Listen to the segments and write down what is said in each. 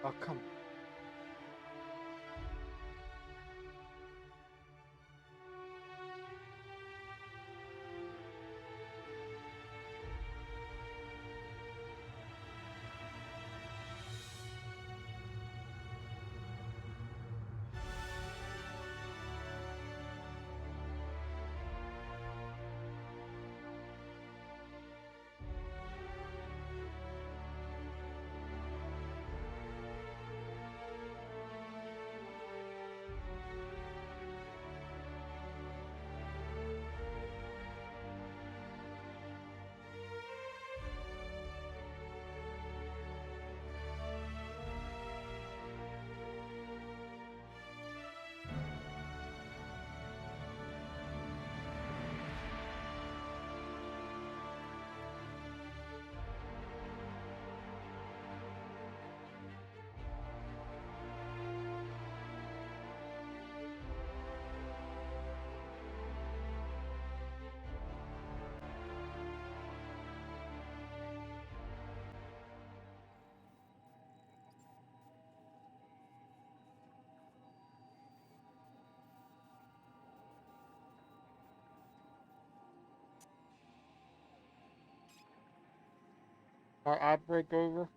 Oh, come on. Our outbreak over?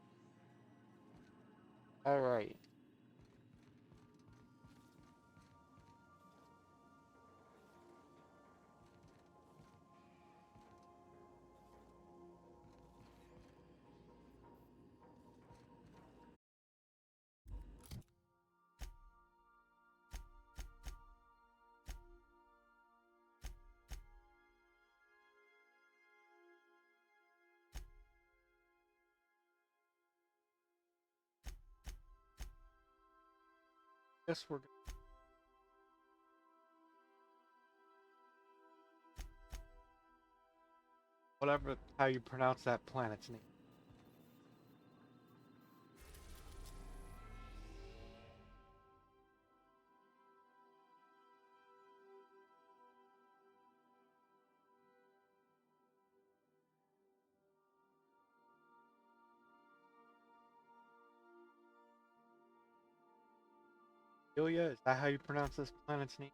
Alright. Guess we're whatever how you pronounce that planet's name. Ilya, is that how you pronounce this planet's name?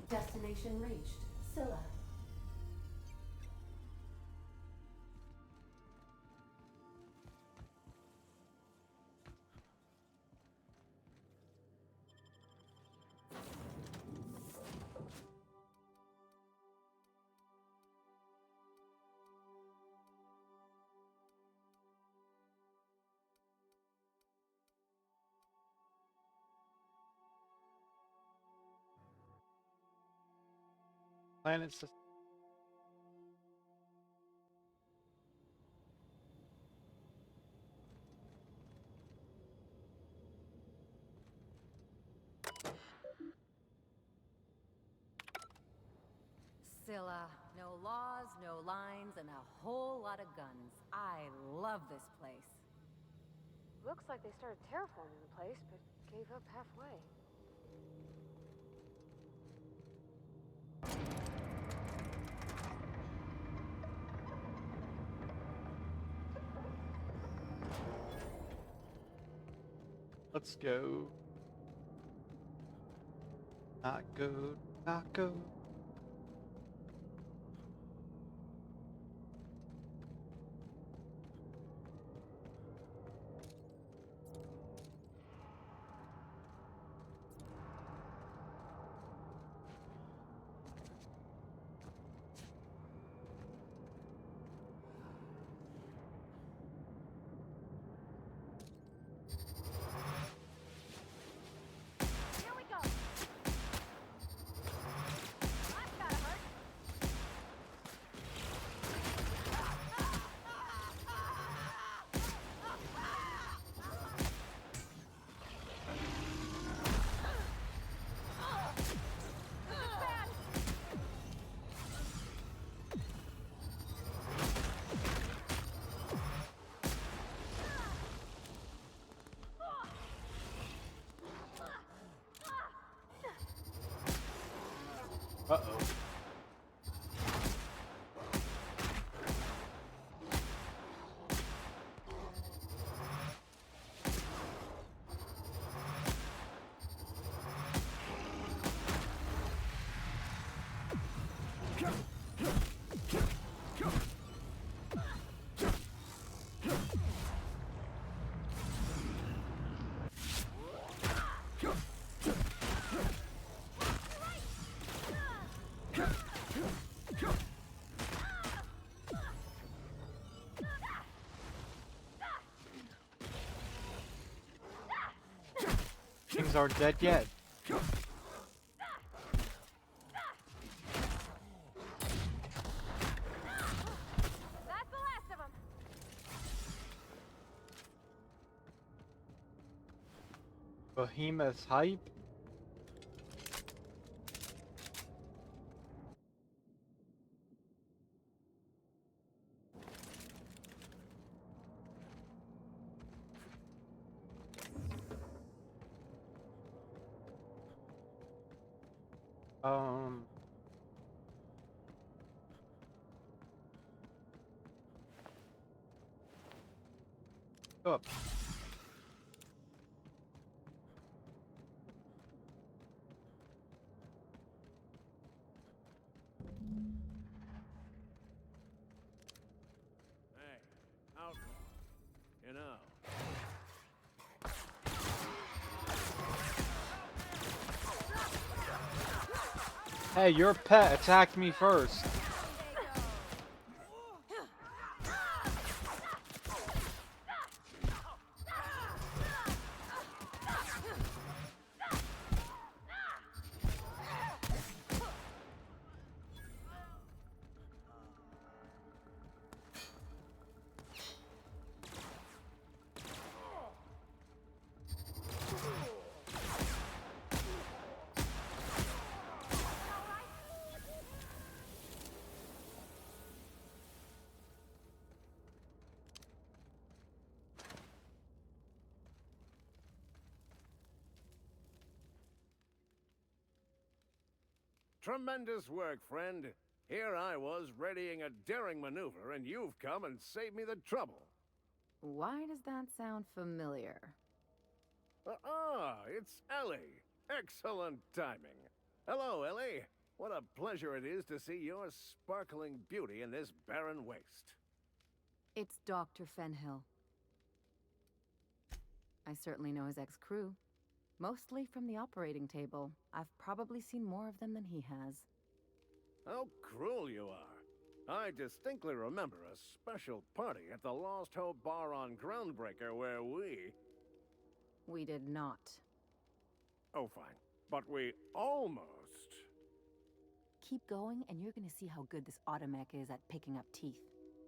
Destination reached. Scylla. Planet system. Scylla. No laws, no lines, and a whole lot of guns. I love this place. Looks like they started terraforming the place, but gave up halfway. Let's go. Not go, not go. Here we go! That's gotta hurt! This is bad! Uh-oh. aren't dead yet. That's the last of them. Behemoth's hype. Um. Go up. Hey, outlaw. You know. Hey, your pet attacked me first. Tremendous work, friend. Here I was readying a daring maneuver, and you've come and saved me the trouble. Why does that sound familiar? It's Ellie. Excellent timing. Hello, Ellie. What a pleasure it is to see your sparkling beauty in this barren waste. It's Dr. Fenhill. I certainly know his ex-crew. Mostly from the operating table. I've probably seen more of them than he has. How cruel you are. I distinctly remember a special party at the Lost Hope Bar on Groundbreaker where We did not. Oh, fine. But we almost... Keep going, and you're gonna see how good this automech is at picking up teeth.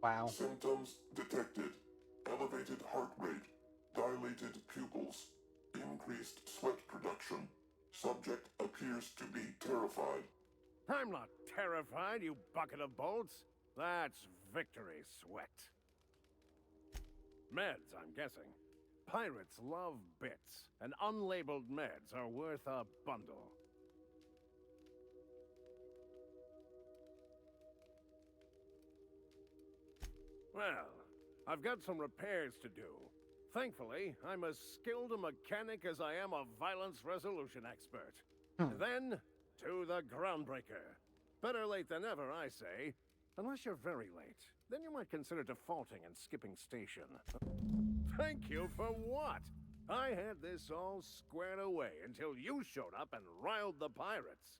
Wow. Symptoms detected. Elevated heart rate, dilated pupils, increased sweat production. Subject appears to be terrified. I'm not terrified, you bucket of bolts. That's victory sweat. Meds, I'm guessing. Pirates love bits, and unlabeled meds are worth a bundle. Well, I've got some repairs to do. Thankfully, I'm as skilled a mechanic as I am a violence resolution expert. Then, to the Groundbreaker. Better late than never, I say. Unless you're very late. Then you might consider defaulting and skipping station. Thank you for what? I had this all squared away until you showed up and riled the pirates.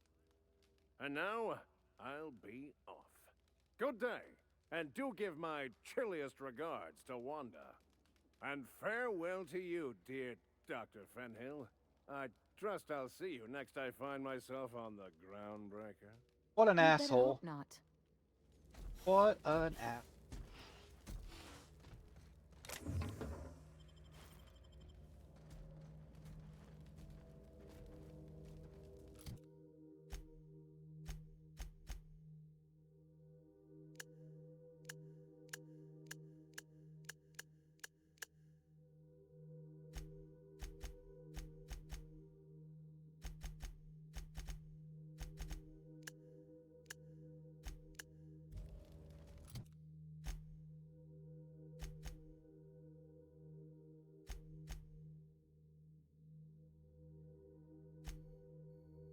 And now, I'll be off. Good day, and do give my chilliest regards to Wanda. And farewell to you, dear Dr. Fenhill. I trust I'll see you next I find myself on the Groundbreaker. What an You better asshole. hope not. What an ass.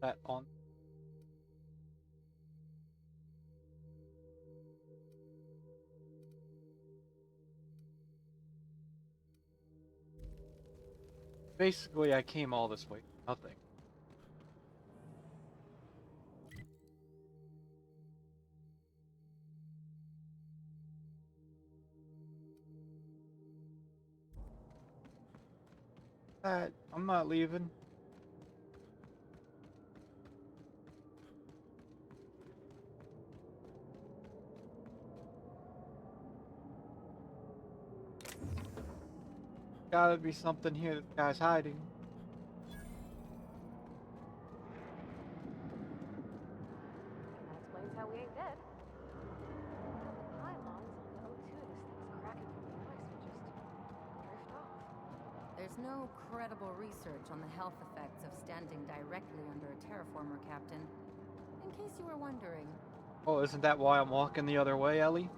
That on. Basically, I came all this way for nothing. I'm not leaving. Gotta be something here that the guy's hiding. That explains how we ain't dead. The pylons on the O2 this thing's cracking from the ice would just drift off. There's no credible research on the health effects of standing directly under a terraformer, Captain. In case you were wondering. Oh, isn't that why I'm walking the other way, Ellie?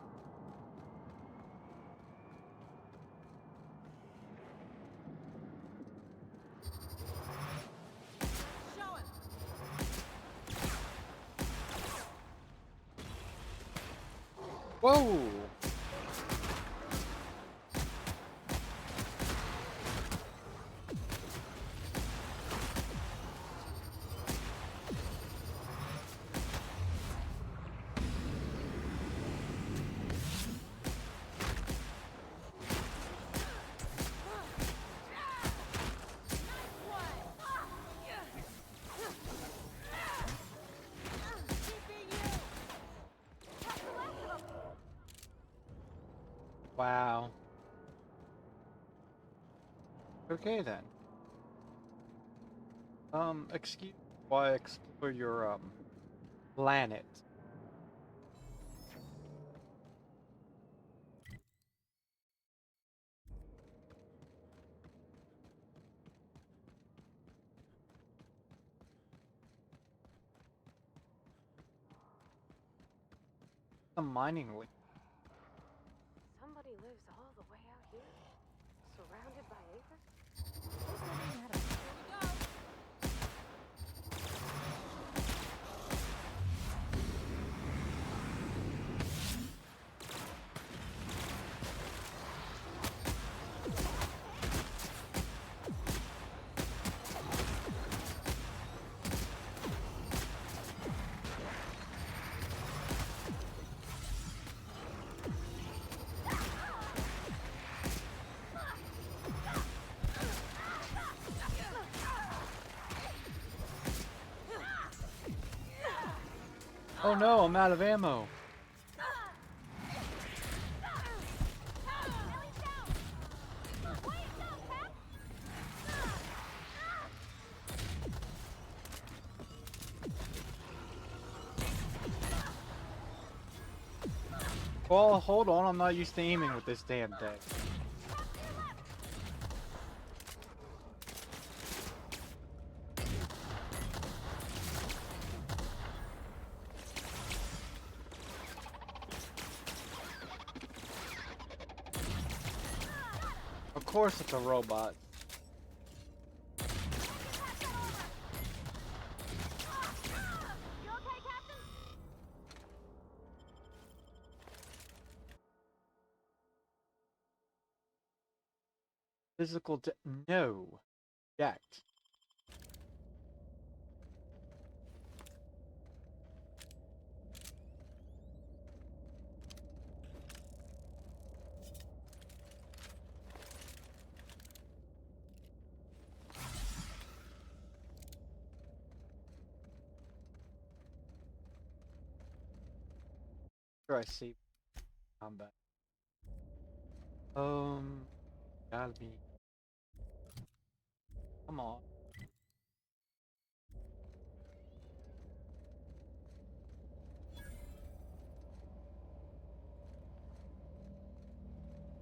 Whoa! Wow. Okay then. Excuse me while I explore your planet. The mining link. Somebody lives all the way out here, surrounded by acres. Oh no, I'm out of ammo. Well, hold on, I'm not used to aiming with this damn thing. Of course it's a robot. Physical no. Jacked. Sure I see combat. Gotta be. Come on.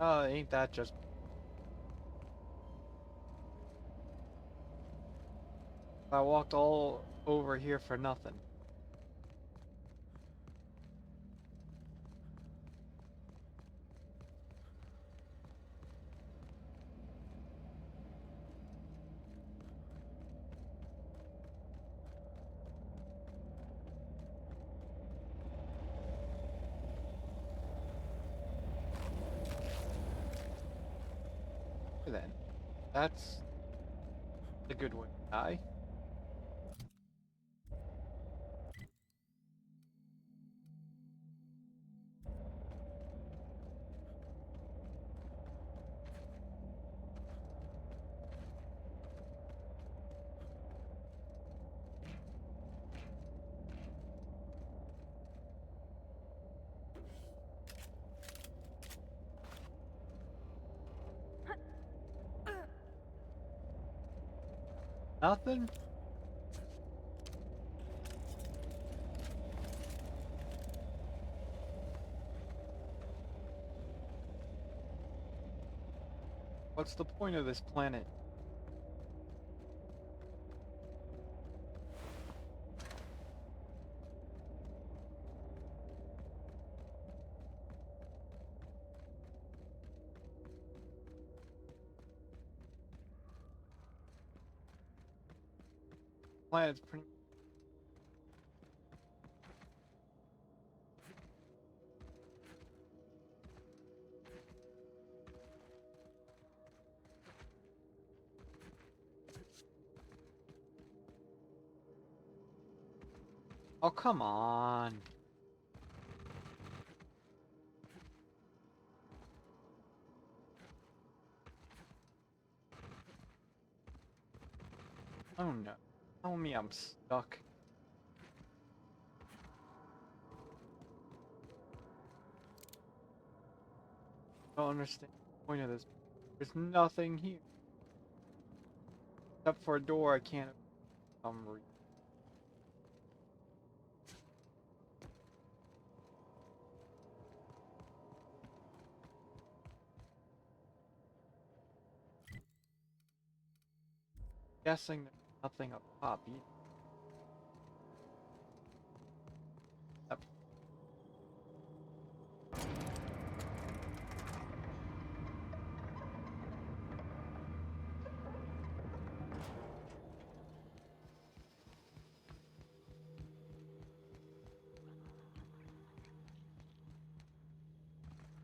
Oh, ain't that just... I walked all over here for nothing. Then, that's a good way to die. Nothing? What's the point of this planet? Planet's pretty. Oh, come on. Oh no. Tell me I'm stuck. Don't understand the point of this. There's nothing here. Except for a door I can't reach. Guessing there's nothing up top either. Yep.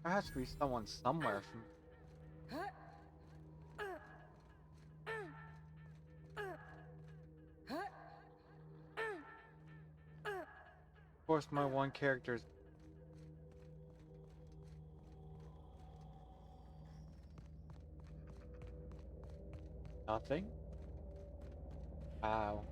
There has to be someone somewhere from. Of course, my one character's. Nothing? Wow.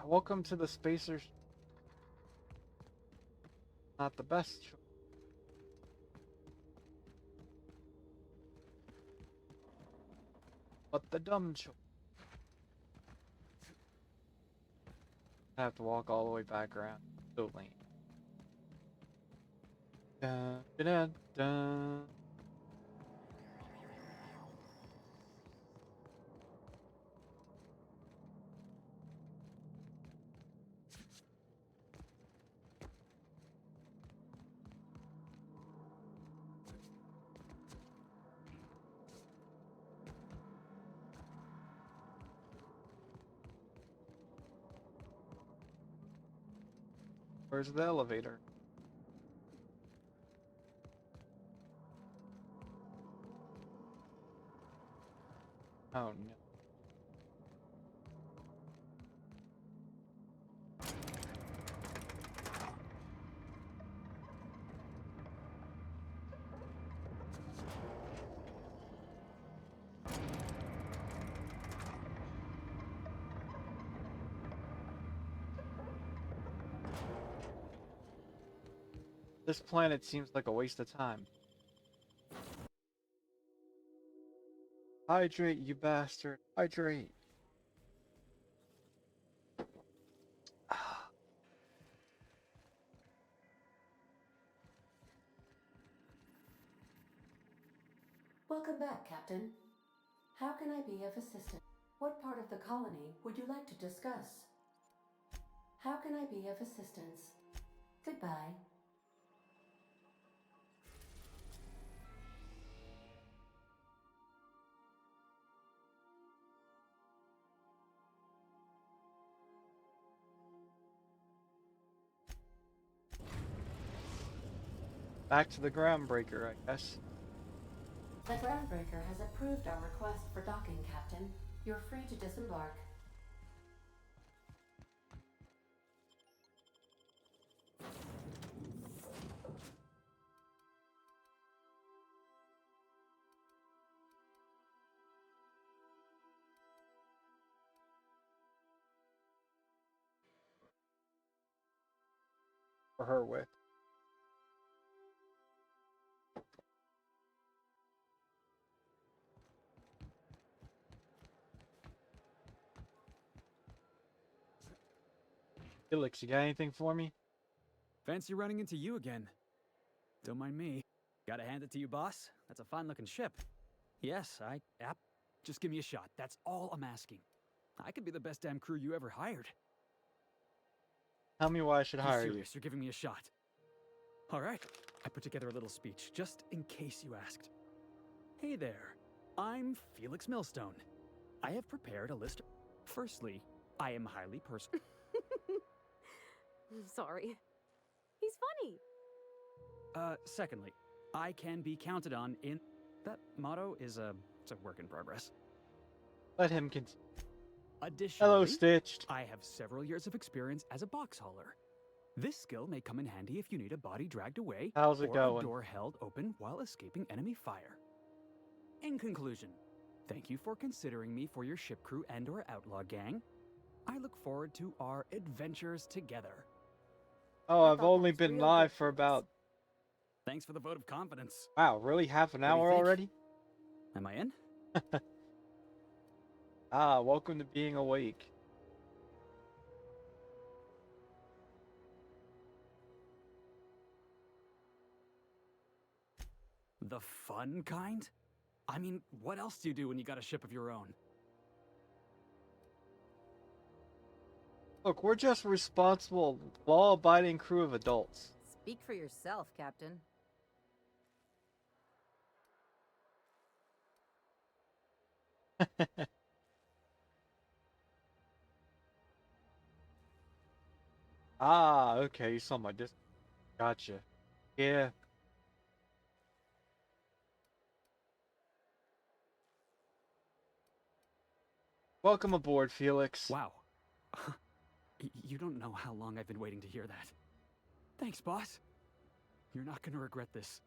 Welcome to the Spacer. Not the best choice. But the dumb choice. I have to walk all the way back around the lane. Dun, dun, dun, dun. Where's the elevator? Oh no. This planet seems like a waste of time. Hydrate, you bastard. Hydrate. Welcome back, Captain. How can I be of assistance? What part of the colony would you like to discuss? How can I be of assistance? Goodbye. Back to the groundbreaker, I guess. The Groundbreaker has approved our request for docking, Captain. You're free to disembark. for her with. Felix, you got anything for me? Fancy running into you again. Don't mind me. Gotta hand it to you, boss. That's a fine-looking ship. Yes, just give me a shot. That's all I'm asking. I could be the best damn crew you ever hired. Tell me why I should I'm hire you. serious, you're giving me a shot. All right. I put together a little speech, just in case you asked. Hey there. I'm Felix Millstone. I have prepared a list. Firstly, I am highly personal. Sorry. He's funny. Secondly, I can be counted on in... That motto is it's a work in progress. Let him continue. Additionally, Hello, Stitched. I have several years of experience as a box hauler. This skill may come in handy if you need a body dragged away How's it or going? a door held open while escaping enemy fire. In conclusion, thank you for considering me for your ship crew and or outlaw gang. I look forward to our adventures together. Oh, I I've thought only that was been real live good, for Felix. about... Thanks for the vote of confidence. Wow, really? Half an What do you hour think? already? Am I in? Ah, welcome to being awake. The fun kind? I mean, what else do you do when you got a ship of your own? Look, we're just responsible, law-abiding crew of adults. Speak for yourself, Captain. Ah, okay, you saw my disc. Gotcha. Yeah. Welcome aboard, Felix. Wow. You don't know how long I've been waiting to hear that. Thanks, boss. You're not gonna regret this.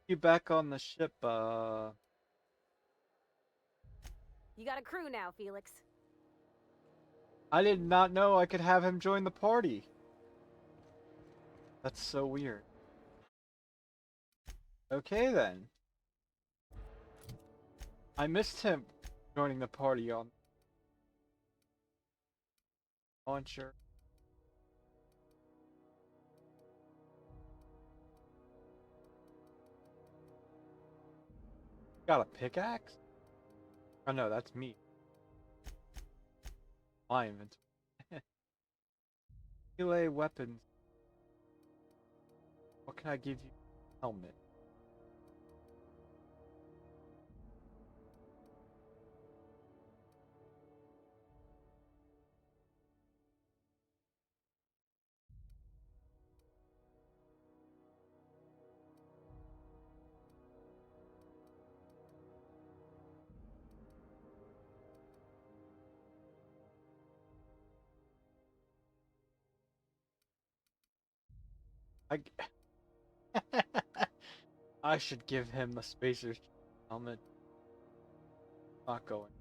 You back on the ship, You got a crew now, Felix. I did not know I could have him join the party. That's so weird. Okay, then. I missed him joining the party on launcher. Got a pickaxe? Oh no, that's me. My inventory. Melee weapons. What can I give you? Helmet. I I should give him a spacer's helmet. Not going.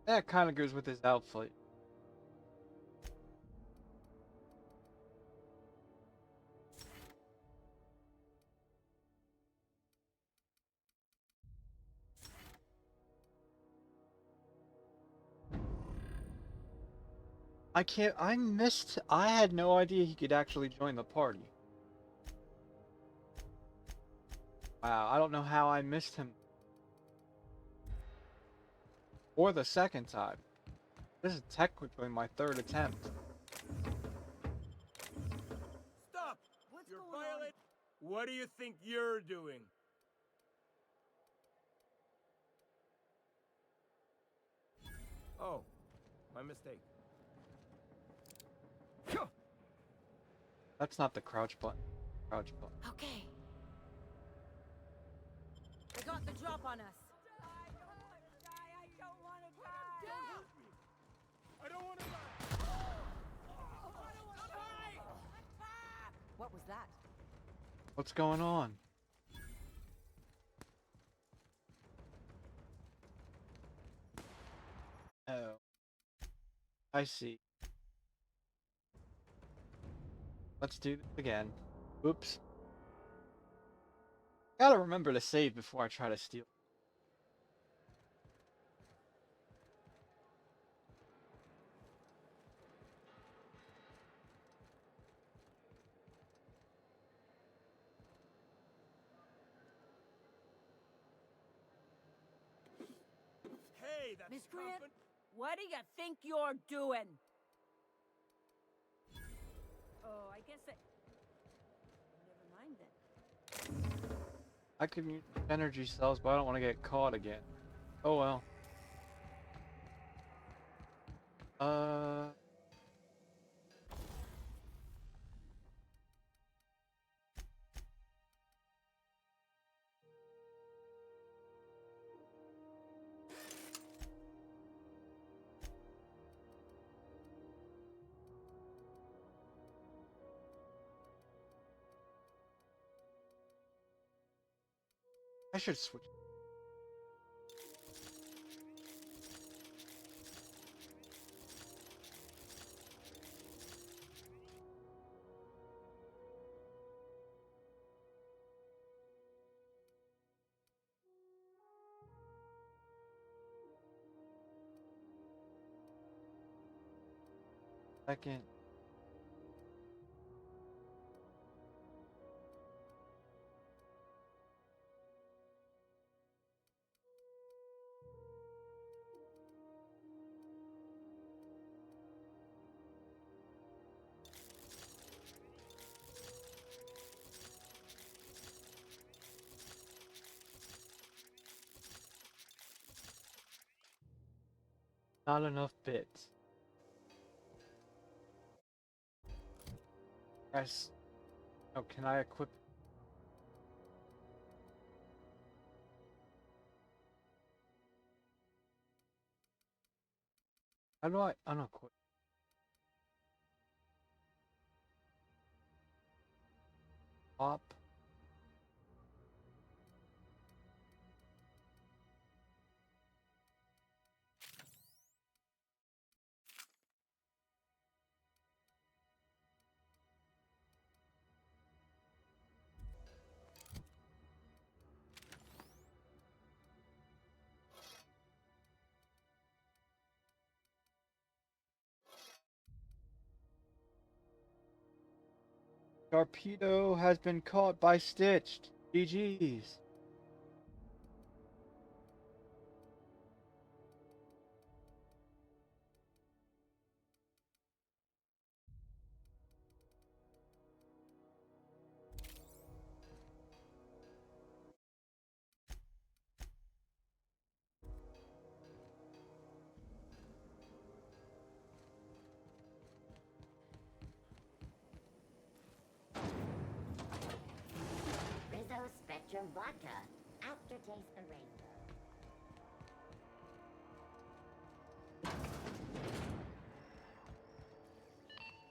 That kind of goes with his outfit. I had no idea he could actually join the party. Wow, I don't know how I missed him. Or the second time. This is technically my third attempt. Stop! You're violent. What do you think you're doing? Oh, my mistake. That's not the crouch button. Crouch button. Okay. They got the drop on us. I don't want to die. What was that? What's going on? I see. Let's do this again. Oops. Gotta remember to save before I try to steal. Hey, that's Miscreant, company. what do you think you're doing? Oh, I guess that... Never mind then. I could use energy cells, but I don't want to get caught again. Oh well. I should switch. Second. Not enough bits. Press. Oh, can I equip? How do I unequip? Pop. Torpedo has been caught by Stitched. GG's. Rizzo Spectrum Vodka. Aftertaste the rainbow.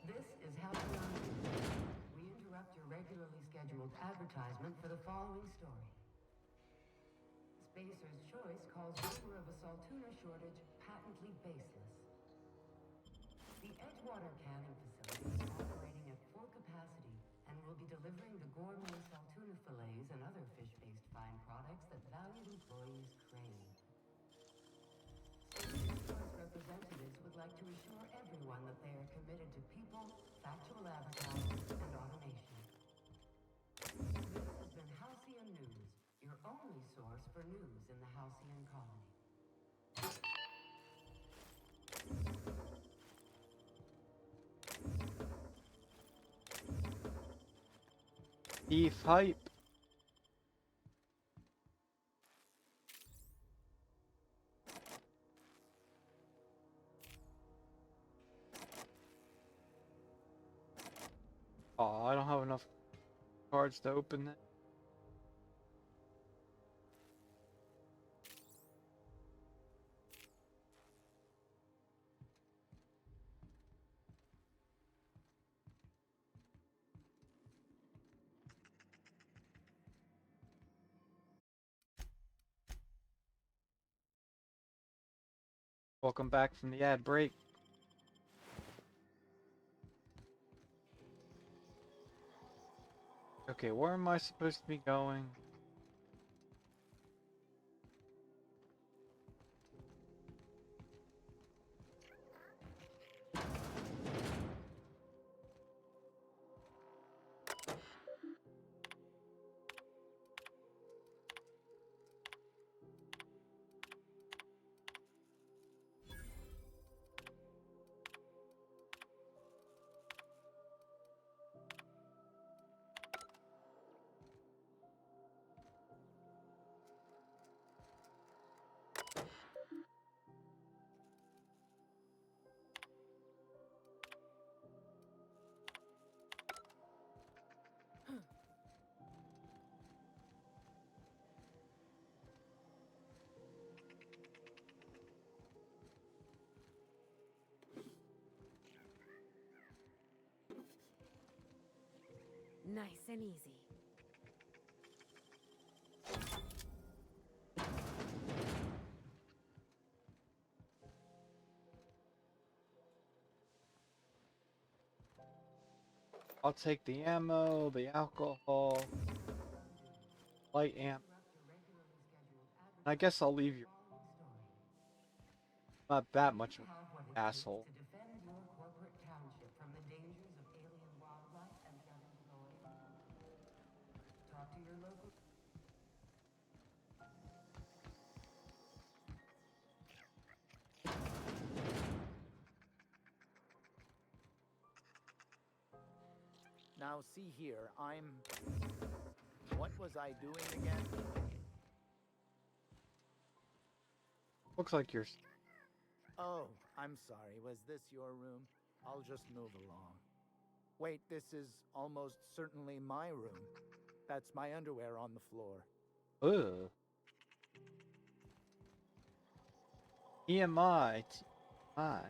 This is how we interrupt your regularly scheduled advertisement for the following story. Spacer's Choice calls rumor of a Saltuna shortage patently baseless. The Edgewater canning facility is operating at full capacity and will be delivering the gourmet Saltuna fillets and other fish-based fine products that valued employees crave. Spacer's Choice representatives would like to assure everyone that they are committed to people, factual advertising, and automation. This has been Halcyon News, your only source for news in the Halcyon colony. Beef hype. Oh, I don't have enough cards to open that. Welcome back from the ad break. Okay, where am I supposed to be going? Nice and easy. I'll take the ammo, the alcohol, light amp. And I guess I'll leave you. Not that much of an asshole. To defend your corporate township from the dangers of alien wildlife and the unemployed. Talk to your local. Now see here, what was I doing again? Looks like you're... Oh, I'm sorry. Was this your room? I'll just move along. Wait, this is almost certainly my room. That's my underwear on the floor. Ugh. EMI. TMI.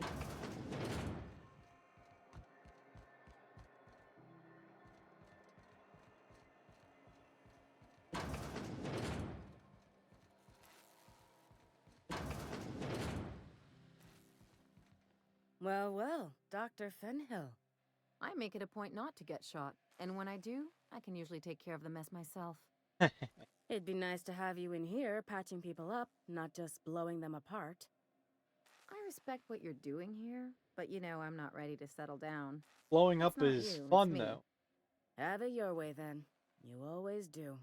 Well, well, Dr. Fenhill. I make it a point not to get shot, and when I do, I can usually take care of the mess myself. It'd be nice to have you in here patching people up, not just blowing them apart. I respect what you're doing here, but you know I'm not ready to settle down. Blowing It's up not is you, it's fun, me. though. Have it your way, then. You always do.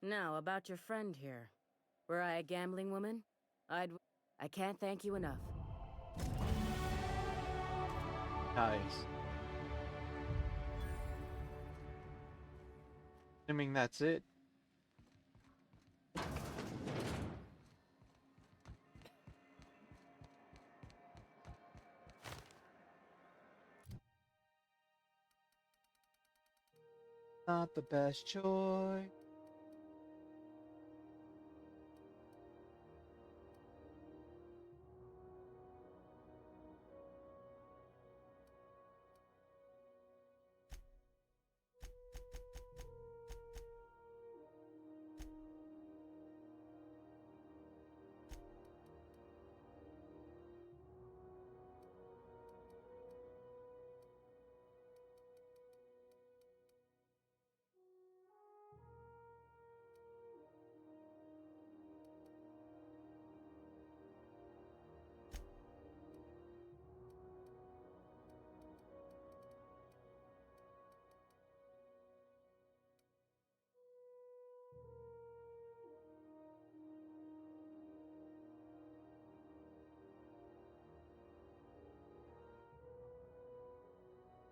Now, about your friend here. Were I a gambling woman, I can't thank you enough. Nice. Assuming that's it. Not the best choice.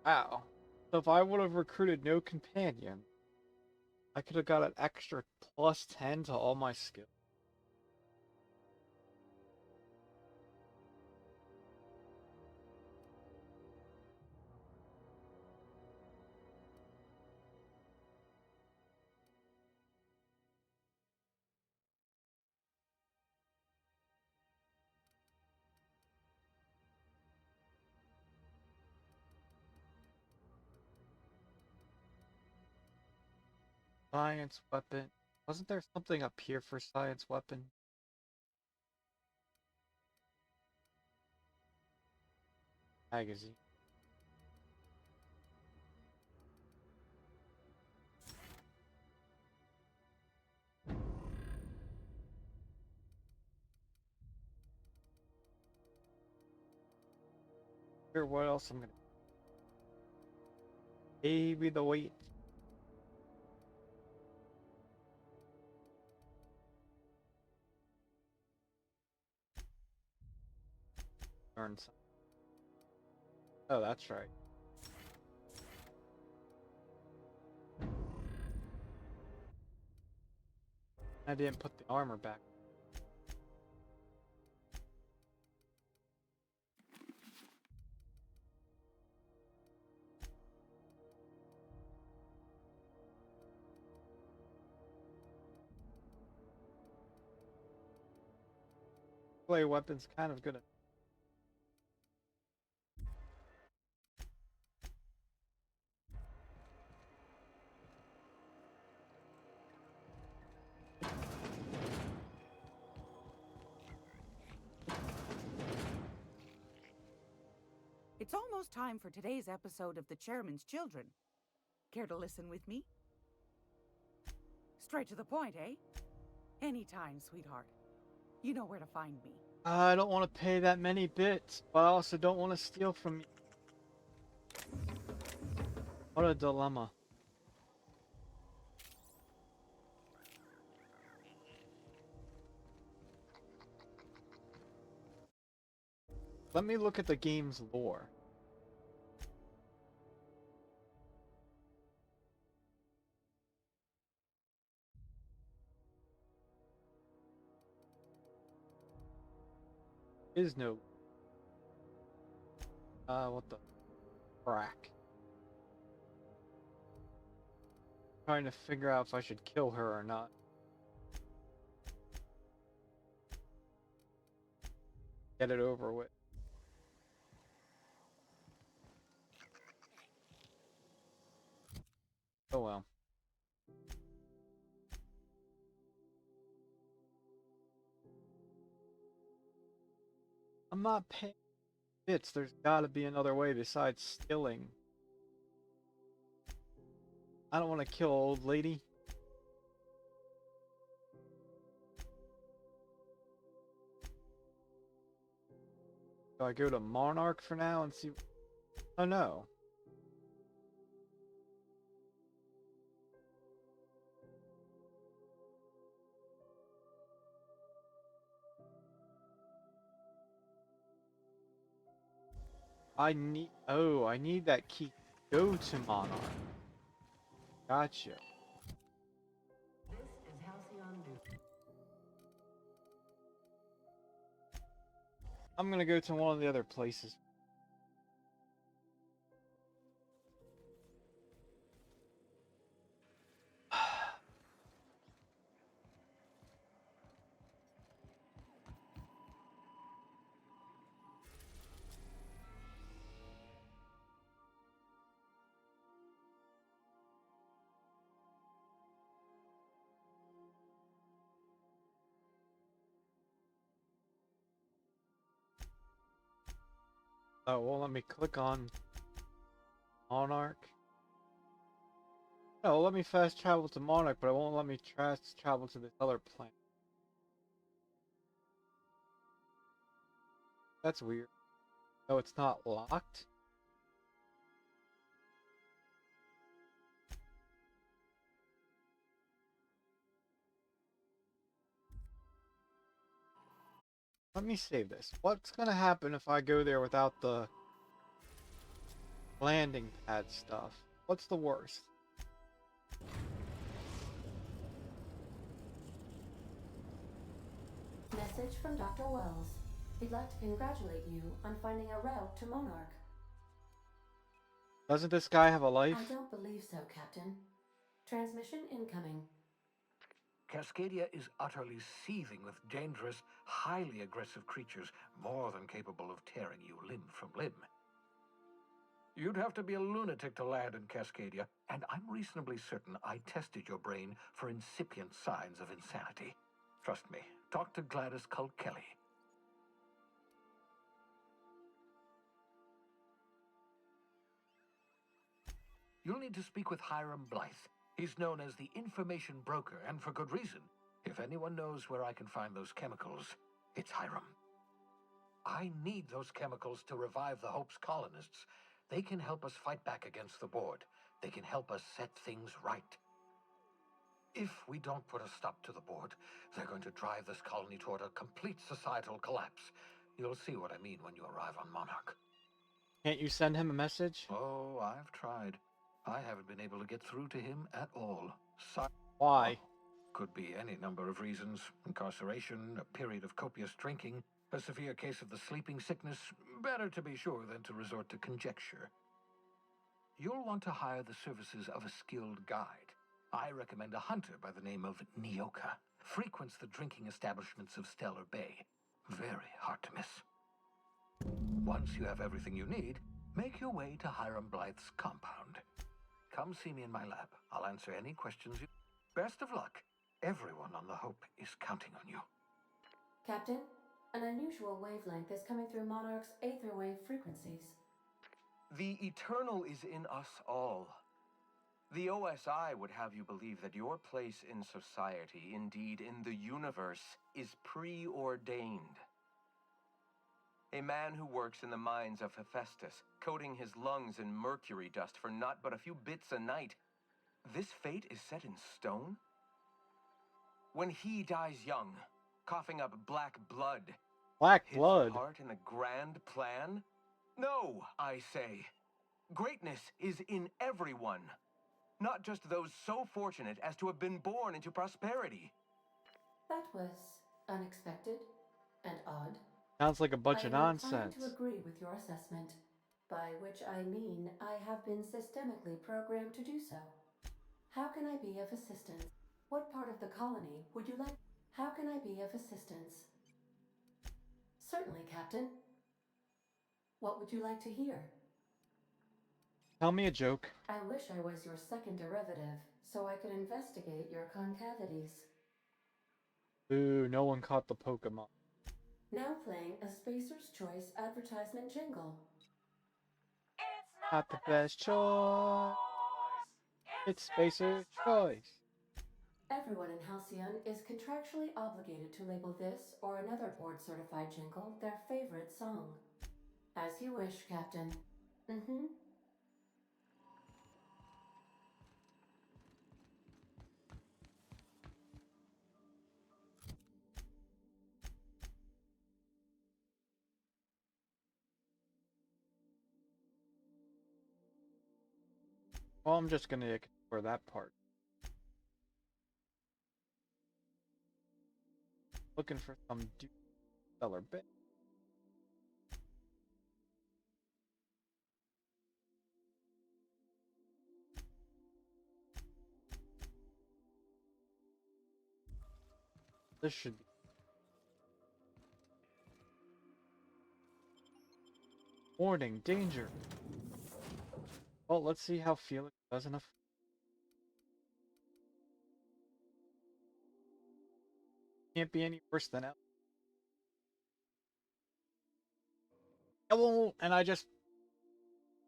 Wow. So if I would have recruited no companion, I could have got an extra +10 to all my skills. Science weapon. Wasn't there something up here for science weapon? Magazine. Here, what else I'm gonna. Maybe the weight. Learn something. Oh, that's right. I didn't put the armor back. Play weapons kind of gonna. It's almost time for today's episode of The Chairman's Children. Care to listen with me? Straight to the point, eh? Anytime, sweetheart. You know where to find me. I don't want to pay that many bits, but I also don't want to steal from you. What a dilemma. Let me look at the game's lore. Is no. What the frack? Trying to figure out if I should kill her or not. Get it over with. Oh well. I'm not paying bits. There's gotta be another way besides stealing. I don't want to kill old lady. Do I go to Monarch for now and see? Oh no. I need that key to go to Monarch. Gotcha. This is Halcyon Duke. I'm gonna go to one of the other places. Oh, well, let me click on Monarch. No, let me fast travel to Monarch, but it won't let me fast travel to this other planet. That's weird. No, it's not locked. Let me save this. What's gonna happen if I go there without the landing pad stuff? What's the worst? Message from Dr. Wells. He'd like to congratulate you on finding a route to Monarch. Doesn't this guy have a life? I don't believe so, Captain. Transmission incoming. Cascadia is utterly seething with dangerous, highly aggressive creatures, more than capable of tearing you limb from limb. You'd have to be a lunatic to land in Cascadia, and I'm reasonably certain I tested your brain for incipient signs of insanity. Trust me, talk to Gladys Cull Kelly. You'll need to speak with Hiram Blythe. He's known as the information broker, and for good reason. If anyone knows where I can find those chemicals, it's Hiram. I need those chemicals to revive the Hope's colonists. They can help us fight back against the Board. They can help us set things right. If we don't put a stop to the Board, they're going to drive this colony toward a complete societal collapse. You'll see what I mean when you arrive on Monarch. Can't you send him a message? Oh, I've tried. I haven't been able to get through to him at all. Why? Could be any number of reasons. Incarceration, a period of copious drinking, a severe case of the sleeping sickness. Better to be sure than to resort to conjecture. You'll want to hire the services of a skilled guide. I recommend a hunter by the name of Nyoka. Frequents the drinking establishments of Stellar Bay. Very hard to miss. Once you have everything you need, make your way to Hiram Blythe's compound. Come see me in my lab. I'll answer any questions you... Best of luck. Everyone on the Hope is counting on you. Captain, an unusual wavelength is coming through Monarch's aether wave frequencies. The eternal is in us all. The OSI would have you believe that your place in society, indeed in the universe, is preordained. A man who works in the mines of Hephaestus, coating his lungs in mercury dust for not but a few bits a night. This fate is set in stone? When he dies young, coughing up black blood. Black blood? His part in the grand plan? No, I say. Greatness is in everyone. Not just those so fortunate as to have been born into prosperity. That was unexpected and odd. Sounds like a bunch of nonsense. I am inclined to agree with your assessment, by which I mean I have been systemically programmed to do so. How can I be of assistance? What part of the colony would you like? How can I be of assistance? Certainly, Captain. What would you like to hear? Tell me a joke. I wish I was your second derivative, so I could investigate your concavities. Ooh, no one caught the Pokemon. Now playing a Spacer's Choice advertisement jingle. It's not the best choice. It's Spacer's Choice. Everyone in Halcyon is contractually obligated to label this or another board-certified jingle their favorite song. As you wish, Captain. Well, I'm just gonna ignore that part. Looking for some stellar bit. This should be. Warning, danger. Well, let's see how Felix does enough. Can't be any worse than Ellie. Oh, and I just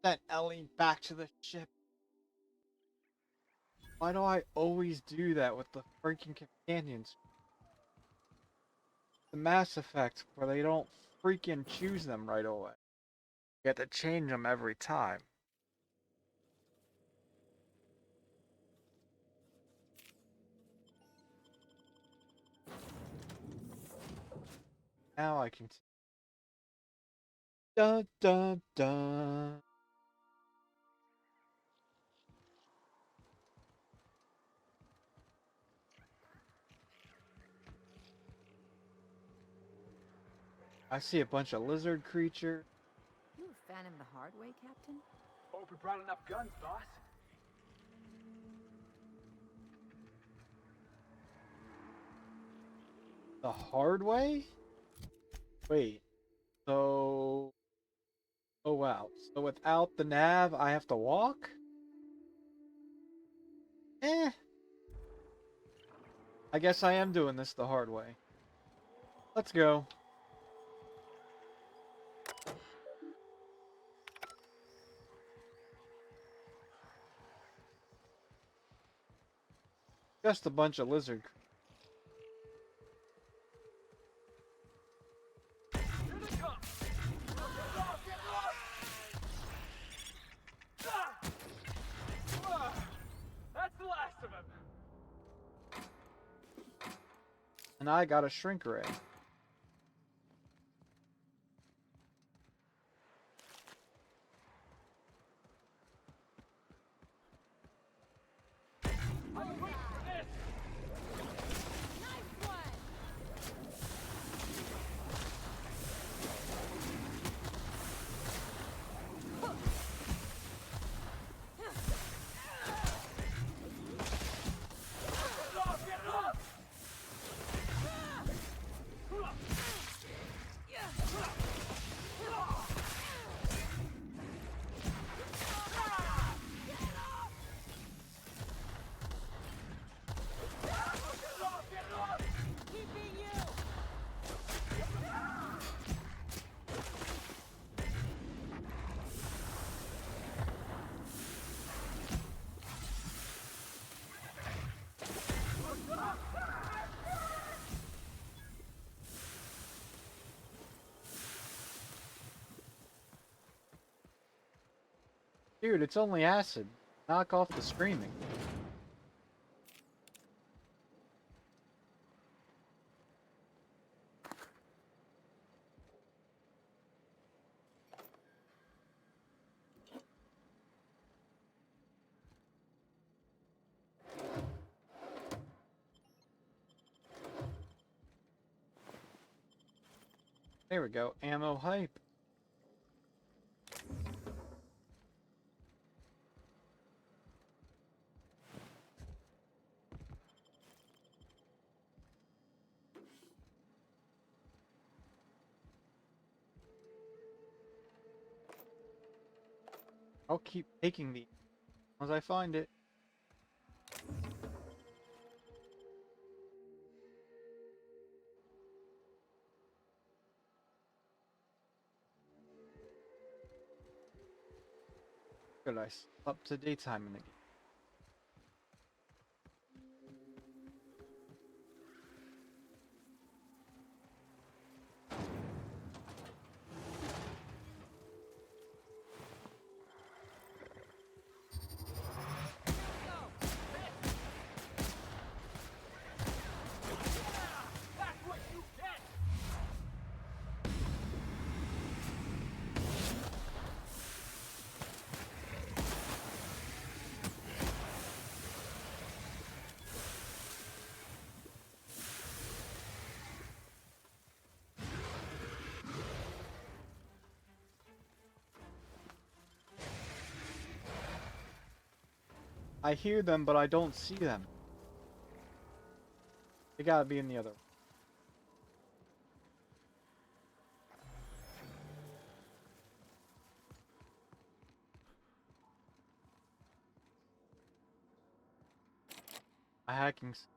sent Ellie back to the ship. Why do I always do that with the freaking companions? The Mass Effect, where they don't freaking choose them right away. You have to change them every time. Now I can. Dun dun dun. I see a bunch of lizard creature. You a fan of the hard way, Captain? Hope we brought enough guns, boss. The hard way? Wait. So... Oh wow. So without the nav, I have to walk? I guess I am doing this the hard way. Let's go. Just a bunch of lizard. Here they come! of them. And I got a shrink ray. Dude, it's only acid. Knock off the screaming. There we go. Ammo hype. I'll keep taking these as I find it. Good, up to daytime in the game. I hear them, but I don't see them. They gotta be in the other. My hacking's.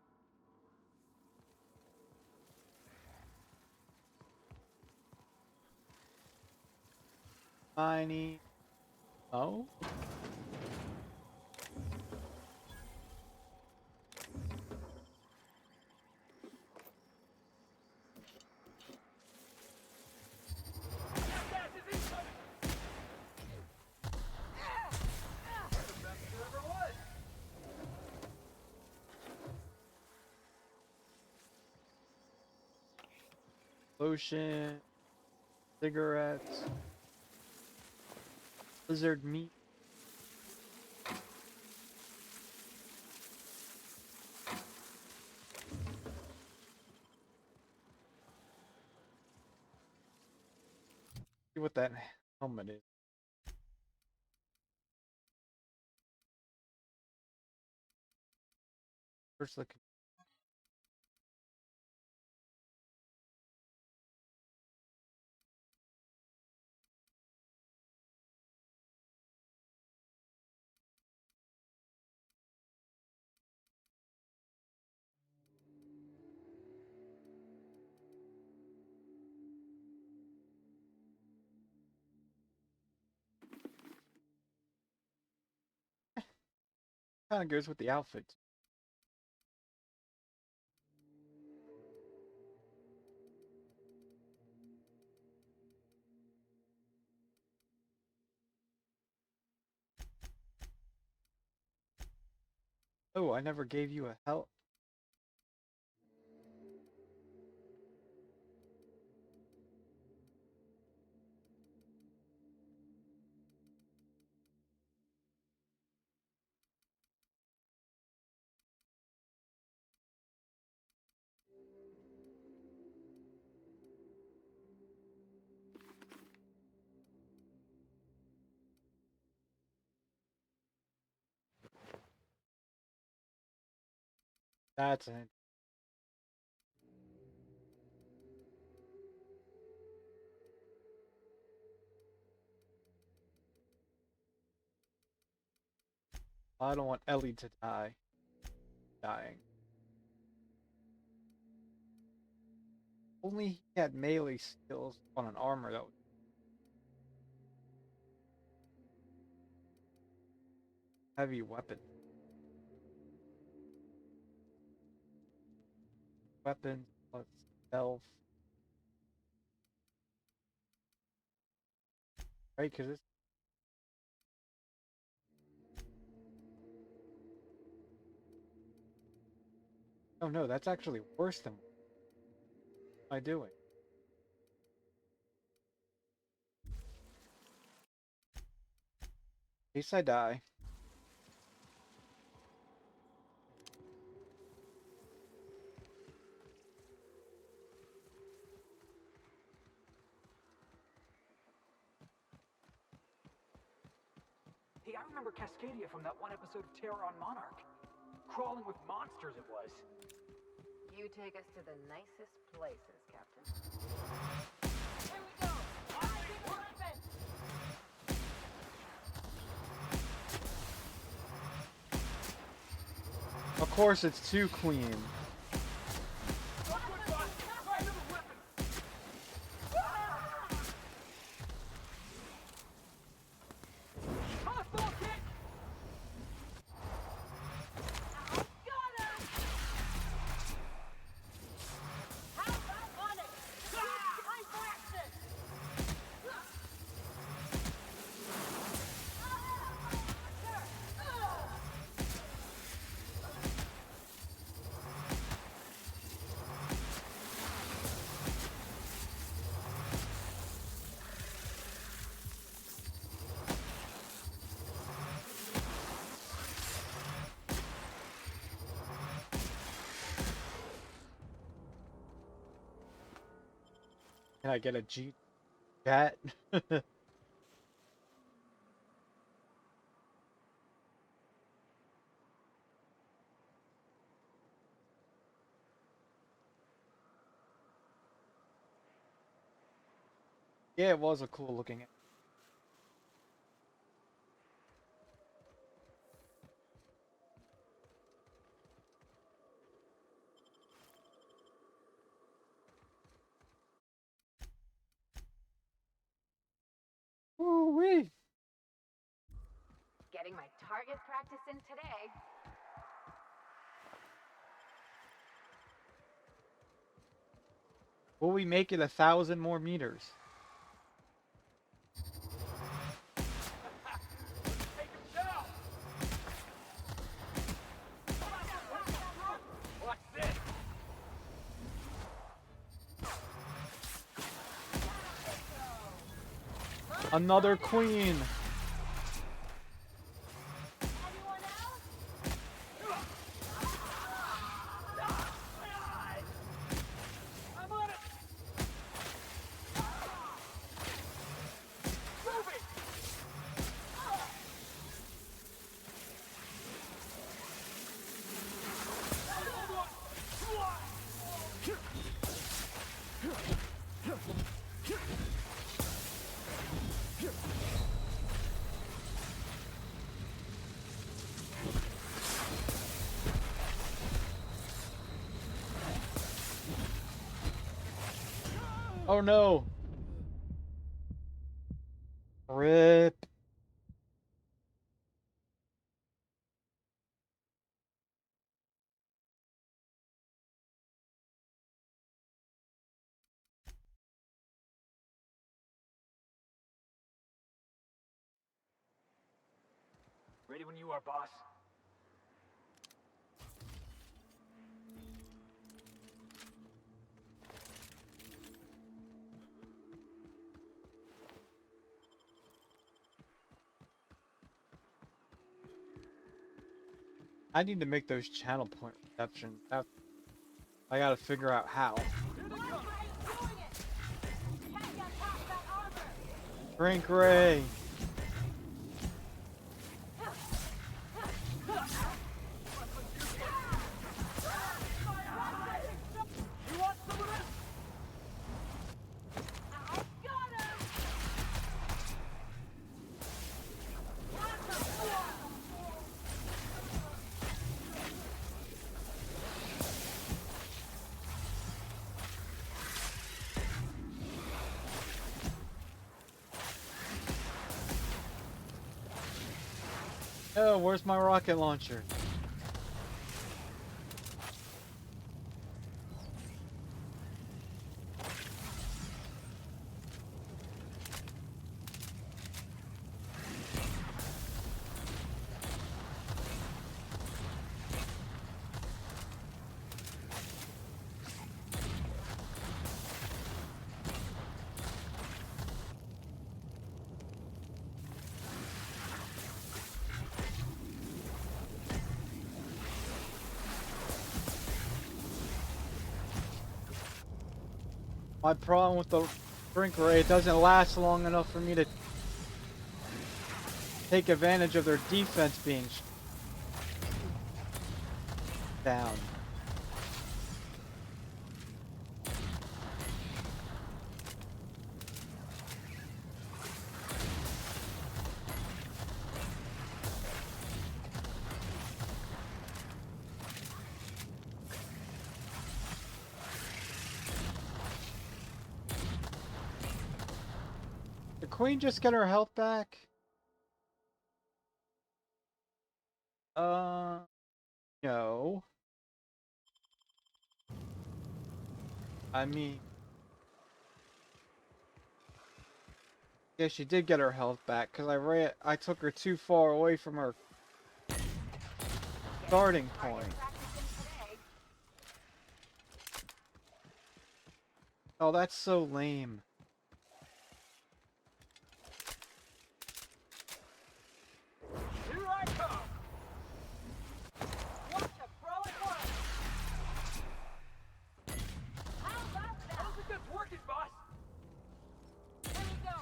Tiny. Oh? Lotion, cigarettes, lizard meat. See what that helmet is. First look. Kind of goes with the outfit. Oh, I never gave you a help. That's it. I don't want Ellie to die. Dying. Only he had melee skills on an armor that was heavy weapon. Weapons plus stealth. Right, because it's... Oh no, that's actually worse than what am I doing? In case I die. Hey, I remember Cascadia from that one episode of Terror on Monarch. Crawling with monsters it was. You take us to the nicest places, Captain. Here we go! All right, keep it open! Of course, it's two Queen. Can I get a G chat? Yeah, it was a cool looking. Woo-wee. Getting my target practice in today. Will we make it 1,000 more meters? Another Queen! Oh no! RIP. Ready when you are, boss. I need to make those channel point receptions. I gotta figure out how. Drink Ray. Oh, where's my rocket launcher? My problem with the drink Ray, it doesn't last long enough for me to take advantage of their defense being down. Did Queen just get her health back? No. I mean, yeah, she did get her health back because I took her too far away from her starting point. Oh, that's so lame. Here I come! Watch a pro at work! How about that? I don't think that's working, boss! Here we go!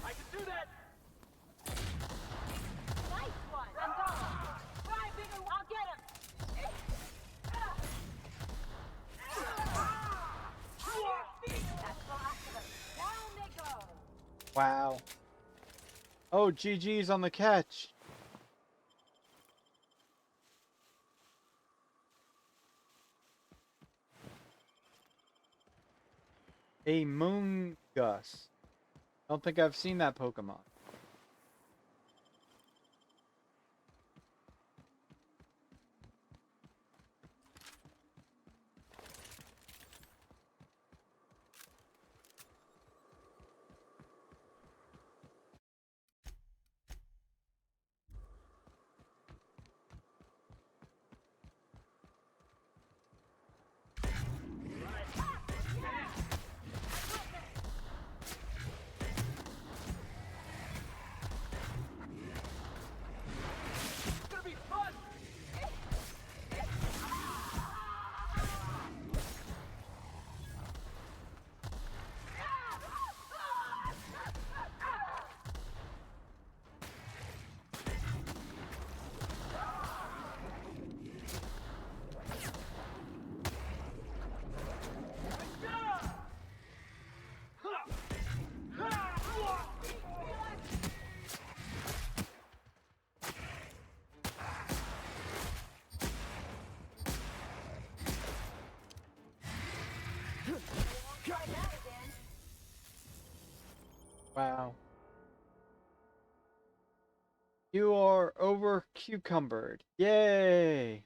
I can do that! Nice one! I'm gone! Try bigger! I'll get him! Wow. Oh, GG's on the catch. A Moongus. I don't think I've seen that Pokemon. Wow. You are over cucumbered. Yay!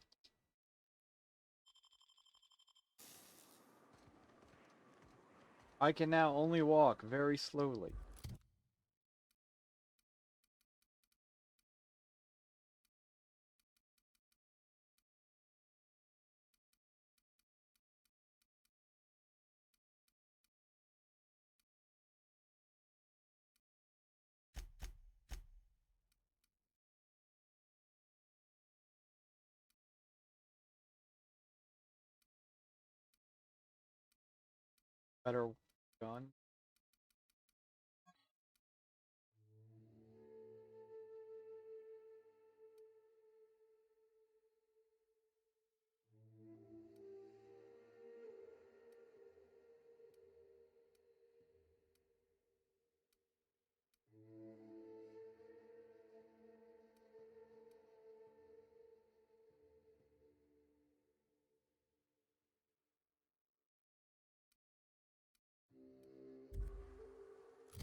I can now only walk very slowly. better gun.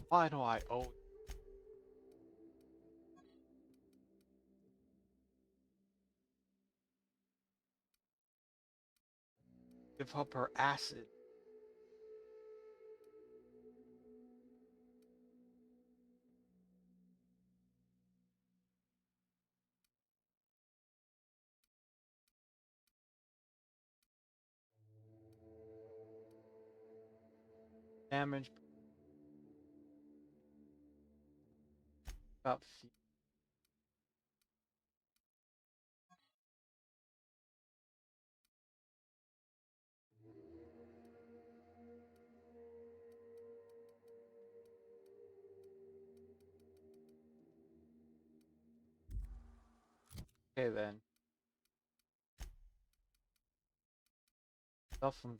Why do I owe? Give up her acid. Damage about okay then. Stuff from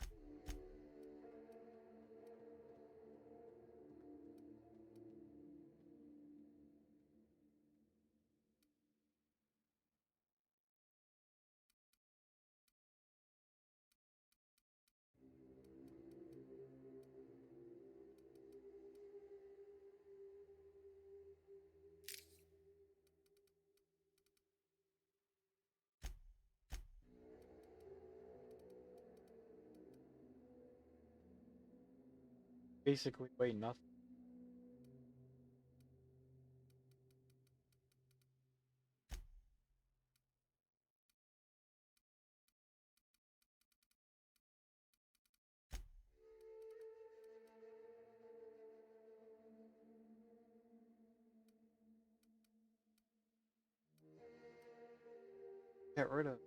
basically weigh nothing. Get rid of.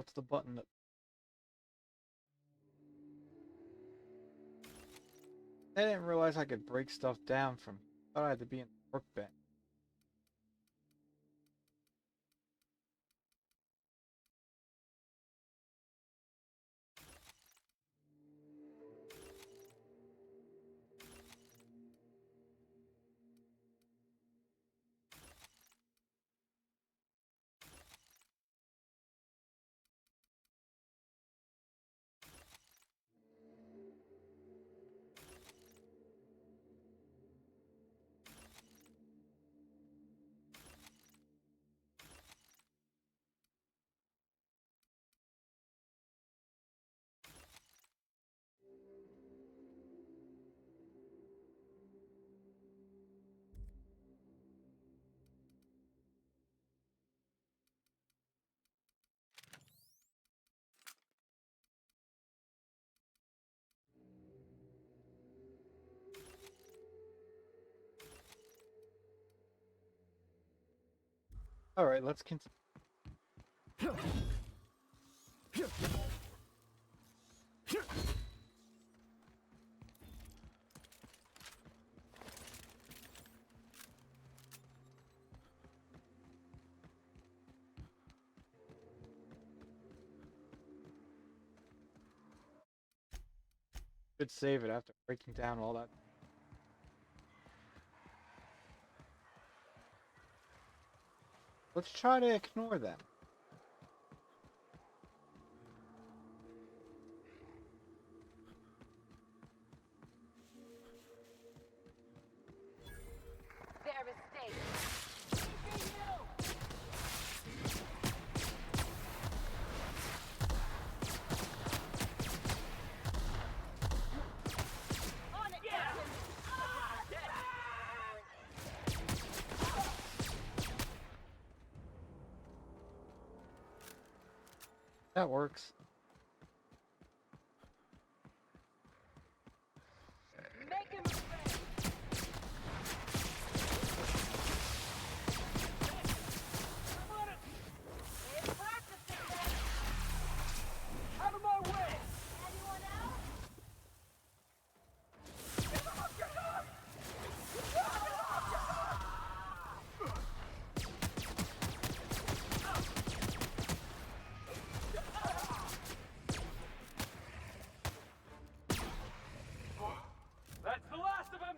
What's the button that? I didn't realize I could break stuff down from. I thought I had to be in the workbench. All right, let's continue. Should save it after breaking down all that. Let's try to ignore them. Their mistake. That works. Make him afraid. I'm on it. They're practicing that. Out of my way. Anyone else? That's the last of him.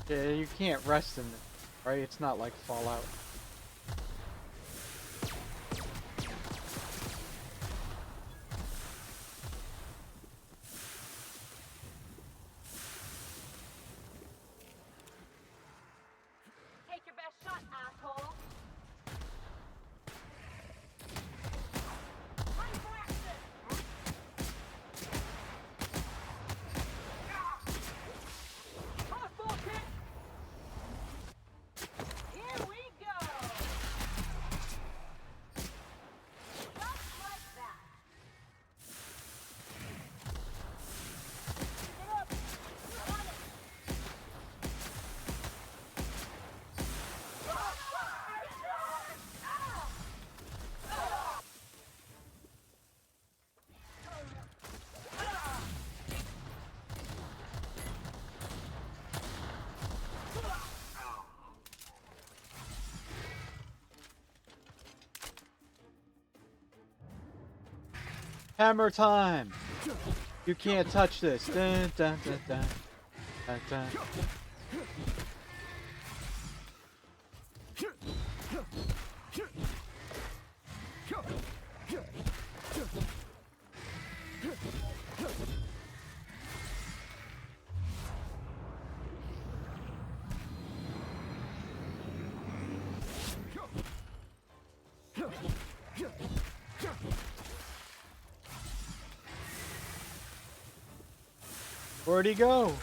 Yeah, you can't rest in it, right? It's not like Fallout. Take your best shot, asshole. Ready for action. Crossbow kick. Here we go. Just like that. Get up. I'm on it. Hammer time! You can't touch this. Dun, dun, dun, dun. Dun, dun. Where'd he go?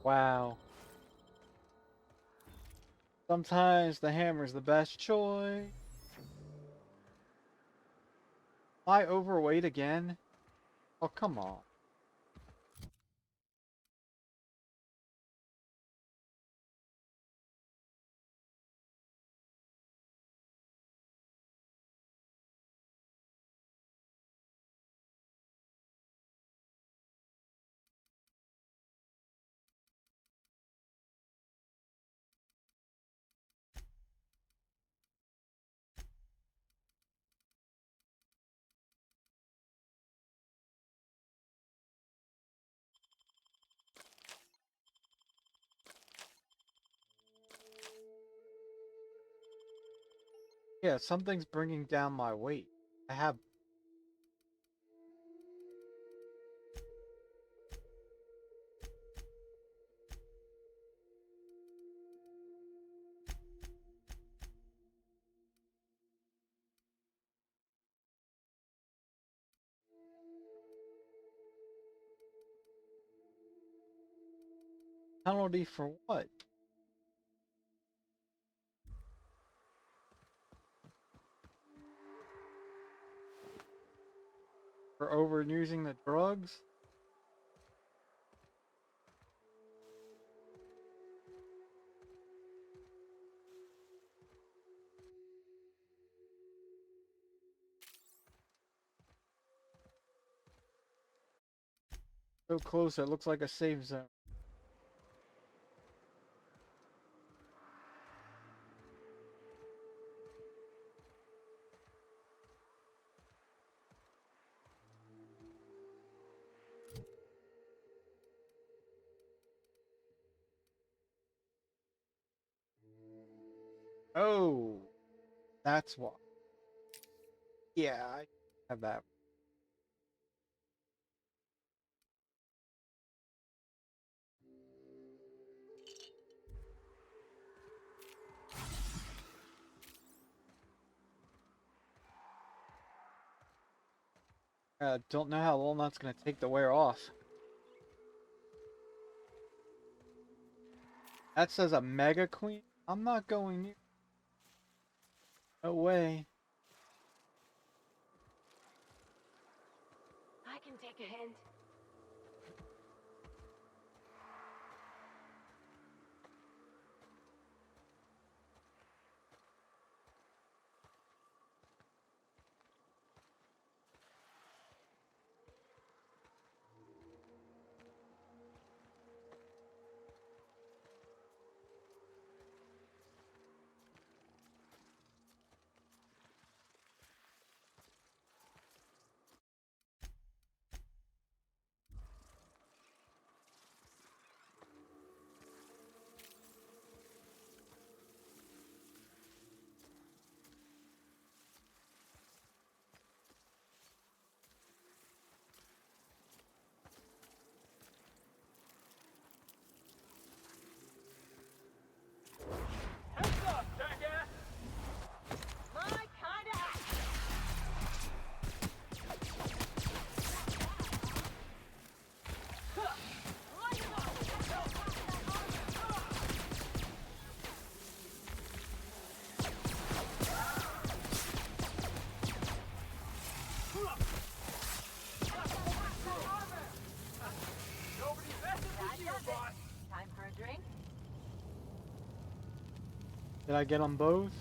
Wow. Sometimes the hammer's the best choice. Am I overweight again? Oh, come on. Yeah, something's bringing down my weight. I have... Penalty for what? For overusing the drugs? So close, it looks like a safe zone. Oh, that's why. Yeah, I have that. Don't know how long that's gonna take to wear off. That says a Mega Queen? I'm not going near. No way. I can take a hint. Heads up, jackass! My kind of action. Light it up. Nobody messes with you, boss! Time for a drink? Did I get them both?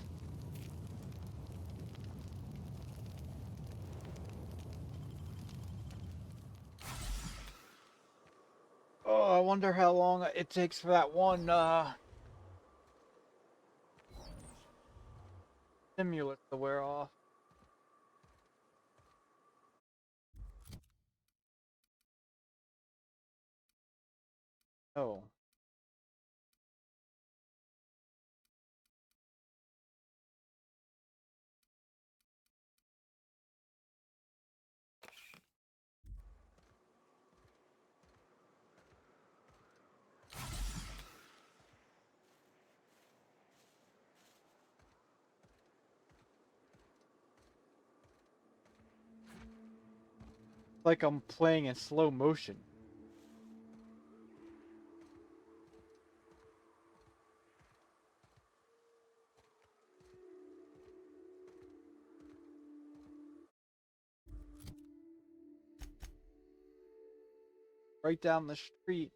Oh, I wonder how long it takes for that one stimulus to wear off. Oh. Like I'm playing in slow motion. Right down the street.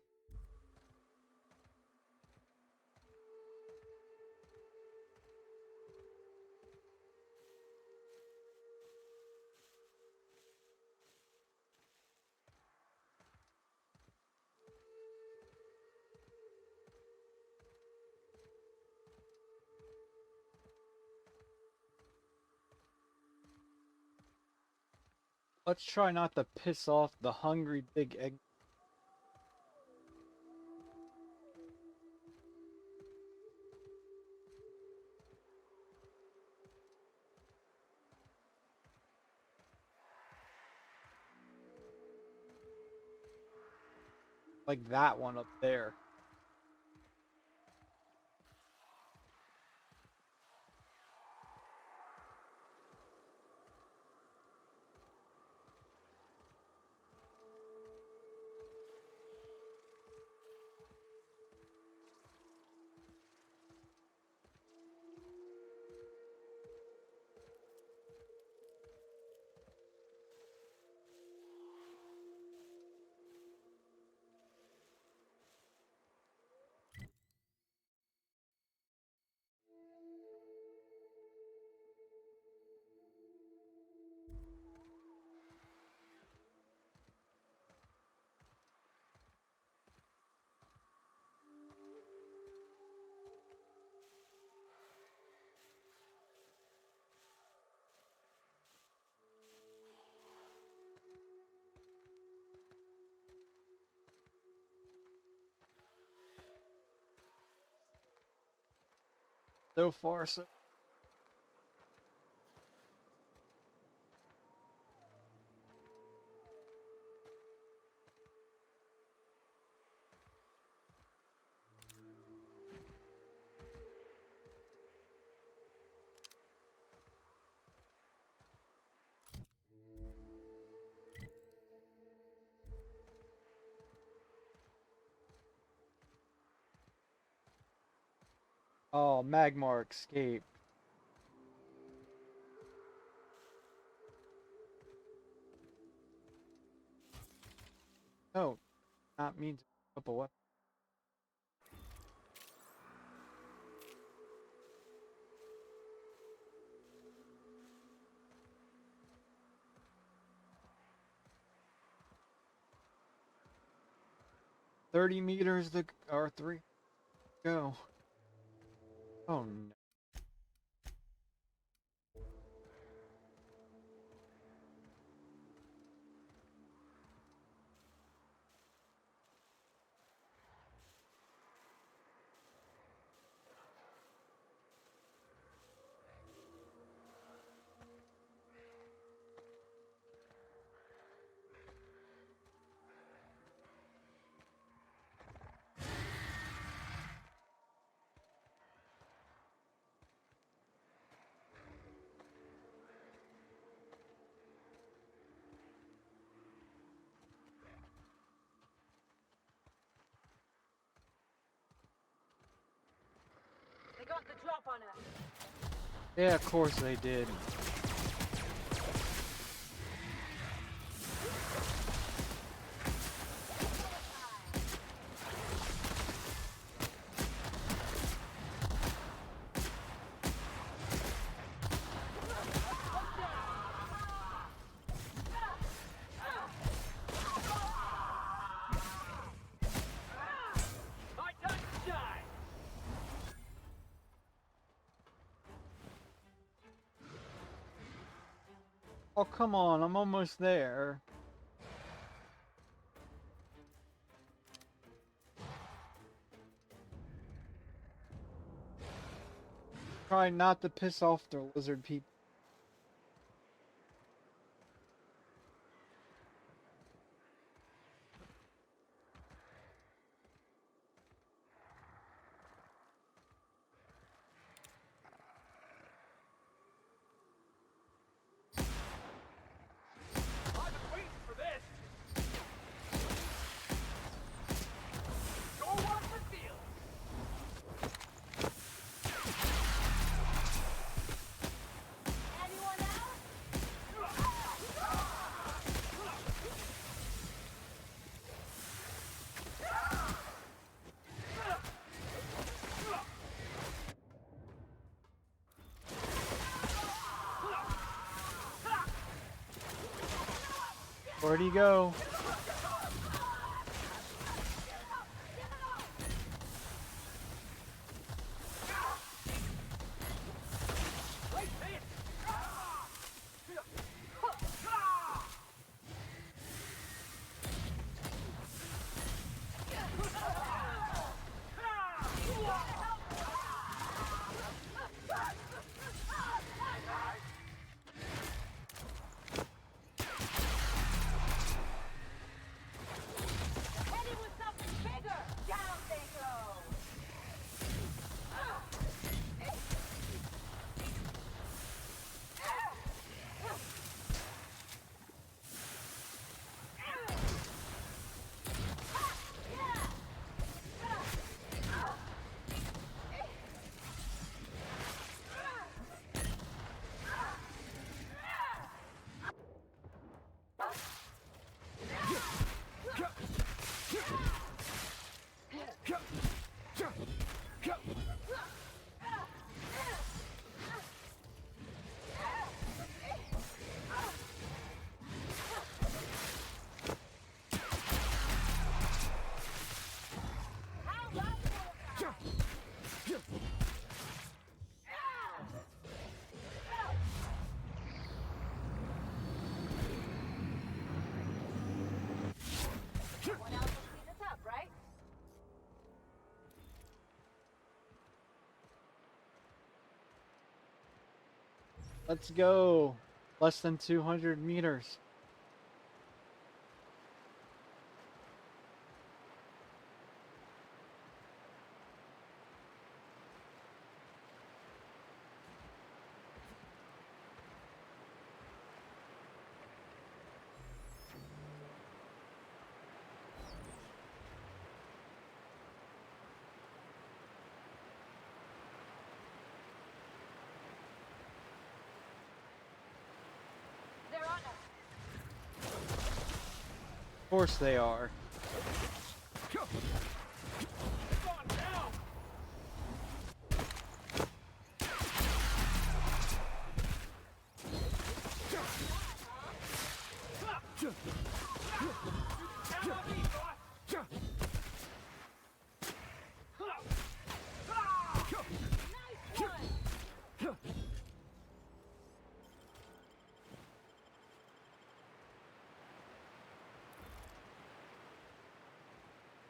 Let's try not to piss off the hungry big egg. Like that one up there. So far, so. Oh, Magmar escape. No, not mean to pick up a weapon. $30 meters to or 3 go. Oh no. They got the drop on us. Yeah, of course they did. My time to shine. Oh, come on, I'm almost there. Try not to piss off the lizard people. I've been waiting for this. Go watch the field. Anyone else? Where'd he go? Heading with something bigger. Down they go. What else will speed this up, right? Let's go. Less than 200 meters. Of course they are.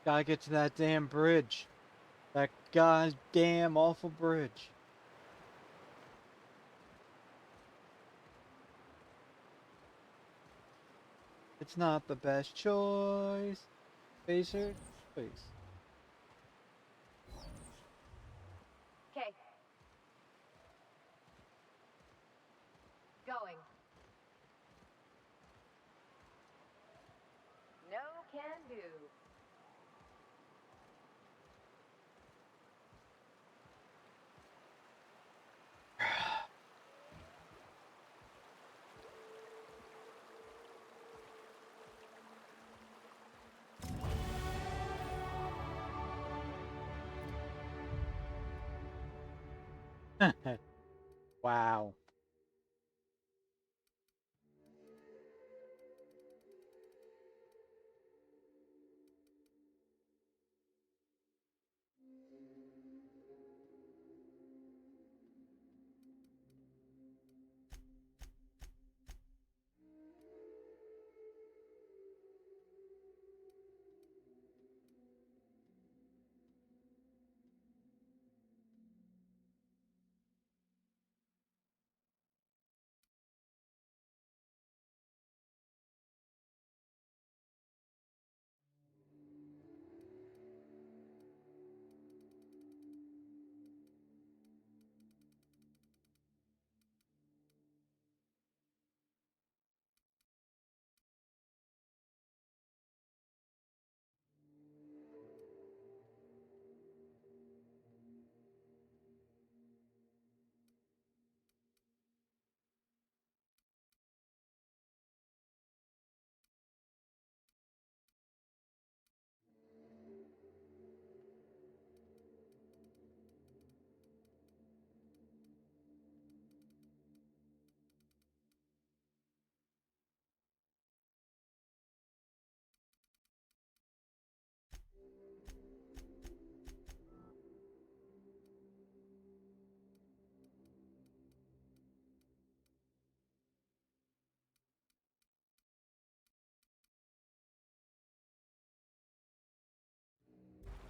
Gotta get to that damn bridge. That goddamn awful bridge. It's not the best choice. Spacer choice. Okay. Going. No can do. Wow.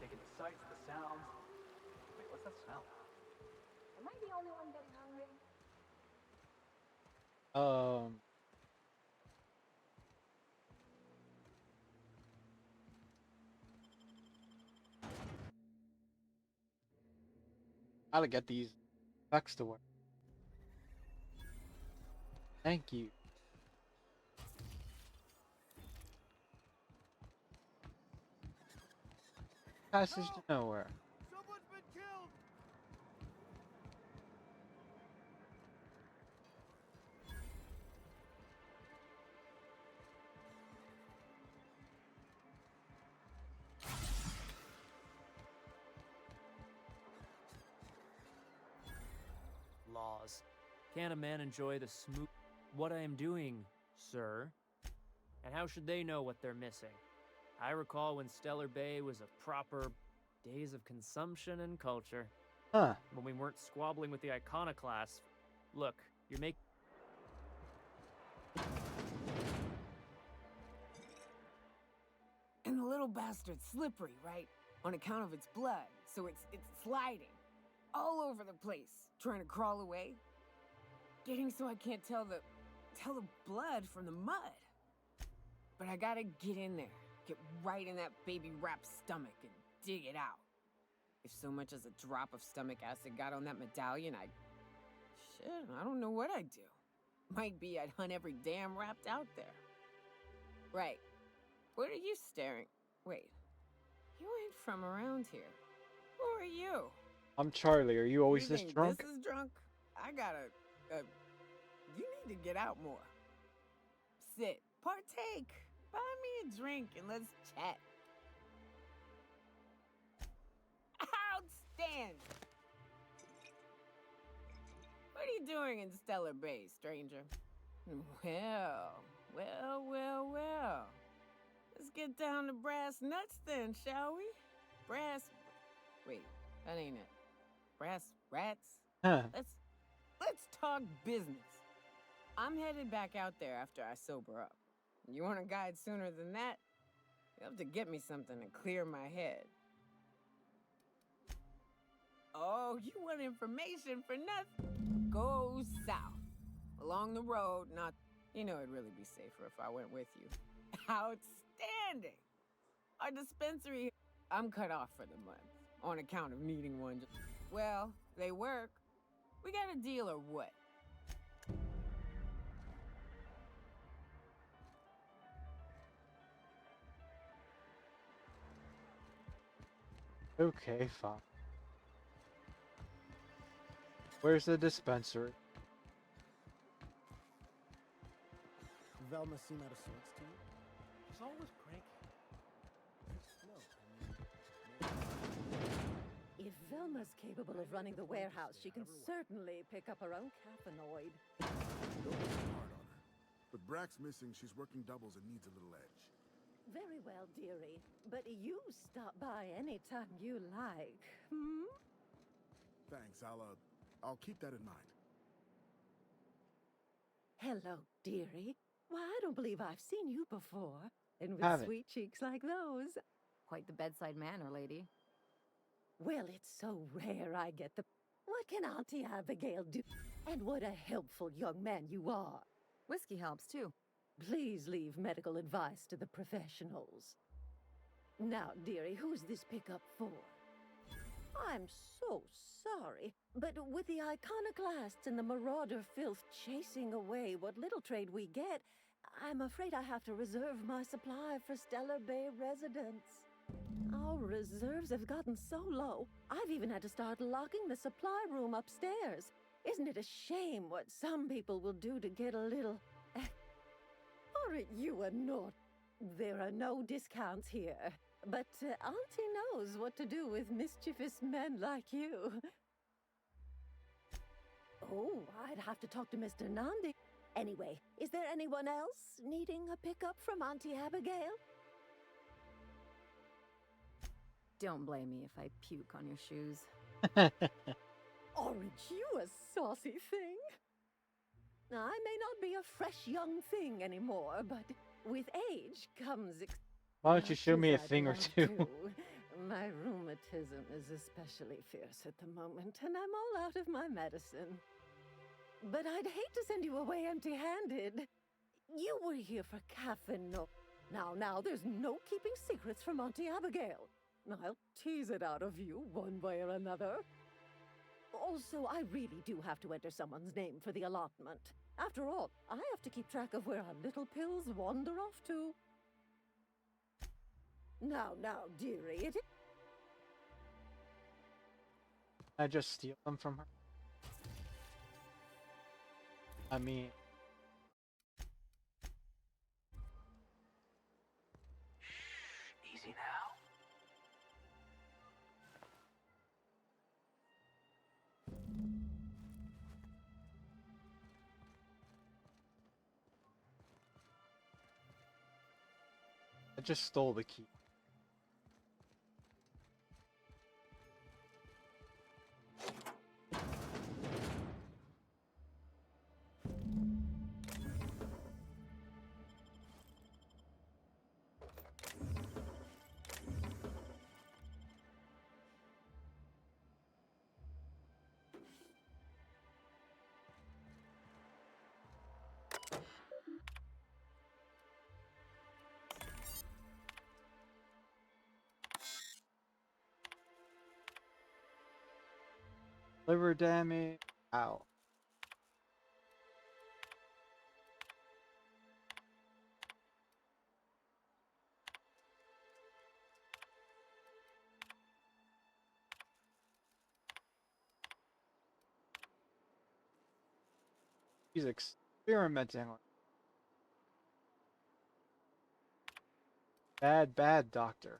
Taking the sights, the sounds. Wait, what's that smell? Am I the only one getting hungry? Gotta get these effects to work. Thank you. Passage to nowhere. Someone's been killed! Laws. Can a man enjoy the smooth... What I am doing, sir? And how should they know what they're missing? I recall when Stellar Bay was a proper days of consumption and culture. Huh. When we weren't squabbling with the iconoclasts. Look, you're making... And the little bastard's slippery, right? On account of its blood, so it's sliding all over the place, trying to crawl away. Getting so I can't tell the blood from the mud. But I gotta get in there, get right in that baby wrapped stomach and dig it out. If so much as a drop of stomach acid got on that medallion, I don't know what I'd do. Might be I'd hunt every damn wrapped out there. Right. What are you staring? Wait. You ain't from around here. Who are you? I'm Charlie. Are you always You this think drunk? This is drunk? I gotta. You need to get out more. Sit. Partake. Buy me a drink and let's chat. Outstanding! What are you doing in Stellar Bay, stranger? Well, well. Let's get down to brass nuts then, shall we? Wait, that ain't it. Brass rats? Huh. Let's talk business. I'm headed back out there after I sober up. You want a guide sooner than that? You have to get me something to clear my head. Oh, you want information for nothing? Go south. Along the road, not... You know, it'd really be safer if I went with you. Outstanding! Our dispensary... I'm cut off for the month, on account of needing one. Well, they work. We got a deal or what? Okay, fine. Where's the dispensary? Velma seem out of sorts to you? She's always cranky. If Velma's capable of running the warehouse, she can certainly pick up her own caffeinoid. Don't be so hard on her. With Brack's missing, she's working doubles and needs a little edge. Very well, dearie. But you stop by anytime you like, hmm? Thanks, I'll keep that in mind. Hello, dearie. Why, I don't believe I've seen you before. And with Haven't. sweet cheeks like those. Quite the bedside manner, lady. Well, it's so rare I get the... What can Auntie Abigail do? And what a helpful young man you are. Whiskey helps, too. Please leave medical advice to the professionals. Now, dearie, who's this pickup for? I'm so sorry, but with the iconoclasts and the marauder filth chasing away what little trade we get, I'm afraid I have to reserve my supply for Stellar Bay residents. Our reserves have gotten so low, I've even had to start locking the supply room upstairs. Isn't it a shame what some people will do to get a little... Aren't you a naught? There are no discounts here, but Auntie knows what to do with mischievous men like you. Oh, I'd have to talk to Mr. Nandi. Anyway, is there anyone else needing a pickup from Auntie Abigail? Don't blame me if I puke on your shoes. Aren't you a saucy thing? I may not be a fresh young thing anymore, but with age comes... Why don't you show me a I'd thing or love two? to. My rheumatism is especially fierce at the moment, and I'm all out of my medicine. But I'd hate to send you away empty-handed. You were here for caffeine. Now, there's no keeping secrets from Auntie Abigail. I'll tease it out of you one way or another. Also, I really do have to enter someone's name for the allotment. After all, I have to keep track of where our little pills wander off to. Now, dearie, I just steal them from her? I mean... Easy now. I just stole the key. Liver damage. Ow. He's experimenting on Bad, bad doctor.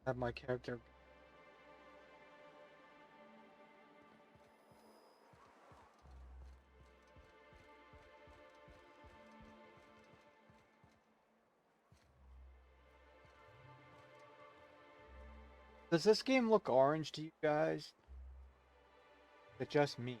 Have my character. Does this game look orange to you guys? Is it just me?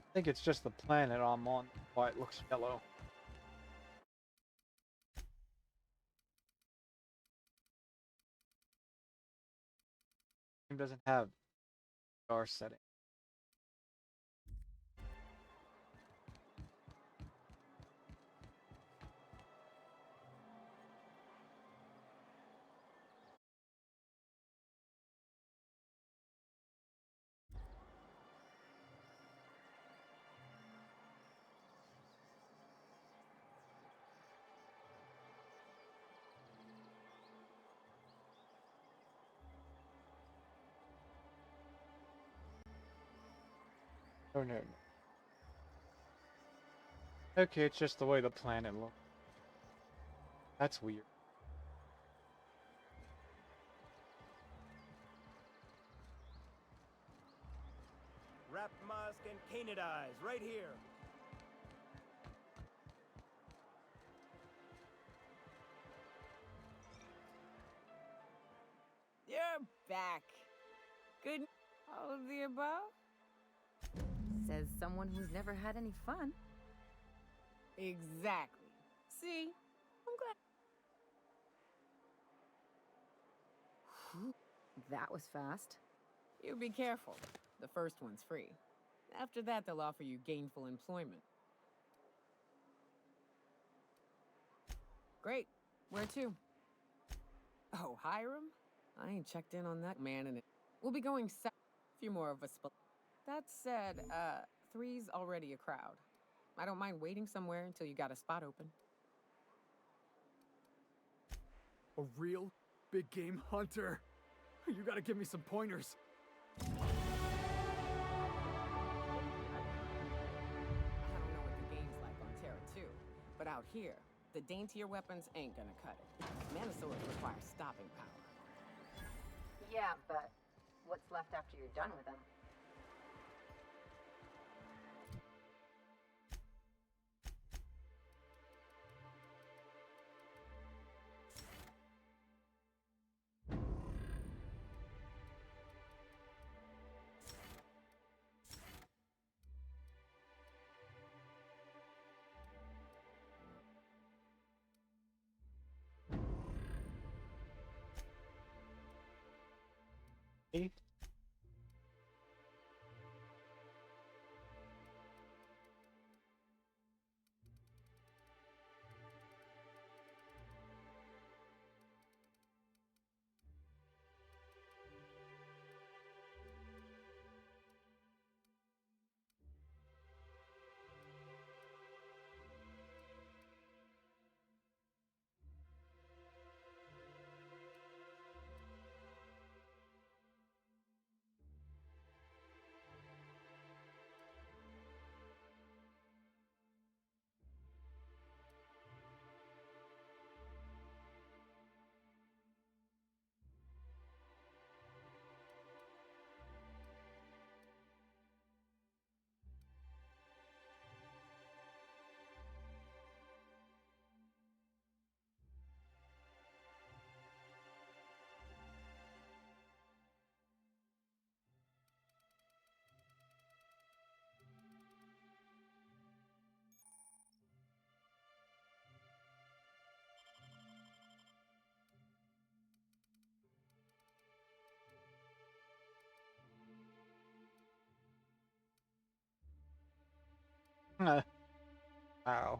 I think it's just the planet I'm on why it looks yellow. It doesn't have star setting. Oh no. Okay, it's just the way the planet looks. That's weird. Wrap mask and canid eyes, right here. You're back. Good. All of the above? Says someone who's never had any fun. Exactly. See? I'm glad. That was fast. You be careful. The first one's free. After that, they'll offer you gainful employment. Great. Where to? Oh, Hiram? I ain't checked in on that man in it. We'll be going south. A few more of us. That said, 3's already a crowd. I don't mind waiting somewhere until you got a spot open. A real big game hunter. You gotta give me some pointers. I don't know what the game's like on Terra 2, but out here, the daintier weapons ain't gonna cut it. Manosaurs require stopping power. Yeah, but what's left after you're done with them? Hey. Wow.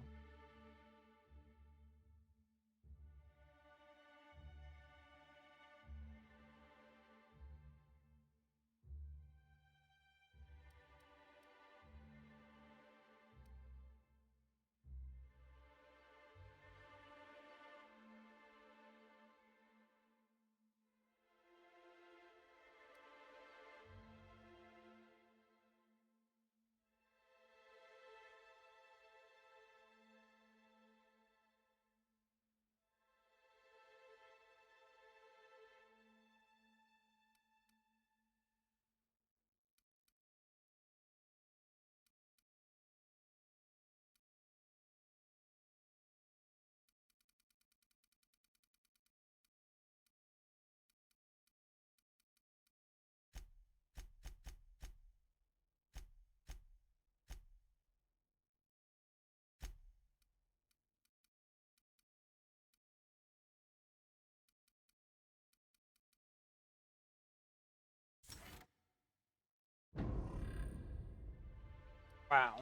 Wow.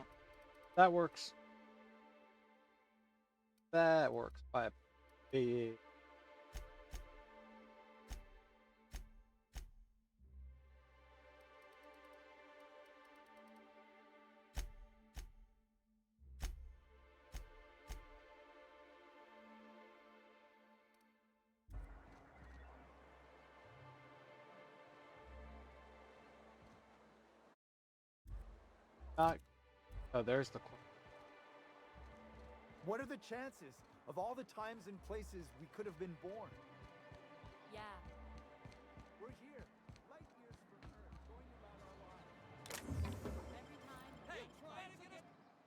That works. That works by a big. Not. Oh, there's the. What are the chances of all the times and places we could have been born? Yeah. We're here, light years from Earth, going about our lives. Every time. Hey,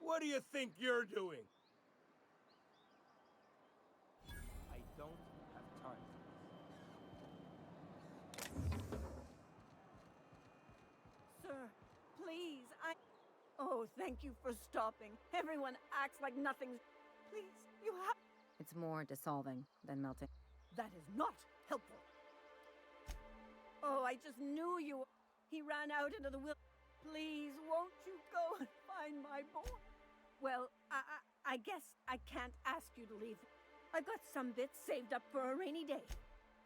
what do you think you're doing? I don't have time. Sir, please, Oh, thank you for stopping. Everyone acts like nothing's... Please, you have... It's more dissolving than melting. That is not helpful. Oh, I just knew you... He ran out into the Please, won't you go and find my boy? Well, I guess I can't ask you to leave. I've got some bits saved up for a rainy day.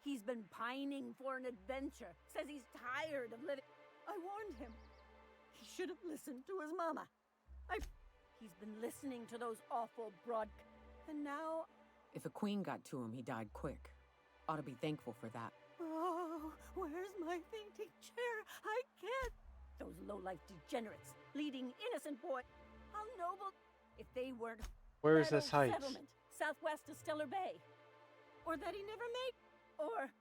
He's been pining for an adventure. Says he's tired of living... I warned him. He should have listened to his mama. He's been listening to those awful and now... If a queen got to him, he died quick. Ought to be thankful for that. Oh, where's my fainting chair? I can't. Those low-life degenerates, leading innocent boy. How noble if they weren't... Where is that this old height? settlement, southwest of Stellar Bay. Or that he never made... Or...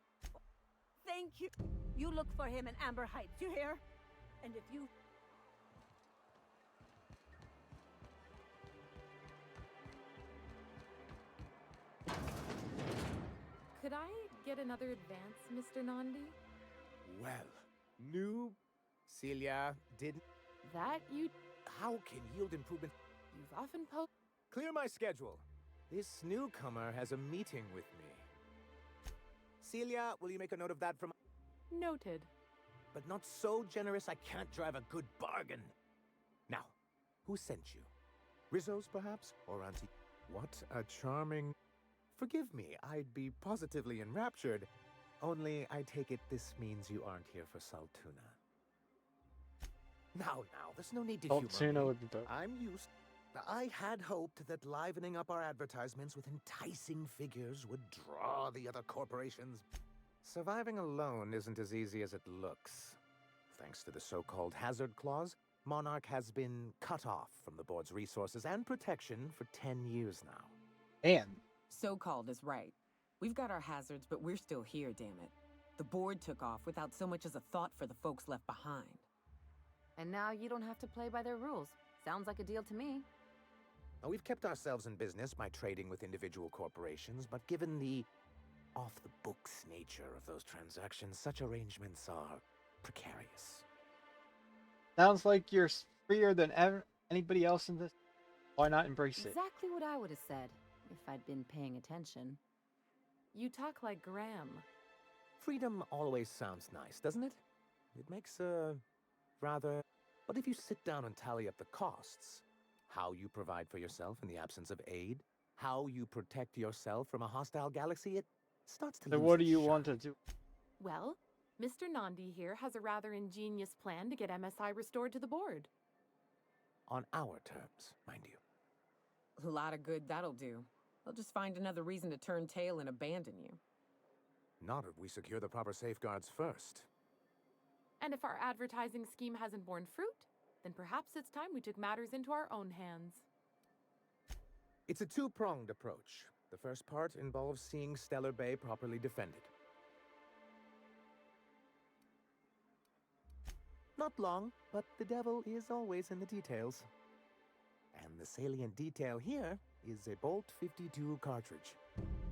Thank you. You look for him in Amber Heights, you hear? And if you... Could I get another advance, Mr. Nandi? Well, new Celia didn't... That you... How can yield improvement... You've often poked... Clear my schedule. This newcomer has a meeting with me. Celia, will you make a note of that from... Noted. But not so generous I can't drive a good bargain. Now, who sent you? Rizzo's, perhaps? Or Auntie? What a charming... Forgive me, I'd be positively enraptured. Only, I take it this means you aren't here for Saltuna. Now, there's no need to humor Saltuna me. would be better. I'm used... I had hoped that livening up our advertisements with enticing figures would draw the other corporations. Surviving alone isn't as easy as it looks. Thanks to the so-called hazard clause, Monarch has been cut off from the board's resources and protection for 10 years now. And So-called is right. We've got our hazards, but we're still here, damn it. The board took off without so much as a thought for the folks left behind. And now you don't have to play by their rules. Sounds like a deal to me. Now, we've kept ourselves in business by trading with individual corporations, but given the off-the-books nature of those transactions, such arrangements are precarious. sounds like you're freer than anybody else in this. Why not embrace it? Exactly what I would have said, if I'd been paying attention. You talk like Graham. Freedom always sounds nice, doesn't it? It makes a rather... But if you sit down and tally up the costs, how you provide for yourself in the absence of aid, how you protect yourself from a hostile galaxy, it starts to So lose what do its you charm. want to do? Well, Mr. Nandi here has a rather ingenious plan to get MSI restored to the board. On our terms, mind you. A lot of good that'll do. They'll just find another reason to turn tail and abandon you. Not if we secure the proper safeguards first. And if our advertising scheme hasn't borne fruit, then perhaps it's time we took matters into our own hands. It's a two-pronged approach. The first part involves seeing Stellar Bay properly defended. Not long, but the devil is always in the details. And the salient detail here is a Bolt 52 cartridge.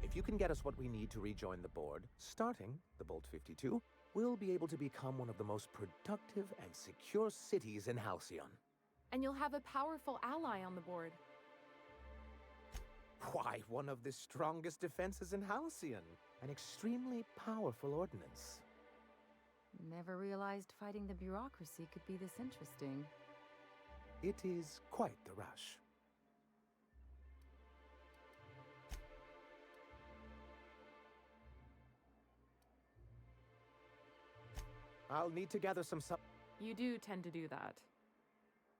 If you can get us what we need to rejoin the board, starting the Bolt 52, we'll be able to become one of the most productive and secure cities in Halcyon. And you'll have a powerful ally on the board. Why, one of the strongest defenses in Halcyon. An extremely powerful ordnance. Never realized fighting the bureaucracy could be this interesting. It is quite the rush. I'll need to gather some You do tend to do that.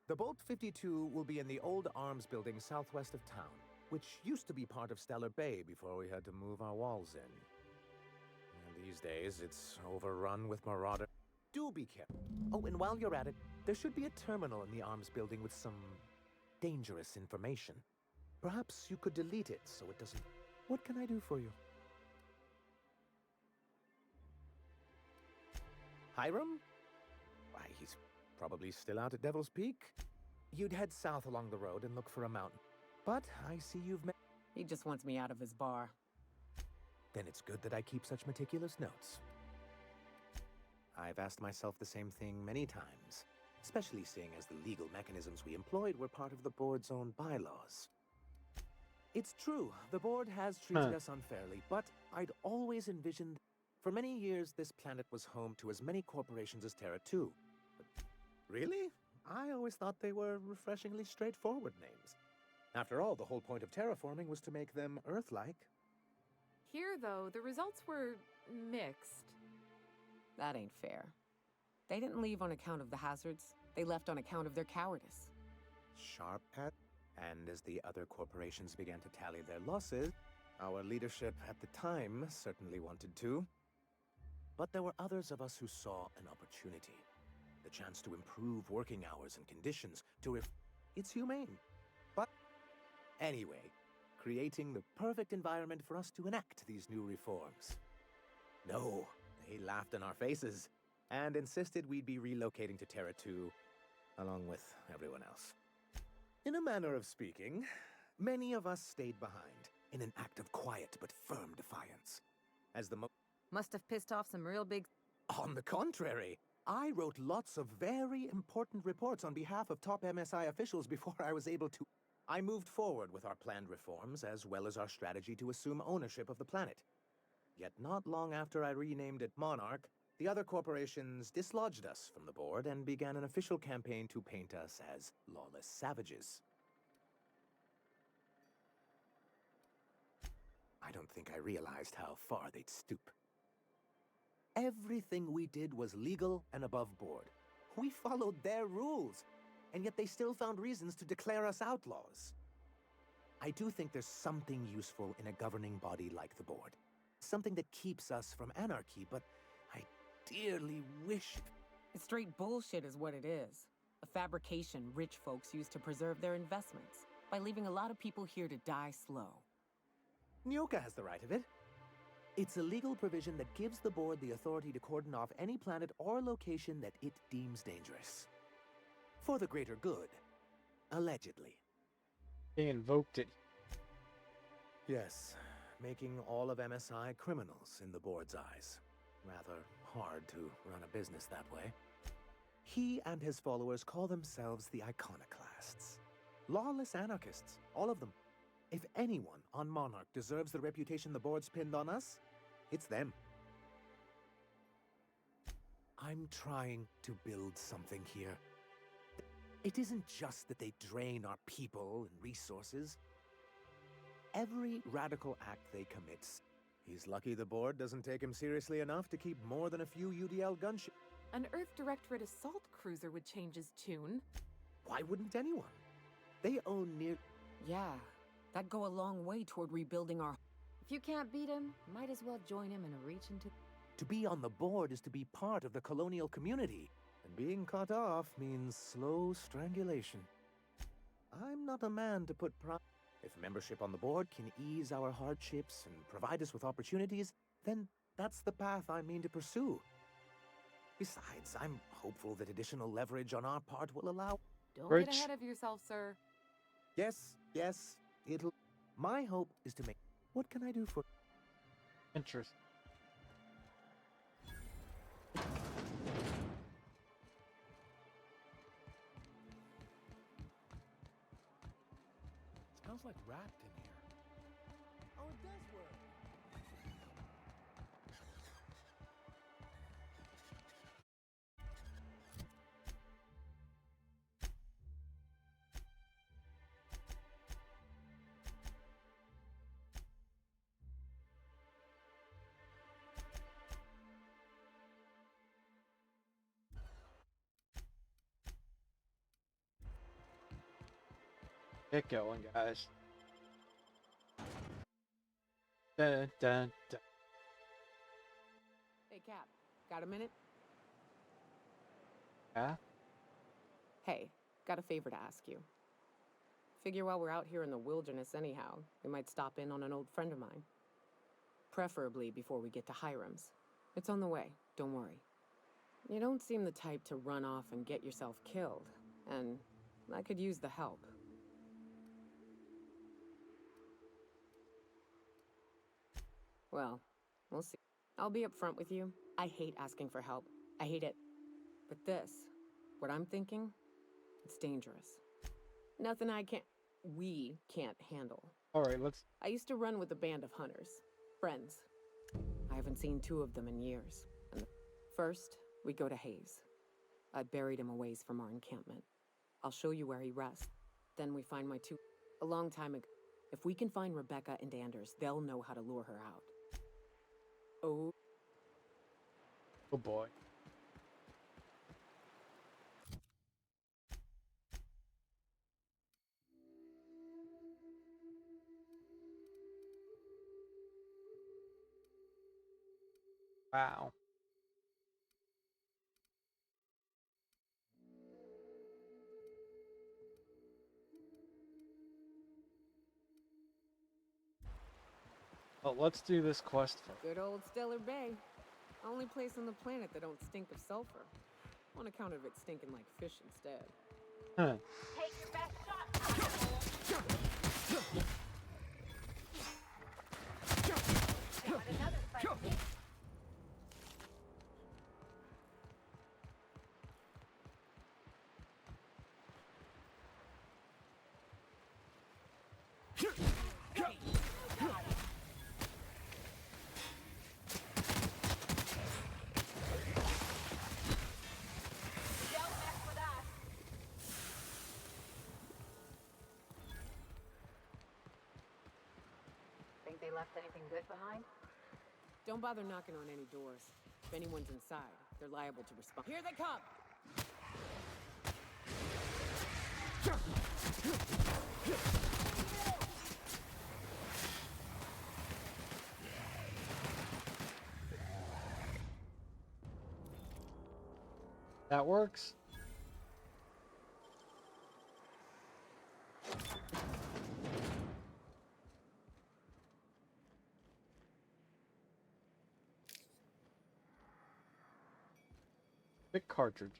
The Bolt 52 will be in the old arms building southwest of town, which used to be part of Stellar Bay before we had to move our walls in. And these days, it's overrun with marauders. Do be careful. Oh, and while you're at it, there should be a terminal in the arms building with some dangerous information. Perhaps you could delete it so it doesn't... What can I do for you? Hiram? Why, he's probably still out at Devil's Peak. You'd head south along the road and look for a mountain. But I see you've met... He just wants me out of his bar. Then it's good that I keep such meticulous notes. I've asked myself the same thing many times, especially seeing as the legal mechanisms we employed were part of the board's own bylaws. It's true, the board has treated us unfairly, but I'd always envisioned... For many years, this planet was home to as many corporations as Terra 2. But really? I always thought they were refreshingly straightforward names. After all, the whole point of terraforming was to make them Earth-like. Here, though, the results were mixed. That ain't fair. They didn't leave on account of the hazards. They left on account of their cowardice. Sharp at. And as the other corporations began to tally their losses, our leadership at the time certainly wanted to. But there were others of us who saw an opportunity. The chance to improve working hours and conditions, It's humane. But anyway, creating the perfect environment for us to enact these new reforms. No, they laughed in our faces and insisted we'd be relocating to Terra 2, along with everyone else. In a manner of speaking, many of us stayed behind in an act of quiet but firm defiance. As the Must have pissed off some real big... On the contrary, I wrote lots of very important reports on behalf of top MSI officials before I was able to... I moved forward with our planned reforms, as well as our strategy to assume ownership of the planet. Yet not long after I renamed it Monarch, the other corporations dislodged us from the board and began an official campaign to paint us as lawless savages. I don't think I realized how far they'd stoop. Everything we did was legal and above board. We followed their rules, and yet they still found reasons to declare us outlaws. I do think there's something useful in a governing body like the board. Something that keeps us from anarchy, but I dearly wish... It's straight bullshit is what it is. A fabrication rich folks use to preserve their investments, by leaving a lot of people here to die slow. Nyoka has the right of it. It's a legal provision that gives the board the authority to cordon off any planet or location that it deems dangerous. For the greater good. Allegedly. They invoked it. Yes, making all of MSI criminals in the board's eyes. Rather hard to run a business that way. He and his followers call themselves the Iconoclasts. Lawless anarchists, all of them. If anyone on Monarch deserves the reputation the board's pinned on us, it's them. I'm trying to build something here. It isn't just that they drain our people and resources. Every radical act they commit. He's lucky the board doesn't take him seriously enough to keep more than a few UDL gunships. An Earth Directorate assault cruiser would change his tune. Why wouldn't anyone? They own near... Yeah, that'd go a long way toward rebuilding our... If you can't beat him, might as well join him and reach into... To be on the board is to be part of the colonial community, and being cut off means slow strangulation. I'm not a man to put If membership on the board can ease our hardships and provide us with opportunities, then that's the path I mean to pursue. Besides, I'm hopeful that additional leverage on our part will allow... Don't get ahead of yourself, sir. Yes, it'll... My hope is to make... What can I do for... Interesting. Smells like wrapped in here. Oh, it does work. Get going, guys. Dun, dun, dun. Hey, Cap, got a minute? Yeah? Hey, got a favor to ask you. Figure while we're out here in the wilderness anyhow, we might stop in on an old friend of mine. Preferably before we get to Hiram's. It's on the way, don't worry. You don't seem the type to run off and get yourself killed, and I could use the help. Well, we'll see. I'll be upfront with you. I hate asking for help. I hate it. But this, what I'm thinking, it's dangerous. Nothing we can't handle. Alright, let's... I used to run with a band of hunters. Friends. I haven't seen two of them in years. And first, we go to Hayes. I buried him a ways from our encampment. I'll show you where he rests. Then we find my two... A long time ago. If we can find Rebecca and Anders, they'll know how to lure her out. Oh. Oh boy. Wow. Well, let's do this quest first. Good old Stellar Bay. Only place on the planet that don't stink of sulfur. On account of it stinking like fish instead. Huh. Take your best shot. Got another fight. Think they left anything good behind? Don't bother knocking on any doors. If anyone's inside, they're liable to respond. Here they come! That works. Big cartridge.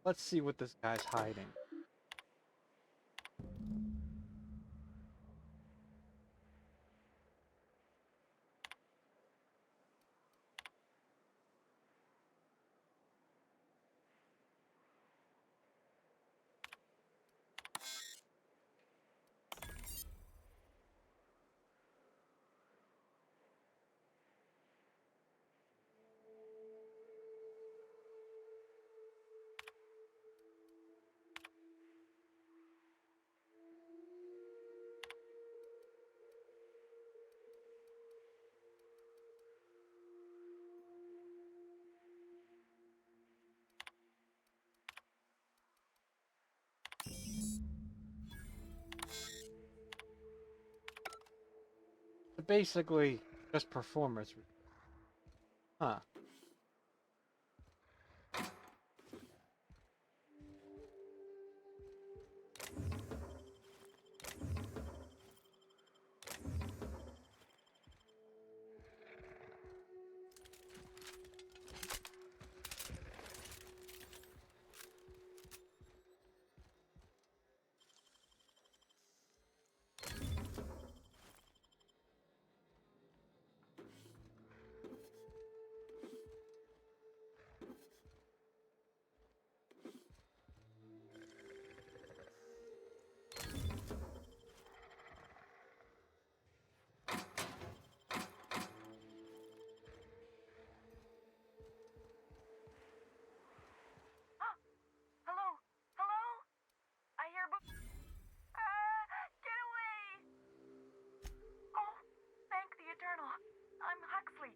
Let's see what this guy's hiding. basically just performers. Huh. Hello? Hello? I hear get away! Oh, thank the Eternal. I'm Huxley.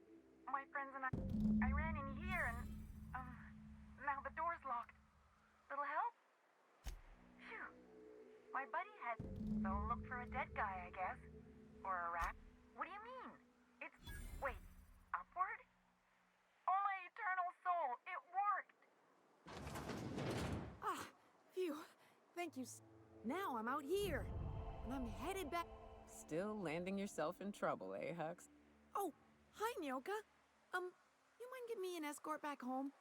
My friends and I ran in here and, now the door's locked. Little help? Phew. My buddy had, so look for a dead guy, I guess. Or a rat. What do you mean? It's, wait, upward? Oh, my eternal soul, it worked! Ah, phew. Thank you. Now I'm out here. And I'm headed back. Still landing yourself in trouble, eh, Hux? Oh, hi, Nyoka. You mind giving me an escort back home?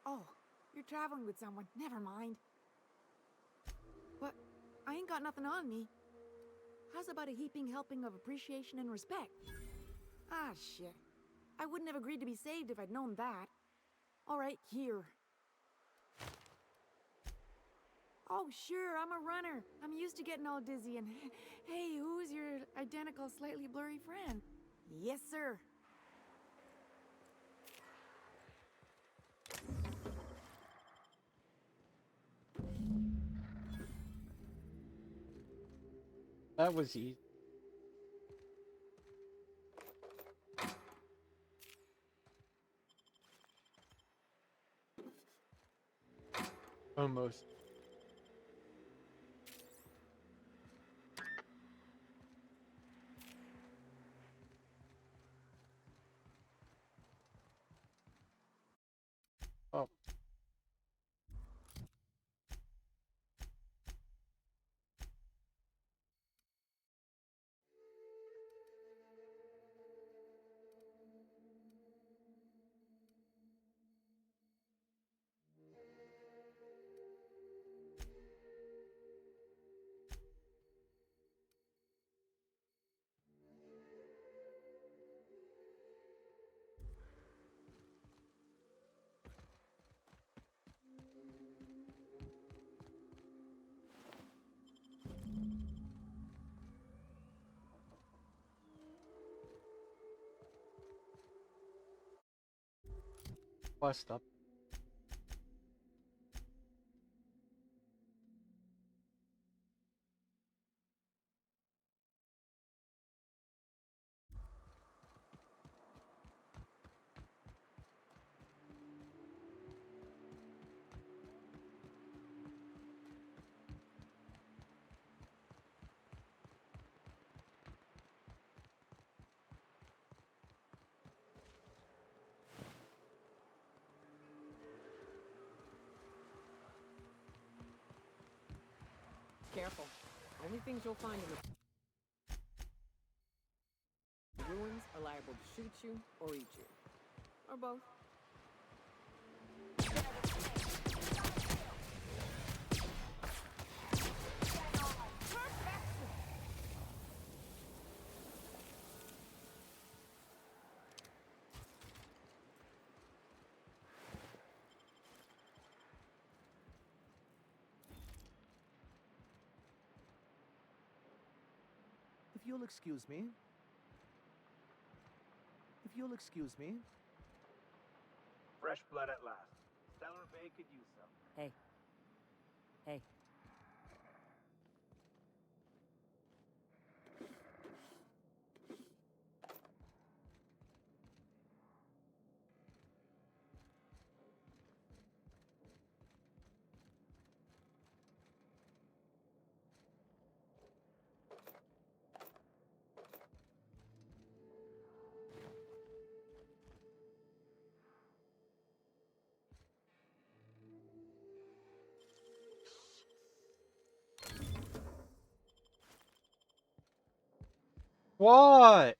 Oh, you're traveling with someone. Never mind. But I ain't got nothing on me. How's about a heaping helping of appreciation and respect? Ah, shit. I wouldn't have agreed to be saved if I'd known that. All right, here. Oh, sure, I'm a runner. I'm used to getting all dizzy and... Hey, who's your identical, slightly blurry friend? Yes, sir. That was easy. Almost. Oh. Bust up. Careful. Only things you'll find in the ruins are liable to shoot you or eat you. Or both. If you'll excuse me. If you'll excuse me. Fresh blood at last. Stellar Bay could use some. Hey. Hey. what?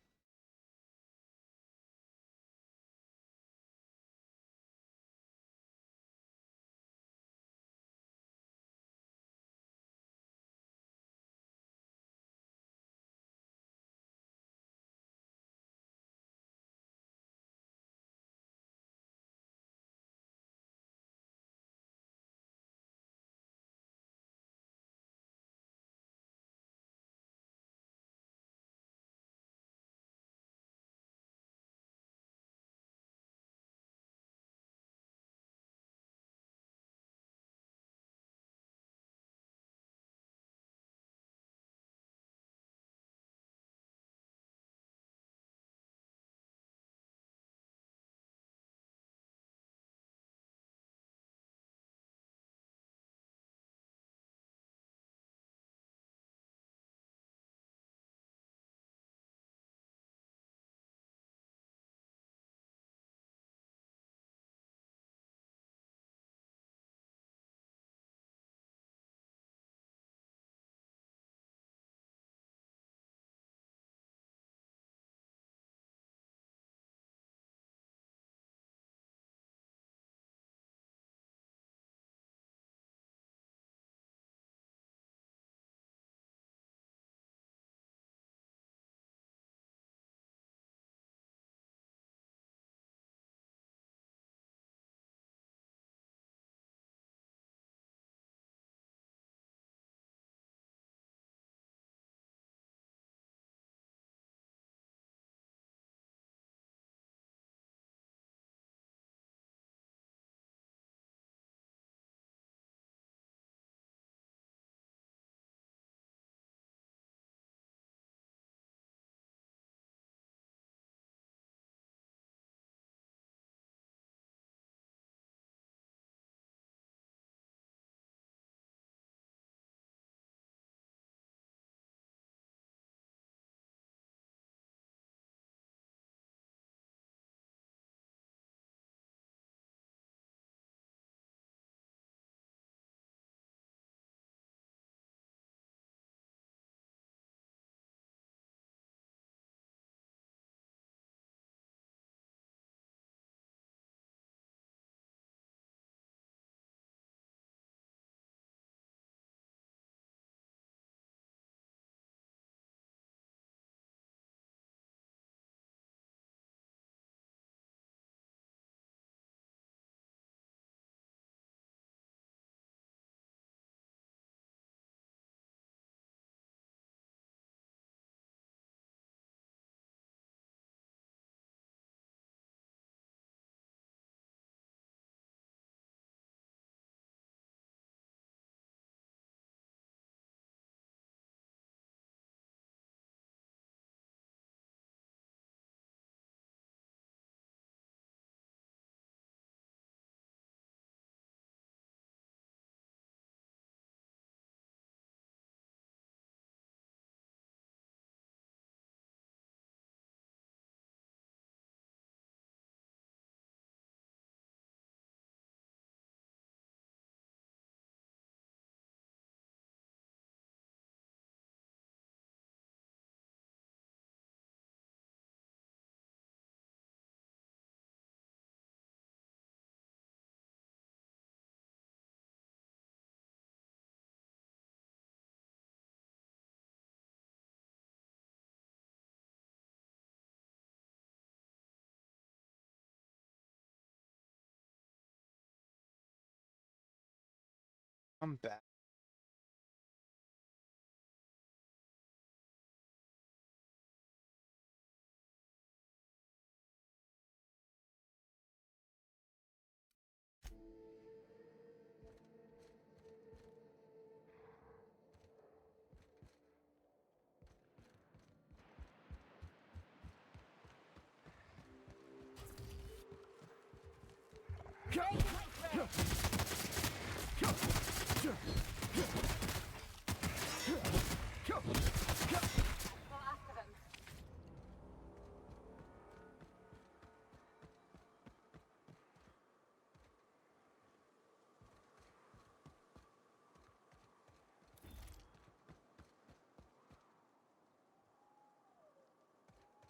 I'm back.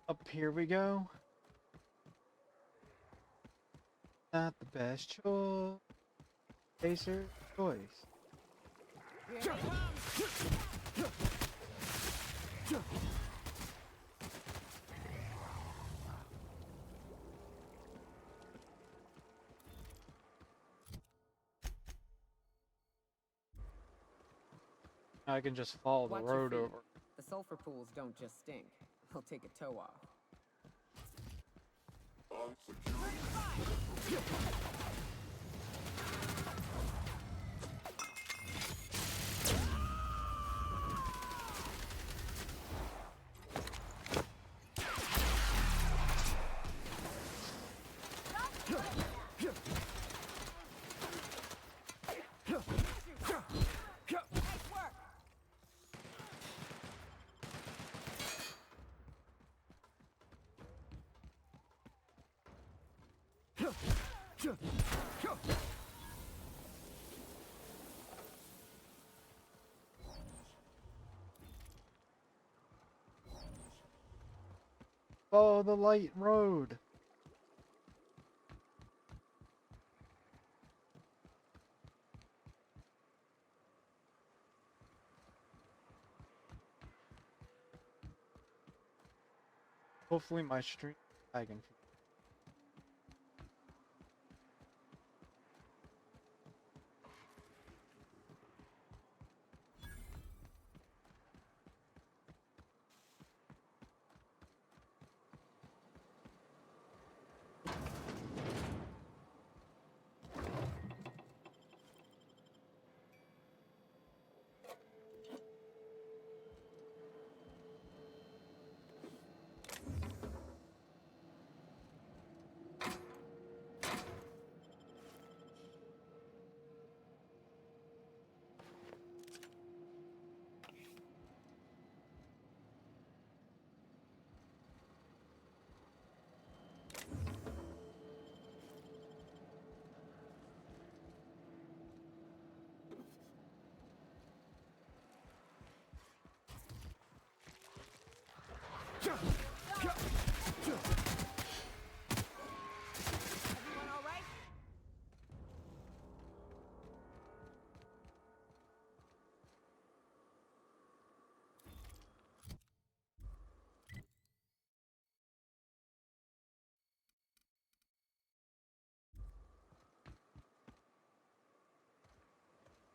Up here we go. Not the best choice. Chaser choice. I can just follow the Watch your road feet. over. The sulfur pools don't just stink. They'll take a toe off. Follow the light road. Hopefully my stream lagging. Everyone all right?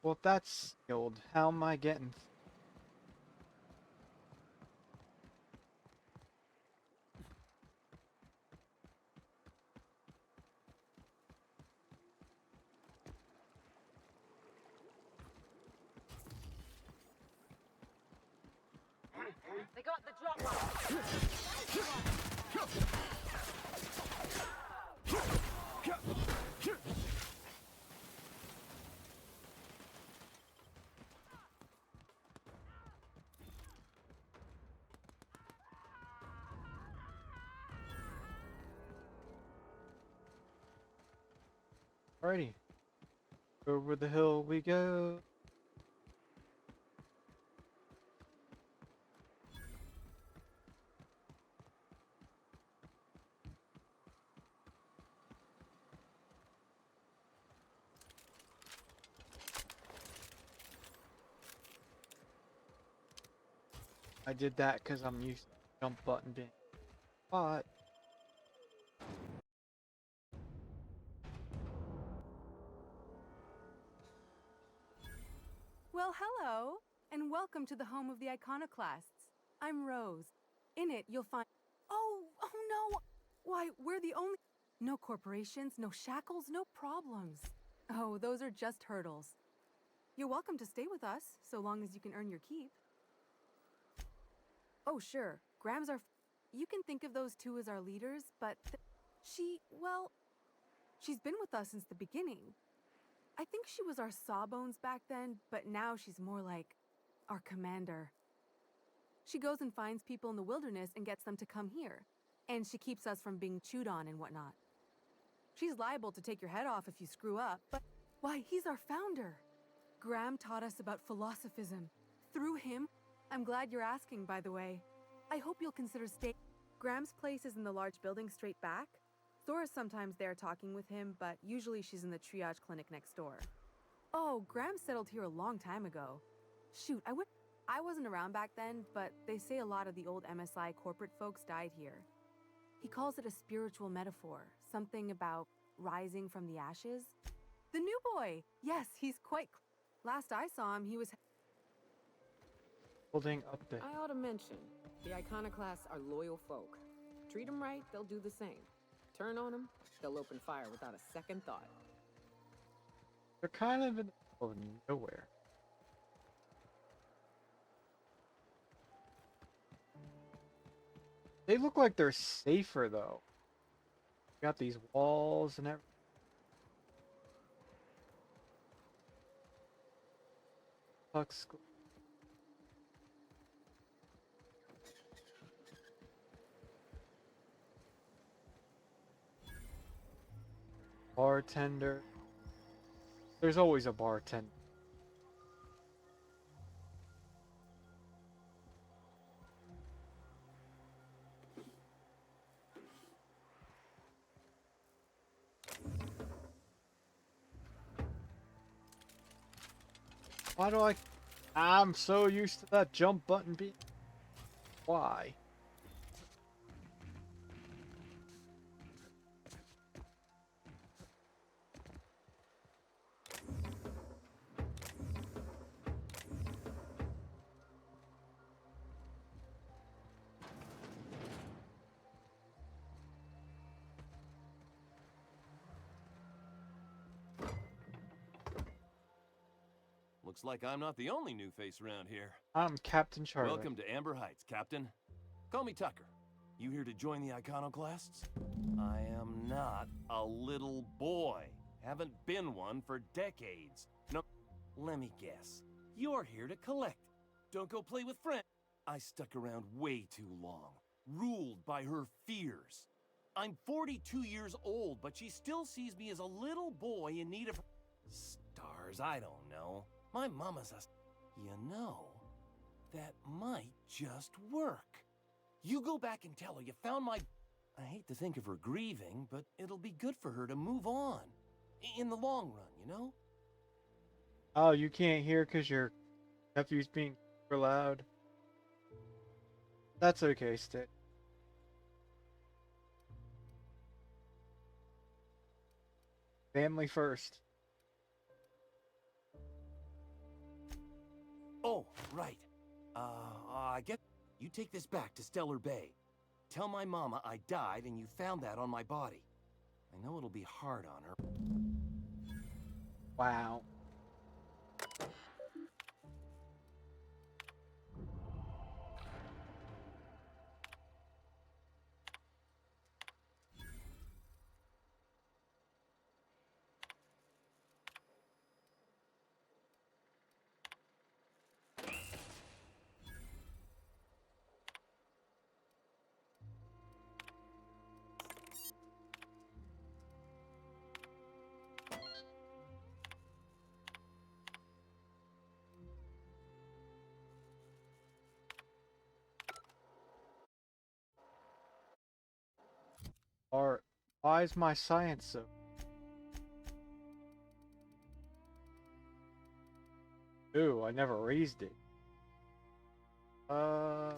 Well, if that's skilled, how am I getting? They got the drop off. Alrighty. Over the hill we go. I did that because I'm used to the jump button being spot. Well, hello, and welcome to the home of the iconoclasts. I'm Rose. In it, you'll find. Oh no! Why, we're the only. No corporations, no shackles, no problems. Oh, those are just hurdles. You're welcome to stay with us, so long as you can earn your keep. Oh, sure, Grams are. You can think of those two as our leaders, but well, she's been with us since the beginning. I think she was our sawbones back then, but now she's more like our commander. She goes and finds people in the wilderness and gets them to come here. And she keeps us from being chewed on and whatnot. She's liable to take your head off if you screw up, but why, he's our founder. Graham taught us about philosophism. Through him, I'm glad you're asking, by the way. I hope you'll consider staying. Graham's place is in the large building straight back. Zora's sometimes there talking with him, but usually she's in the triage clinic next door. Oh, Graham settled here a long time ago. Shoot, I wasn't around back then, but they say a lot of the old MSI corporate folks died here. He calls it a spiritual metaphor, something about rising from the ashes. The new boy! Yes, he's quite... Last I saw him, he was... Holding up the... I ought to mention, the Iconoclasts are loyal folk. Treat them right, they'll do the same. Turn on them, they'll open fire without a second thought. They're kind of in the middle of nowhere. They look like they're safer, though. Got these walls and everything. Pucks. Bartender. There's always a bartender. Why do I'm so used to that jump button being... Why? Looks like I'm not the only new face around here. I'm Captain Charlie. Welcome to Amber Heights, Captain. Call me Tucker. You here to join the Iconoclasts? I am not a little boy. Haven't been one for decades. No, let me guess. You're here to collect. Don't go play with friends. I stuck around way too long, ruled by her fears. I'm 42 years old, but she still sees me as a little boy in need of... Stars, I don't know. My mama's a... You know, that might just work. You go back and tell her you found my... I hate to think of her grieving, but it'll be good for her to move on. In the long run, you know? Oh, you can't hear because your nephew's being super loud. That's okay, Stick. Family first. Oh, right. I get... You take this back to Stellar Bay. Tell my mama I died and you found that on my body. I know it'll be hard on her. Wow. Or why is my science so... Ooh, I never raised it. Oh,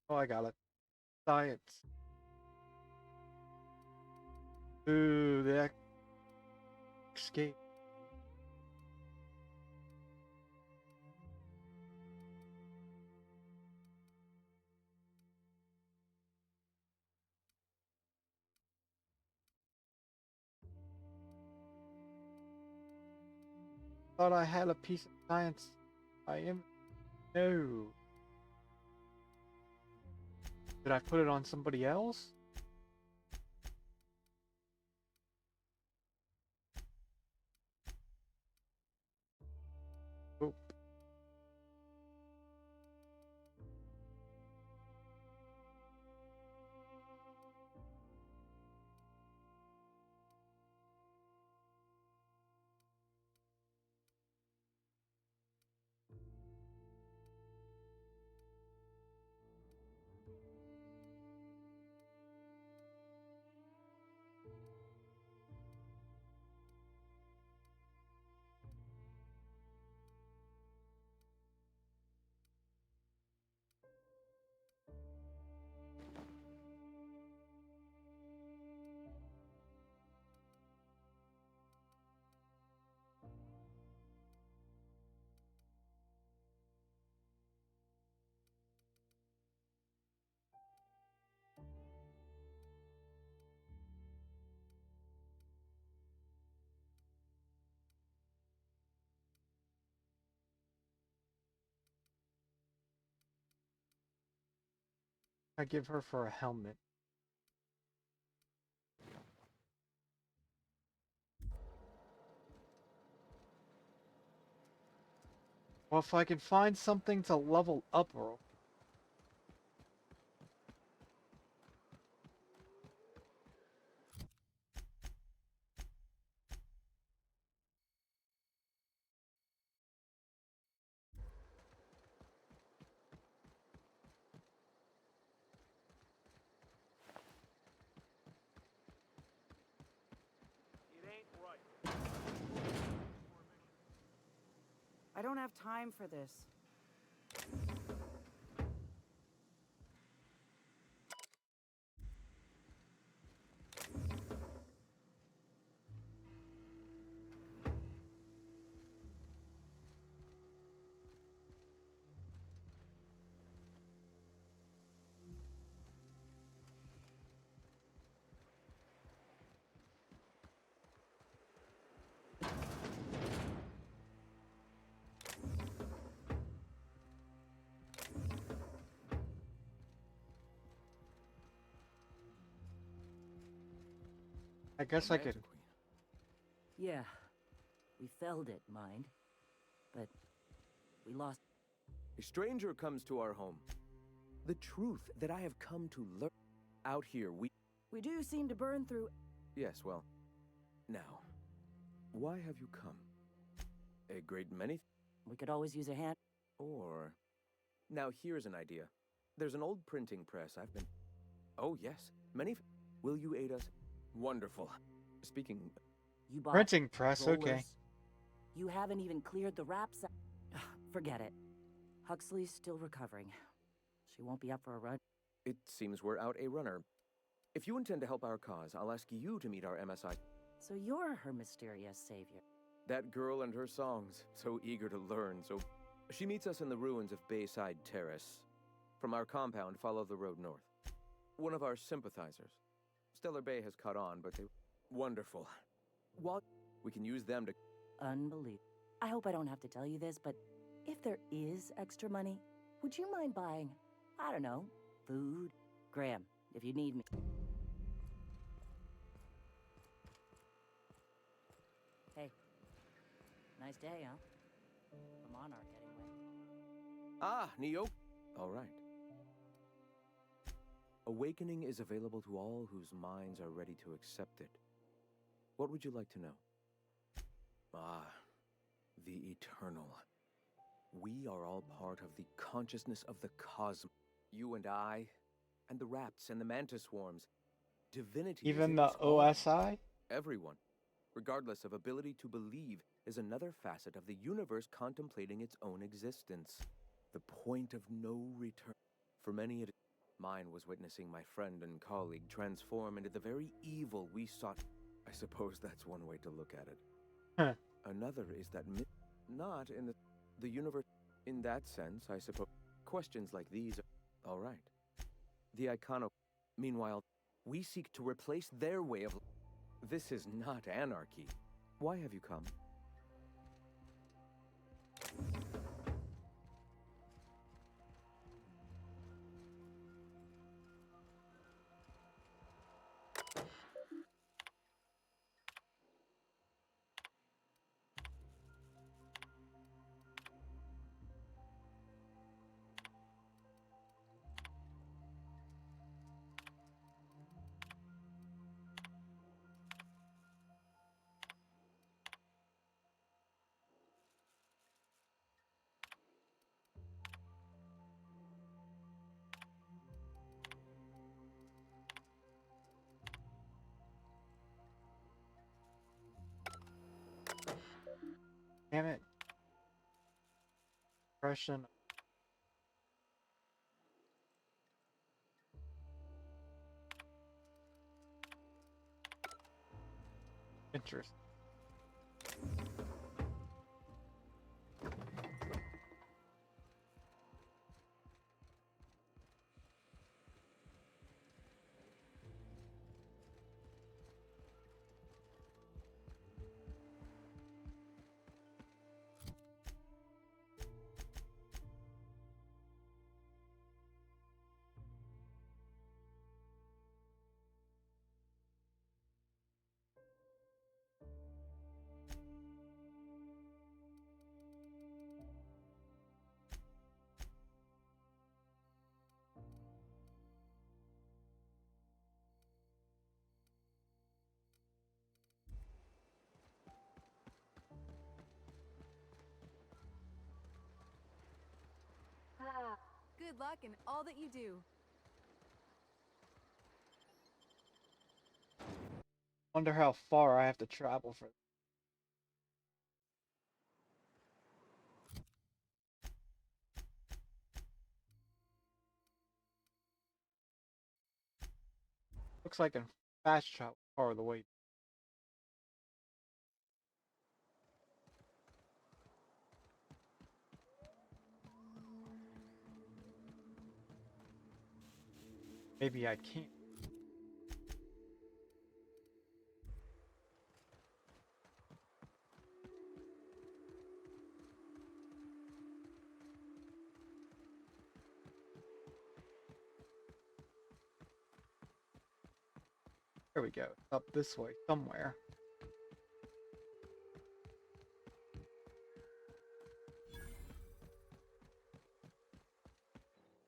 I got it. Science. Ooh, the escape. Thought I had a piece of science. I am... No. Did I put it on somebody else? Oh. I give her for a helmet. Well, if I can find something to level up, bro. It ain't right. I don't have time for this. I guess I could. Yeah, we felled it, mind. But we lost. A stranger comes to our home. The truth that I have come to learn out here, We do seem to burn through. Yes, well, now, why have you come? A great many? We could always use a hand. Or... Now here's an idea. There's an old printing press I've been... Oh, yes. Will you aid us? Wonderful. Speaking... You bought Printing press, rollers. okay. You haven't even cleared the wraps. Forget it. Huxley's still recovering. She won't be up for a run. It seems we're out a runner. If you intend to help our cause, I'll ask you to meet our MSI. So you're her mysterious savior. That girl and her songs, so eager to learn, so... She meets us in the ruins of Bayside Terrace. From our compound, follow the road north. One of our sympathizers. Stellar Bay has caught on, but they... Wonderful. While we can use them to... Unbelievable. I hope I don't have to tell you this, but if there is extra money, would you mind buying, I don't know, food? Graham, if you need me. Hey, nice day, huh? For Monarch, anyway. Ah, Neo. All right. Awakening is available to all whose minds are ready to accept it. What would you like to know? Ah, the Eternal. We are all part of the consciousness of the cosmos. You and I, and the rats and the mantis swarms. Divinity is Even in the us all. OSI? Everyone, regardless of ability to believe, is another facet of the universe contemplating its own existence. The point of no return. For many, mine was witnessing my friend and colleague transform into the very evil we sought. I suppose that's one way to look at it. Huh. Another is that not in the universe. In that sense, I suppose. Questions like these are all right. The Icono. Meanwhile, we seek to replace their way of. This is not anarchy. Why have you come? Damn it. Impression. Interesting. good luck in all that you do. Wonder how far I have to travel for. Looks like I can fast travel part of the way. Maybe I can't. There we go. Up this way somewhere.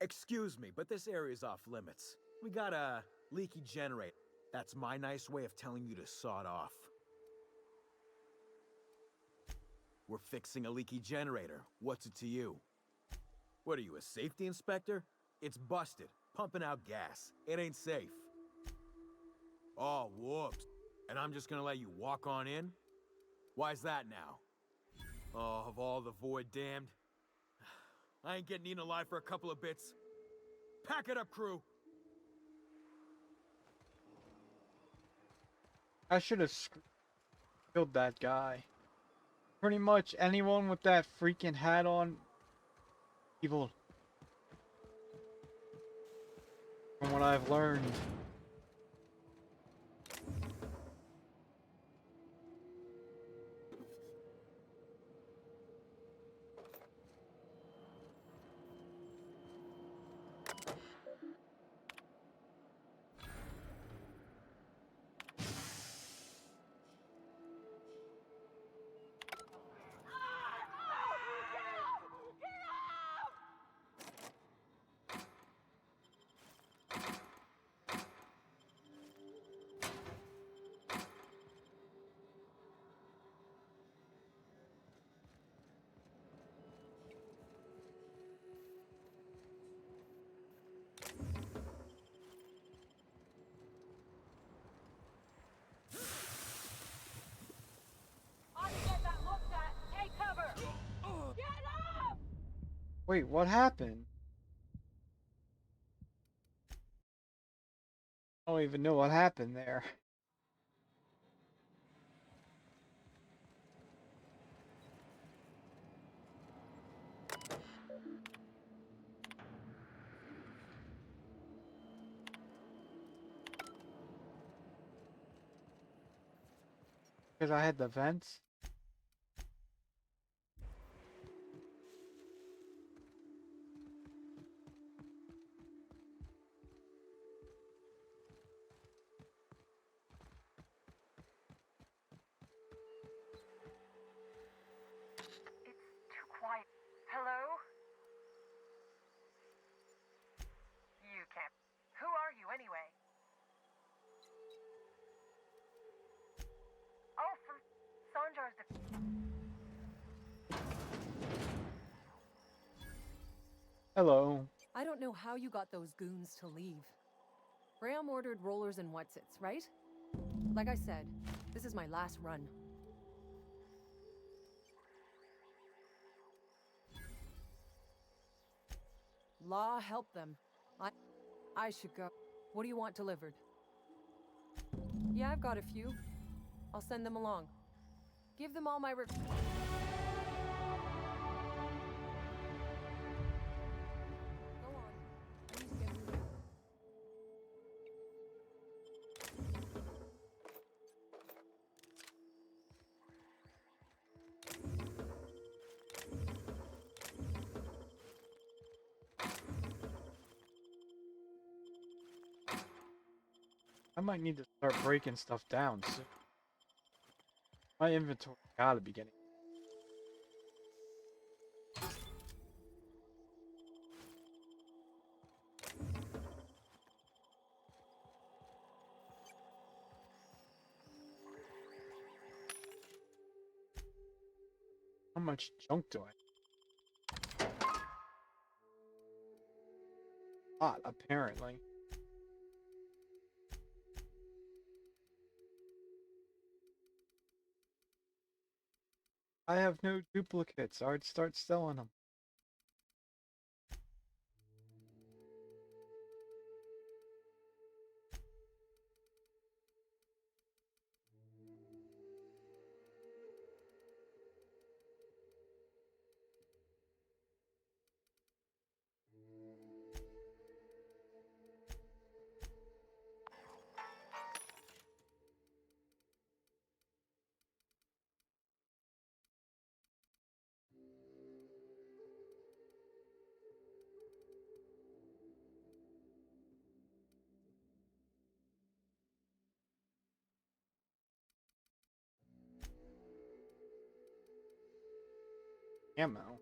Excuse me, but this area is off limits. We got a leaky generator. That's my nice way of telling you to sod off. We're fixing a leaky generator. What's it to you? What are you, a safety inspector? It's busted, pumping out gas. It ain't safe. Oh, whoops. And I'm just gonna let you walk on in? Why's that now? Oh, of all the void damned. I ain't getting eaten alive for a couple of bits. Pack it up, crew! I should have killed that guy. Pretty much anyone with that freaking hat on, evil. From what I've learned. Wait, what happened? I don't even know what happened there. Because I had the vents. Too quiet. Hello? You can't. Who are you anyway? Oh, from Sanjar's. Hello. I don't know how you got those goons to leave. Graham ordered rollers and whatsits, right? Like I said, this is my last run. Law help them. I should go. What do you want delivered? Yeah, I've got a few. I'll send them along. Give them all my I might need to start breaking stuff down soon. My inventory gotta be getting. How much junk do I? Not apparently. I have no duplicates. I'd start selling them. Ammo.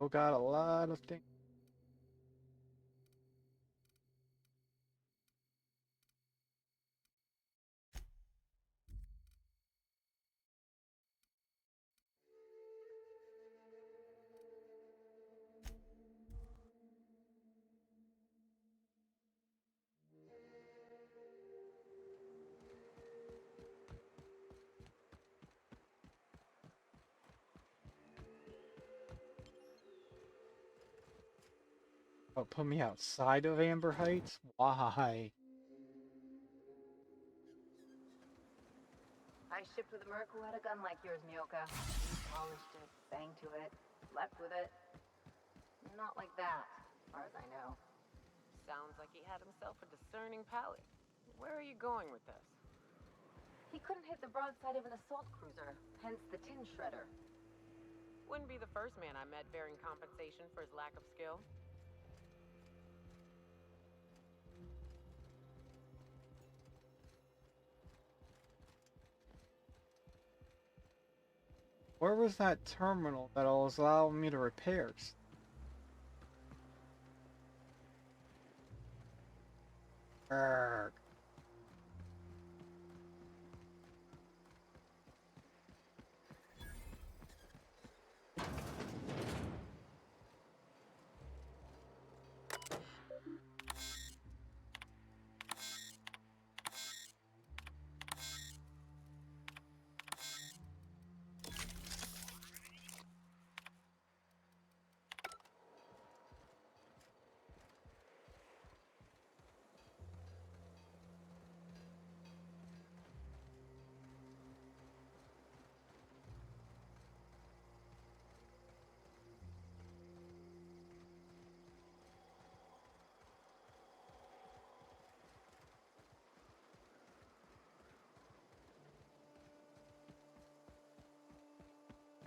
Oh, got a lot of things. Oh, put me outside of Amber Heights? Why? I shipped with a merc who had a gun like yours, Mioka. He polished it, sang to it, slept with it. Not like that, as far as I know. Sounds like he had himself a discerning palate. Where are you going with this? He couldn't hit the broadside of an assault cruiser, hence the tin shredder. Wouldn't be the first man I met bearing compensation for his lack of skill. Where was that terminal that was allowing me to repairs? Urgh.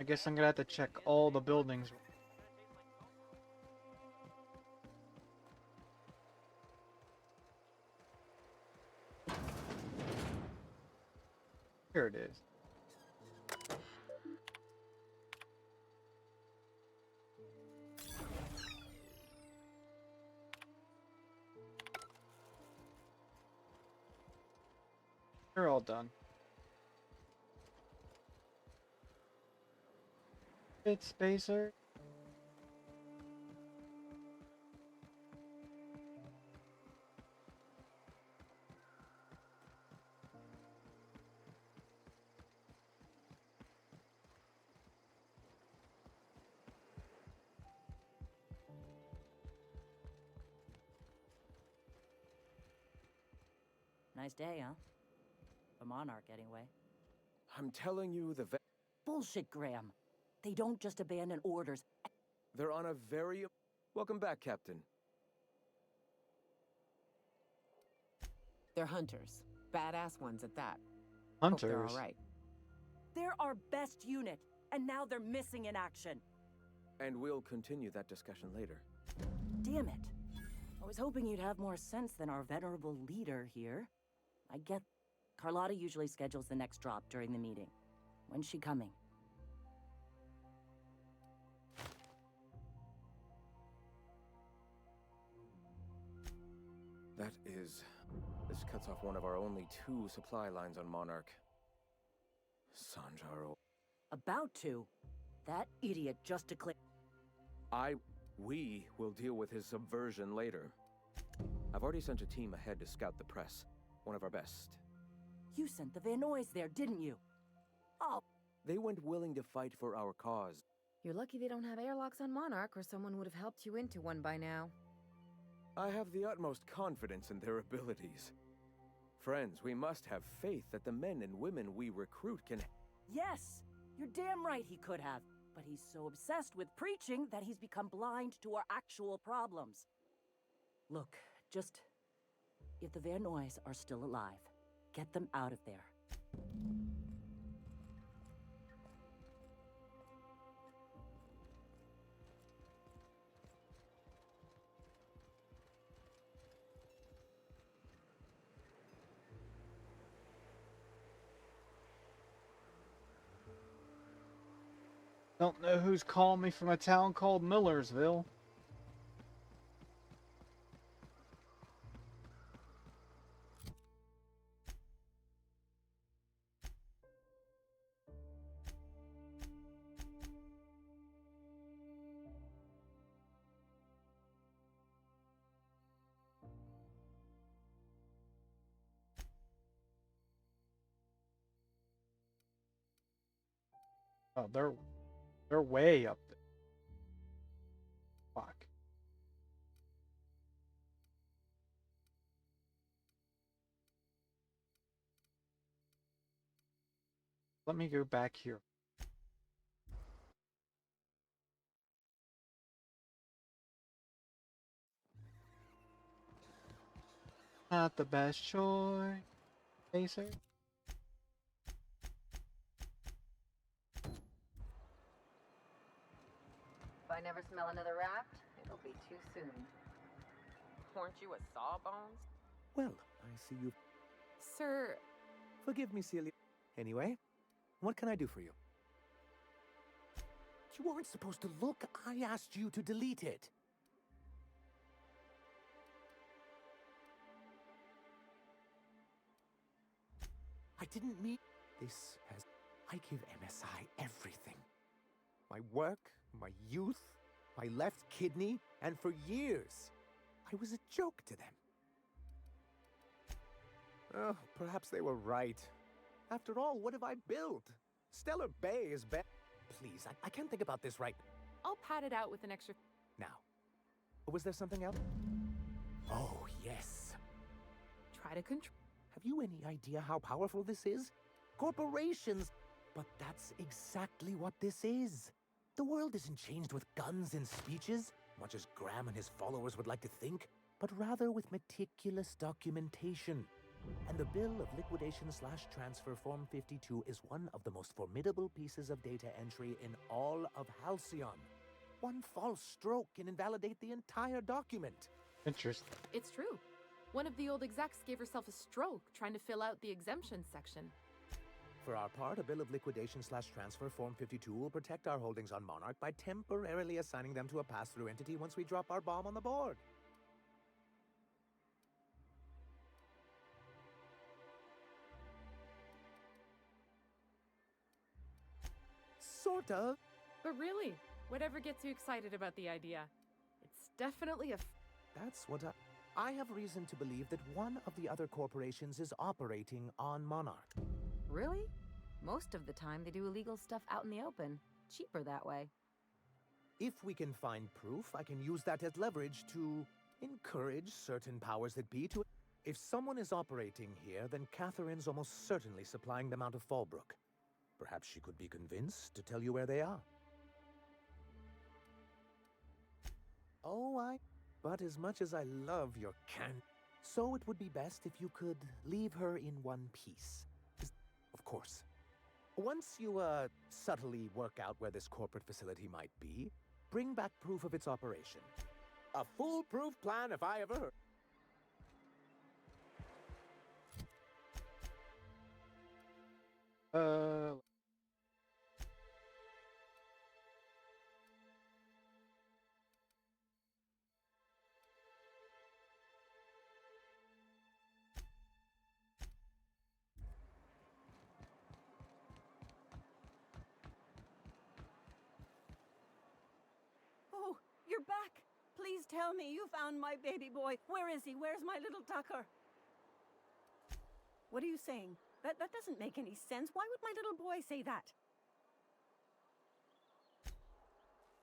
I guess I'm gonna have to check all the buildings. Here it is. They're all done. It's Spacer. nice day, huh? A monarch, anyway. I'm telling you, Bullshit, Graham. They don't just abandon orders. they're on a very... Welcome back, Captain. They're hunters. Badass ones at that. Hope they're Hunters? all right. They're our best unit, and now they're missing in action. And we'll continue that discussion later. Damn it. I was hoping you'd have more sense than our venerable leader here. I get... Carlotta usually schedules the next drop during the meeting. When's she coming? That is... This cuts off one of our only 2 supply lines on Monarch. Sanjaro. About to. That idiot just declared... We will deal with his subversion later. I've already sent a team ahead to scout the press. One of our best. You sent the Vanoys there, didn't you? Oh. They went willing to fight for our cause. You're lucky they don't have airlocks on Monarch, or someone would have helped you into one by now. I have the utmost confidence in their abilities. Friends, we must have faith that the men and women we recruit can... Yes! You're damn right he could have. But he's so obsessed with preaching that he's become blind to our actual problems. Look, just... If the Vanoys are still alive, get them out of there. Don't know who's calling me from a town called Millersville. Oh, they're way up there. Fuck. Let me go back here. Not the best choice, Pacer. If I never smell another raft, it'll be too soon. Weren't you a sawbones? Well, I see you. Sir... Forgive me, Celia. Anyway, what can I do for you? You weren't supposed to look. I asked you to delete it. I didn't mean... This has... I give MSI everything. My work, my youth, my left kidney, and for years, I was a joke to them. Oh, perhaps they were right. After all, what have I built? Stellar Bay is bad. Please, I can't think about this right I'll pad it out with an extra... now. Was there something else? Oh, yes. Try to control... Have you any idea how powerful this is? Corporations! But that's exactly what this is. The world isn't changed with guns and speeches, much as Graham and his followers would like to think, but rather with meticulous documentation. And the Bill of Liquidation/Transfer Form 52 is one of the most formidable pieces of data entry in all of Halcyon. One false stroke can invalidate the entire document. Interesting. It's true. One of the old execs gave herself a stroke trying to fill out the exemptions section. For our part, a Bill of Liquidation/Transfer Form 52 will protect our holdings on Monarch by temporarily assigning them to a pass-through entity once we drop our bomb on the board. Sort of. But really, whatever gets you excited about the idea, it's definitely a... That's what I have reason to believe that one of the other corporations is operating on Monarch. Really? Most of the time they do illegal stuff out in the open. Cheaper that way. If we can find proof, I can use that as leverage to encourage certain powers that be to... If someone is operating here, then Catherine's almost certainly supplying them out of Fallbrook. Perhaps she could be convinced to tell you where they are. But as much as I love your so it would be best if you could leave her in one piece. Of course. Once you, subtly work out where this corporate facility might be, bring back proof of its operation. A foolproof plan if I ever heard. Oh, you're back. Please tell me you found my baby boy. Where is he? Where's my little Tucker? What are you saying? That doesn't make any sense. Why would my little boy say that?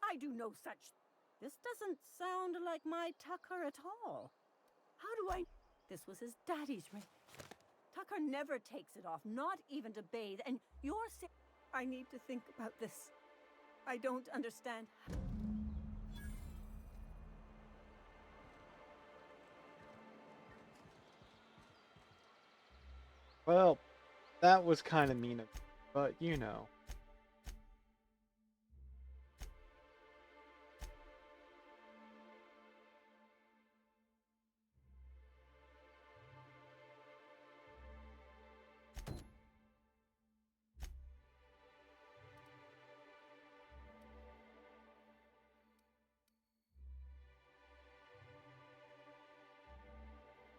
I do no such. This doesn't sound like my Tucker at all. How do I? This was his daddy's ring. Tucker never takes it off, not even to bathe, and you're saying I need to think about this. I don't understand. Well, that was kind of mean of me, but you know.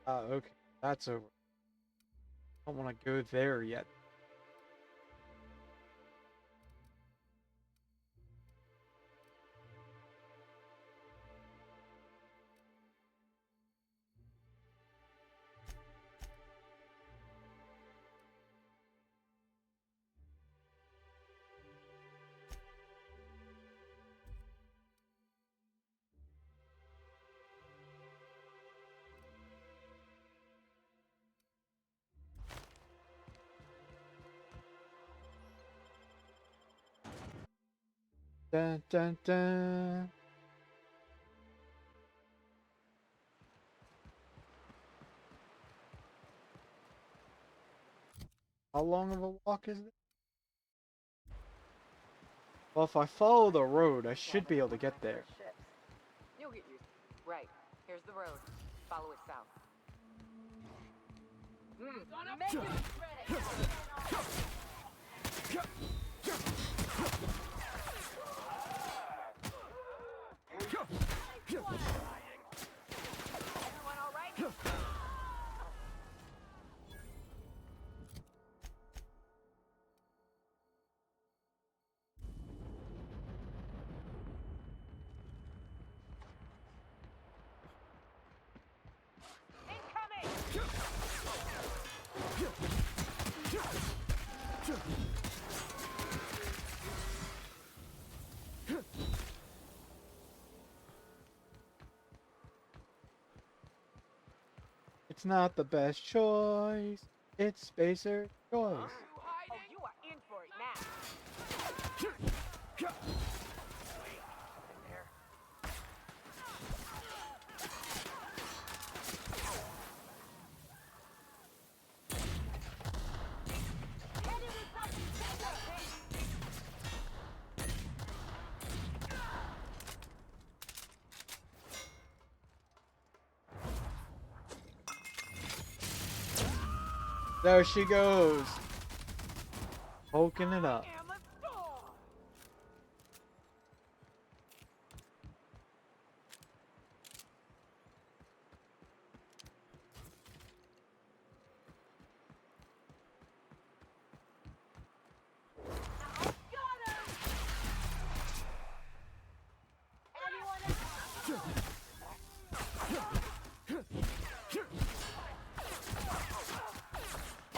Okay, that's over. I don't want to go there yet. Dun dun dun. How long of a walk is it? Well, if I follow the road, I should be able to get there. You'll get used. Right. Here's the road. Follow it south. Make it ready. Everyone all right? It's not the best choice. It's Spacer's choice. Oh, you are in for it now. There she goes. Poking it up.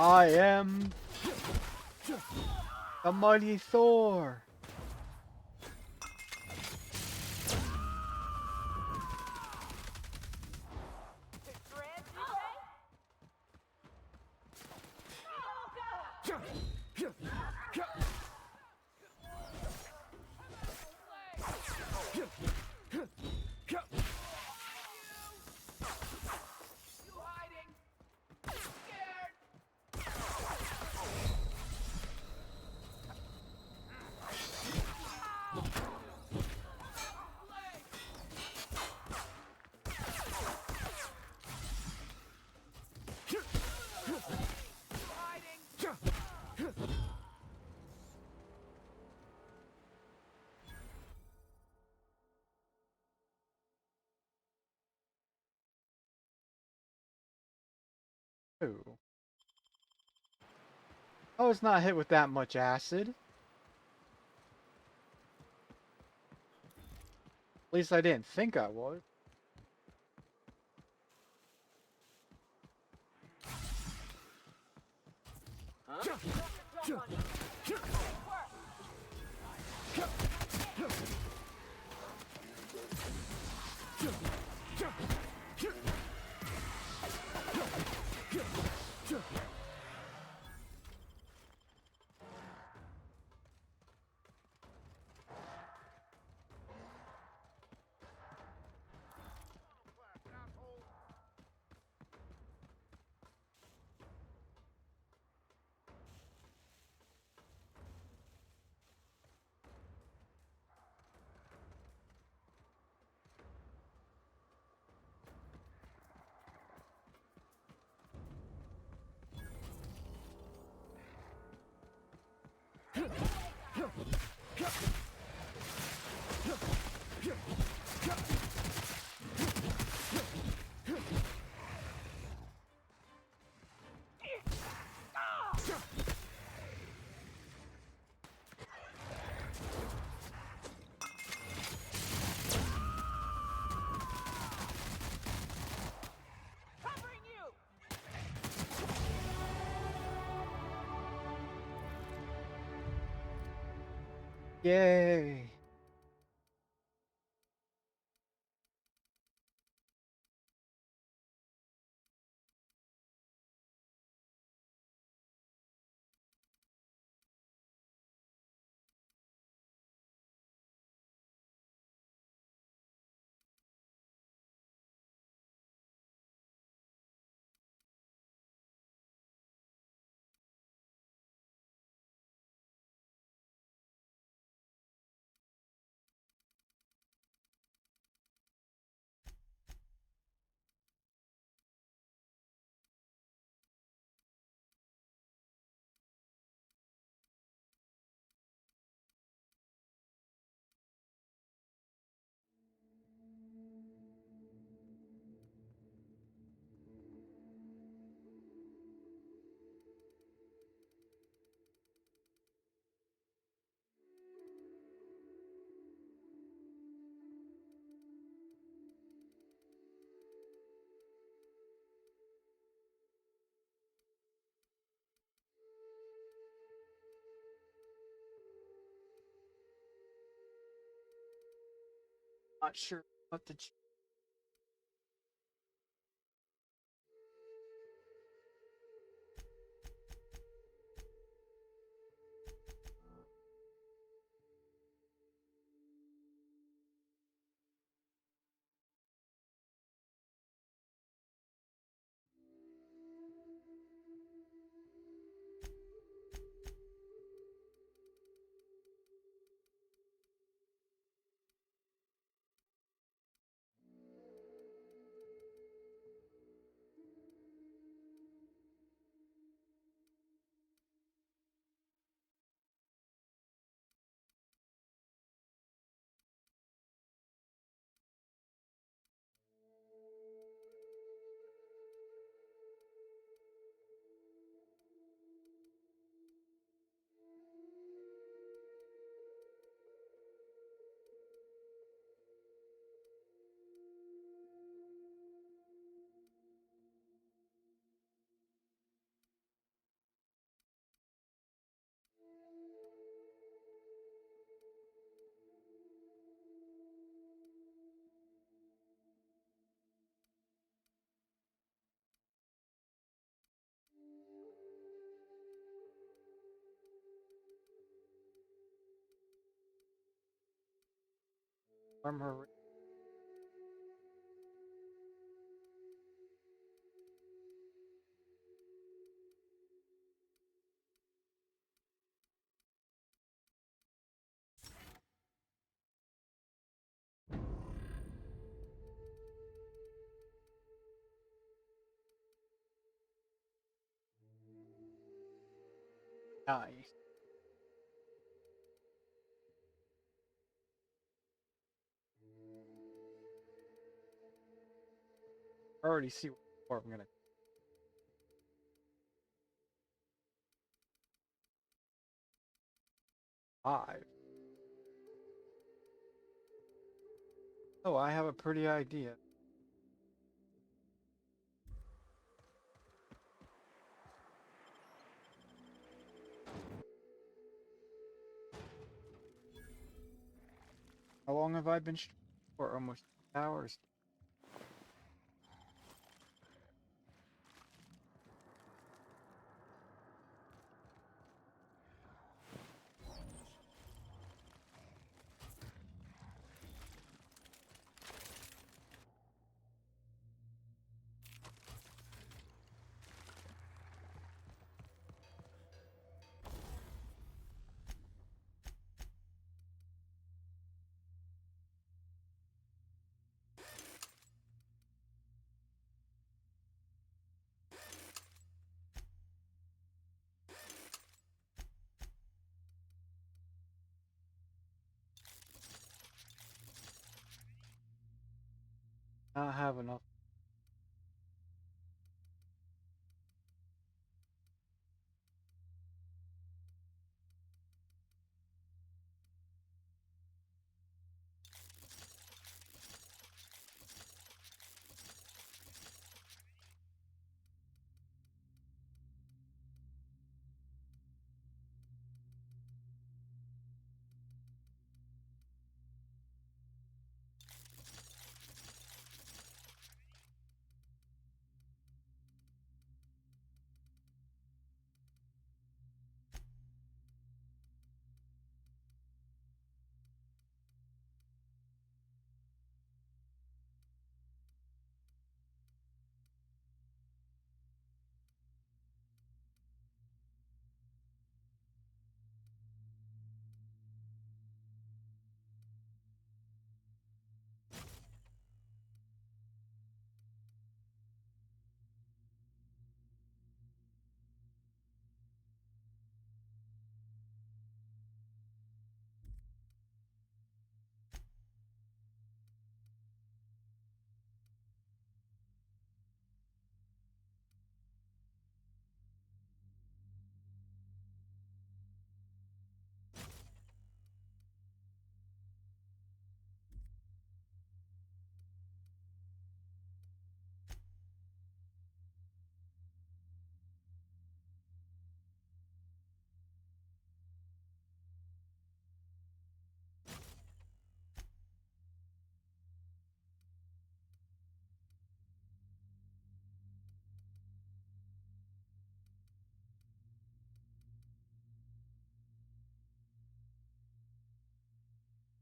I am the mighty Thor. Ooh. I was not hit with that much acid. At least I didn't think I was. Yay! Not sure what to. Armor. Nice. I already see what I'm gonna. 5. Oh, I have a pretty idea. How long have I been streaming for? Almost 2 hours. Not have enough.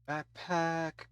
Backpack.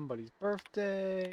somebody's birthday.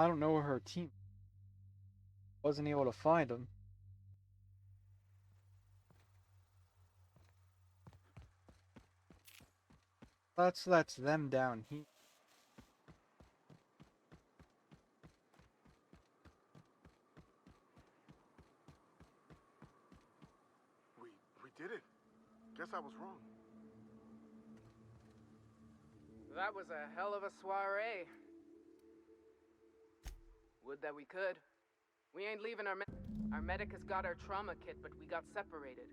I don't know where her team. Wasn't able to find them. That's them down here. We did it. Guess I was wrong. That was a hell of a soiree. Would that we could. We ain't leaving our medic has got our trauma kit, but we got separated.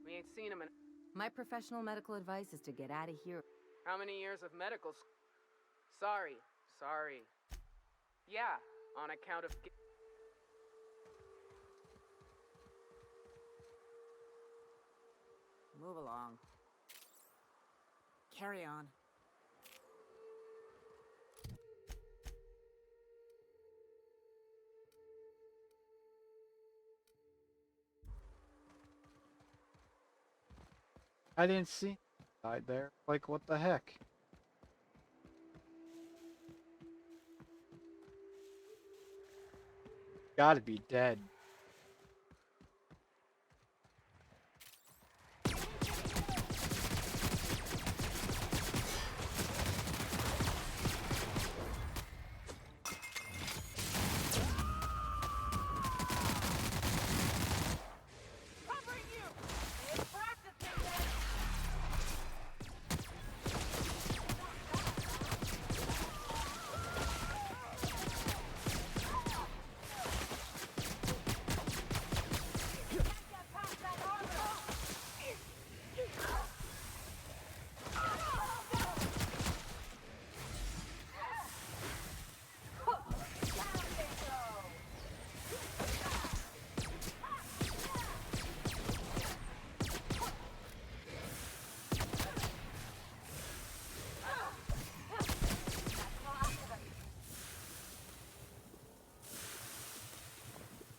We ain't seen him in... My professional medical advice is to get out of here. How many years of medical school? Sorry. Yeah, on account of... Move along. Carry on. I didn't see died there. Like, what the heck? Gotta be dead.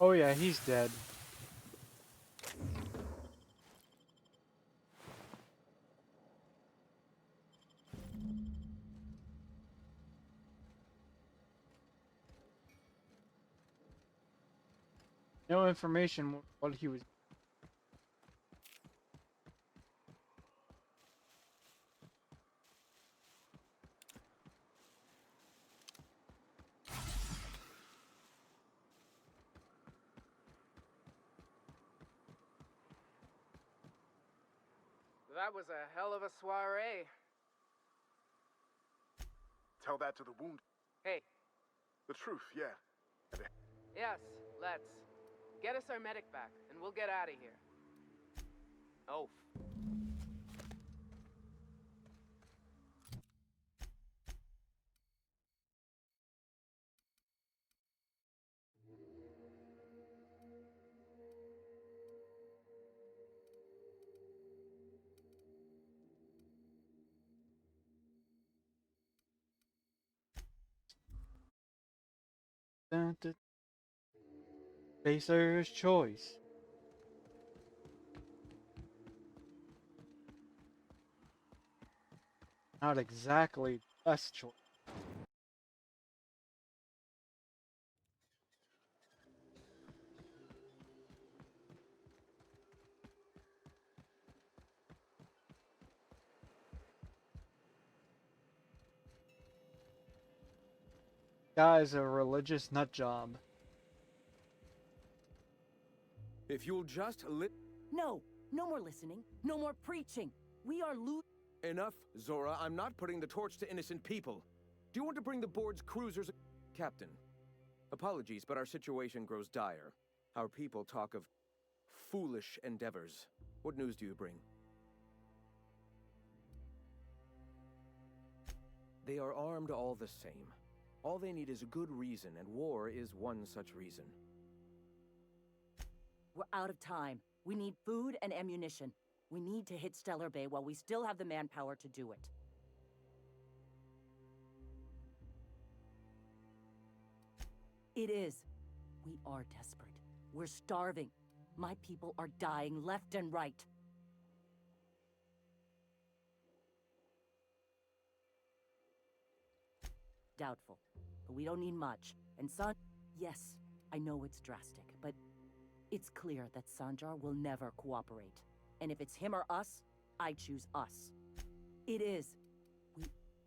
Oh yeah, he's dead. No information what he was. That was a hell of a soiree. Tell that to the wound. Hey. The truth, yeah. Yes, let's. Get us our medic back, and we'll get out of here. Oh. Dun, dun. Spacer's choice. Not exactly the best choice. Guy's a religious nutjob. If you'll just No, no more listening. No more preaching. We are Enough, Zora. I'm not putting the torch to innocent people. Do you want to bring the board's cruisers? Captain, apologies, but our situation grows dire. Our people talk of foolish endeavors. What news do you bring? They are armed all the same. All they need is a good reason, and war is one such reason. We're out of time. We need food and ammunition. We need to hit Stellar Bay while we still have the manpower to do it. It is. We are desperate. We're starving. My people are dying left and right. Doubtful. But we don't need much. And yes, I know it's drastic, but it's clear that Sanjar will never cooperate. And if it's him or us, I choose us. It is.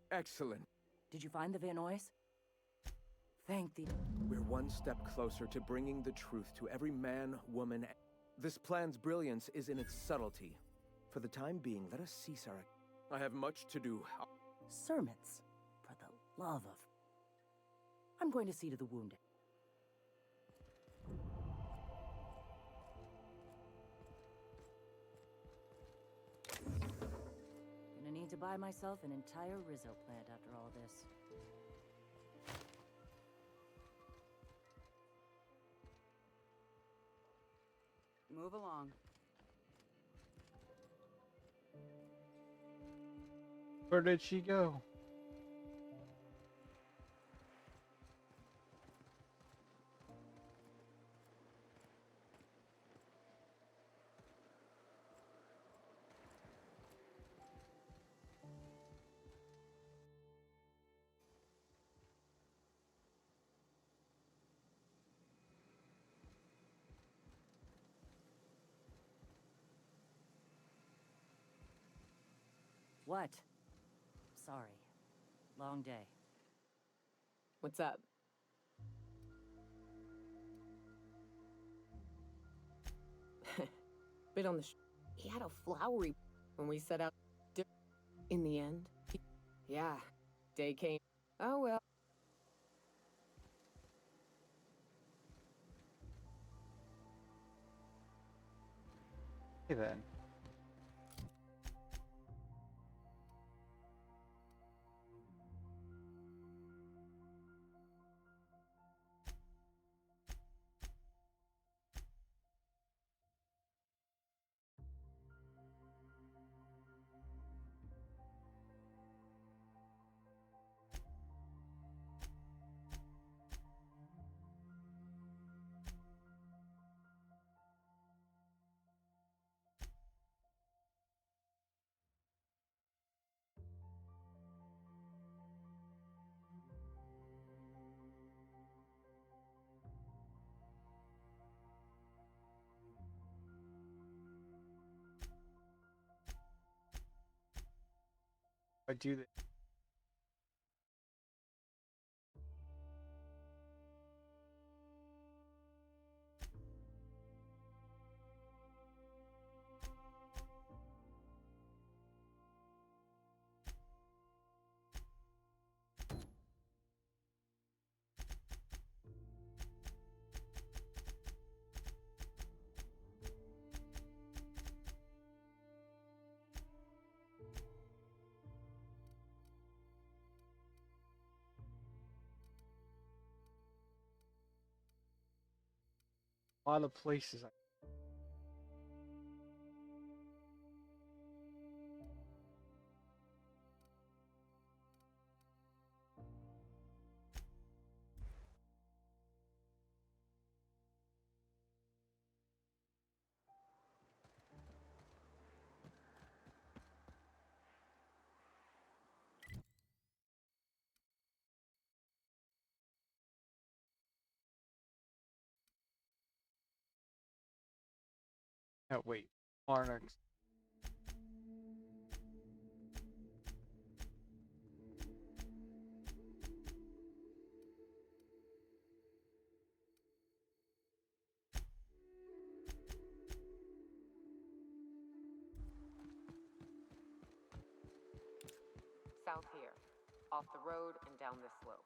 Excellent. Did you find the Vanois? Thank thee. We're one step closer to bringing the truth to every man, woman. This plan's brilliance is in its subtlety. For the time being, let us cease our... I have much to do. Sermons. For the love of... I'm going to see to the wounded. Gonna need to buy myself an entire Rizzo plant after all this. Move along. Where did she go? What? Sorry. Long day. What's up? Bit on the he had a flowery when we set out. In the end, yeah, day came. Oh well. Hey then. I do this. A lot of places. Oh, wait. Monarchs. South here. Off the road and down this slope.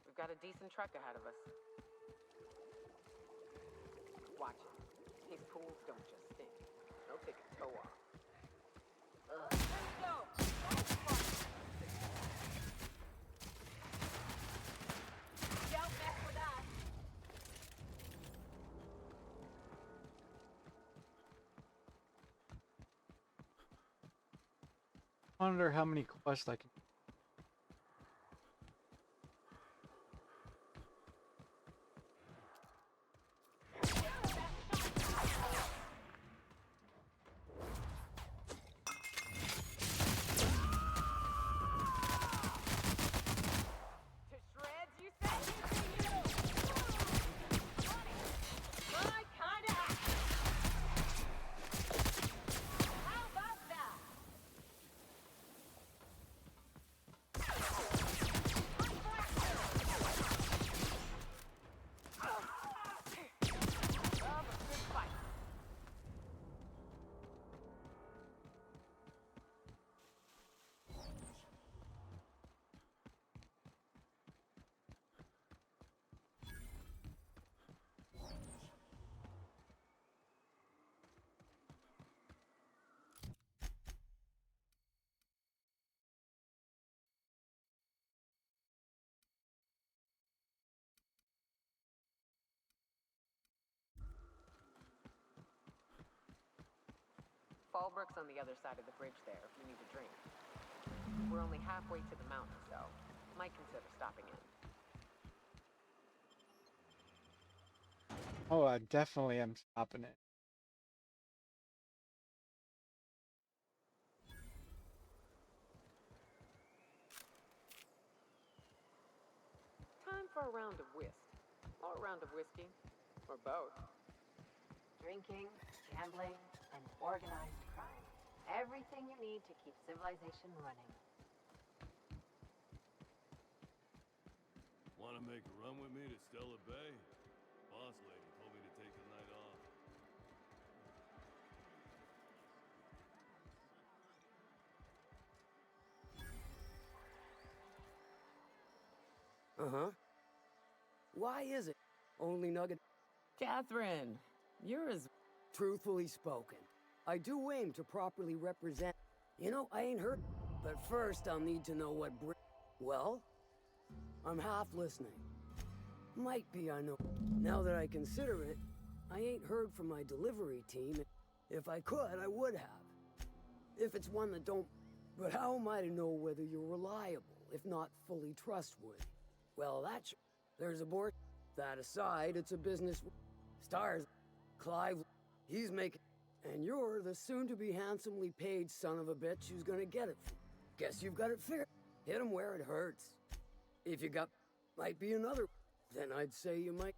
We've got a decent trek ahead of us. Watch it. These pools don't just stink. They'll take a toe off. There you go! Don't mess with us! I wonder how many quests I can. Fallbrook's on the other side of the bridge there if you need a drink. We're only halfway to the mountain, so might consider stopping in. Oh, I definitely am stopping it. Time for a round of whist. Or a round of whiskey. Or both. Drinking, gambling, and organized crime. Everything you need to keep civilization running. Want to make a run with me to Stella Bay? Boss lady told me to take the night off. Uh-huh. Why is it? Only nugget. Catherine, you're as Truthfully spoken, I do aim to properly represent. You know, I ain't heard. But first, I'll need to know what Well, I'm half listening. Might be, I know. Now that I consider it, I ain't heard from my delivery team. If I could, I would have. If it's one that don't... But how am I to know whether you're reliable, if not fully trustworthy? Well, that's... There's a board. That aside, it's a business... Stars... Clive... He's making... And you're the soon-to-be handsomely paid son of a bitch who's gonna get it. Guess you've got it figured. Hit him where it hurts. If you got... Might be another... Then I'd say you might...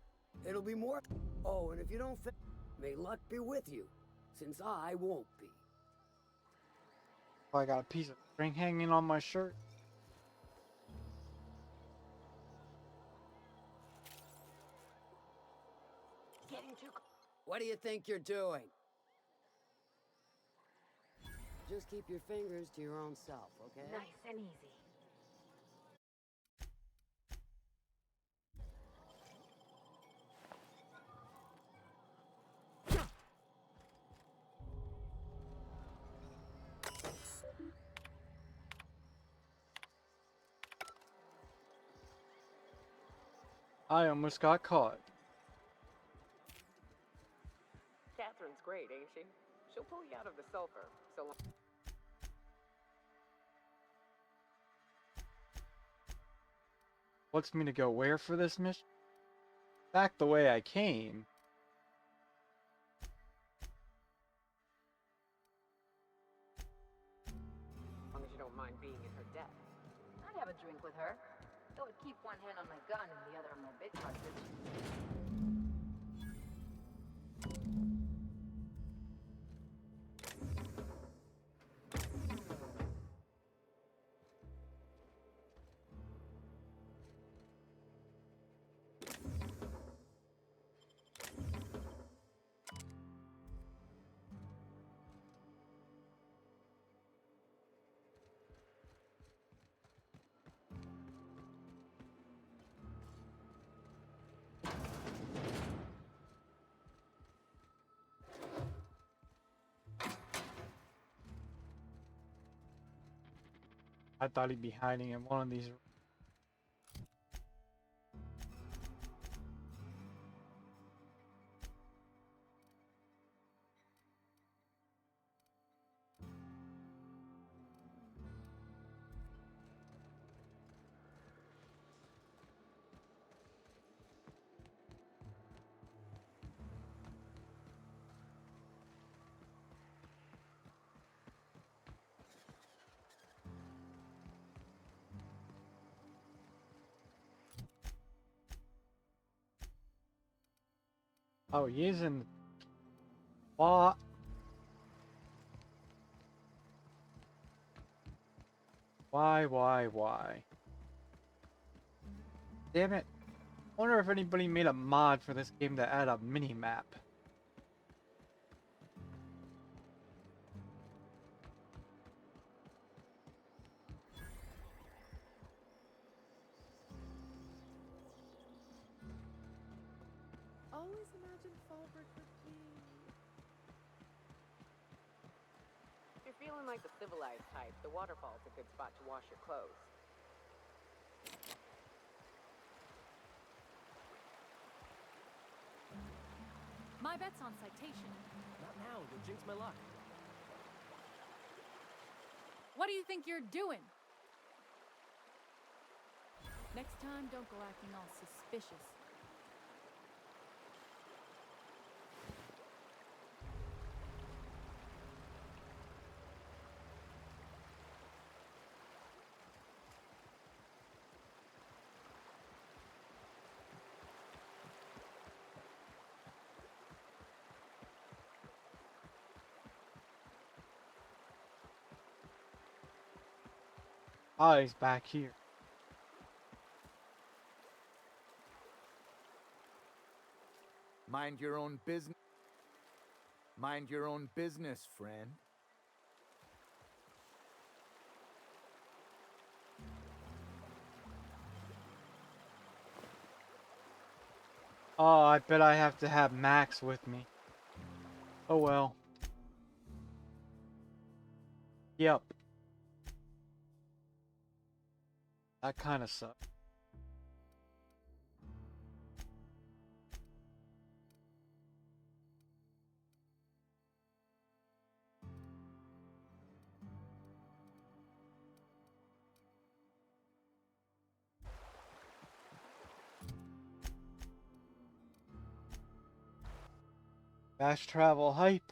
It'll be more... Oh, and if you don't fit... May luck be with you. Since I won't be. Oh, I got a piece of string hanging on my shirt. Getting too... What do you think you're doing? Just keep your fingers to your own self, okay? Nice and easy. I almost got caught. Catherine's great, ain't she? She'll pull you out of the sulfur, so long. Wants me to go where for this mission? Back the way I came. As long as you don't mind being in her debt. I'd have a drink with her. Though I'd keep one hand on my gun and the other on my bit cartridge. I thought he'd be hiding in one of these. Oh, he is in. What? Why? Damn it. I wonder if anybody made a mod for this game to add a mini-map. Always imagined Fallbrook with me. If you're feeling like the civilized type, the waterfall's a good spot to wash your clothes. My bet's on citation. Not now, you'll jinx my luck. What do you think you're doing? Next time, don't go acting all suspicious. Oh, he's back here. Mind your own business. Mind your own business, friend. Oh, I bet I have to have Max with me. Oh well. Yep. That kind of sucks. Fast travel hype.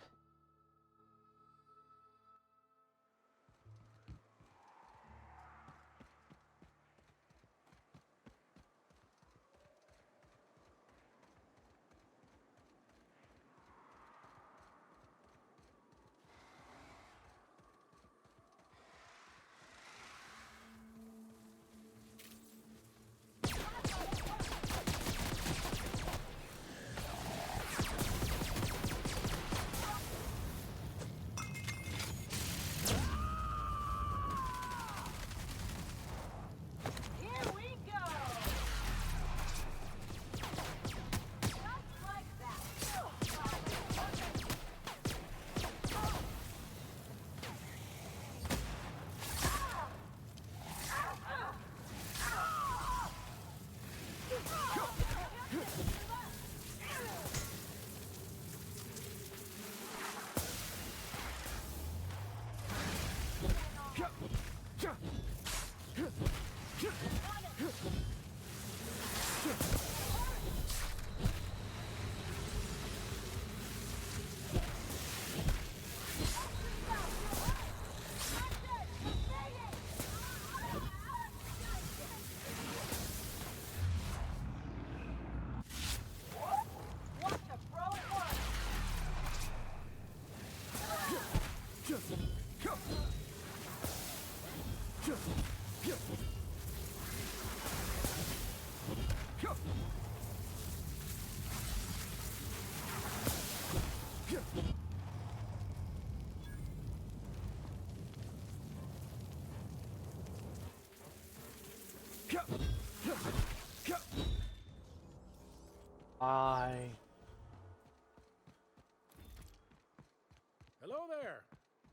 Hello there.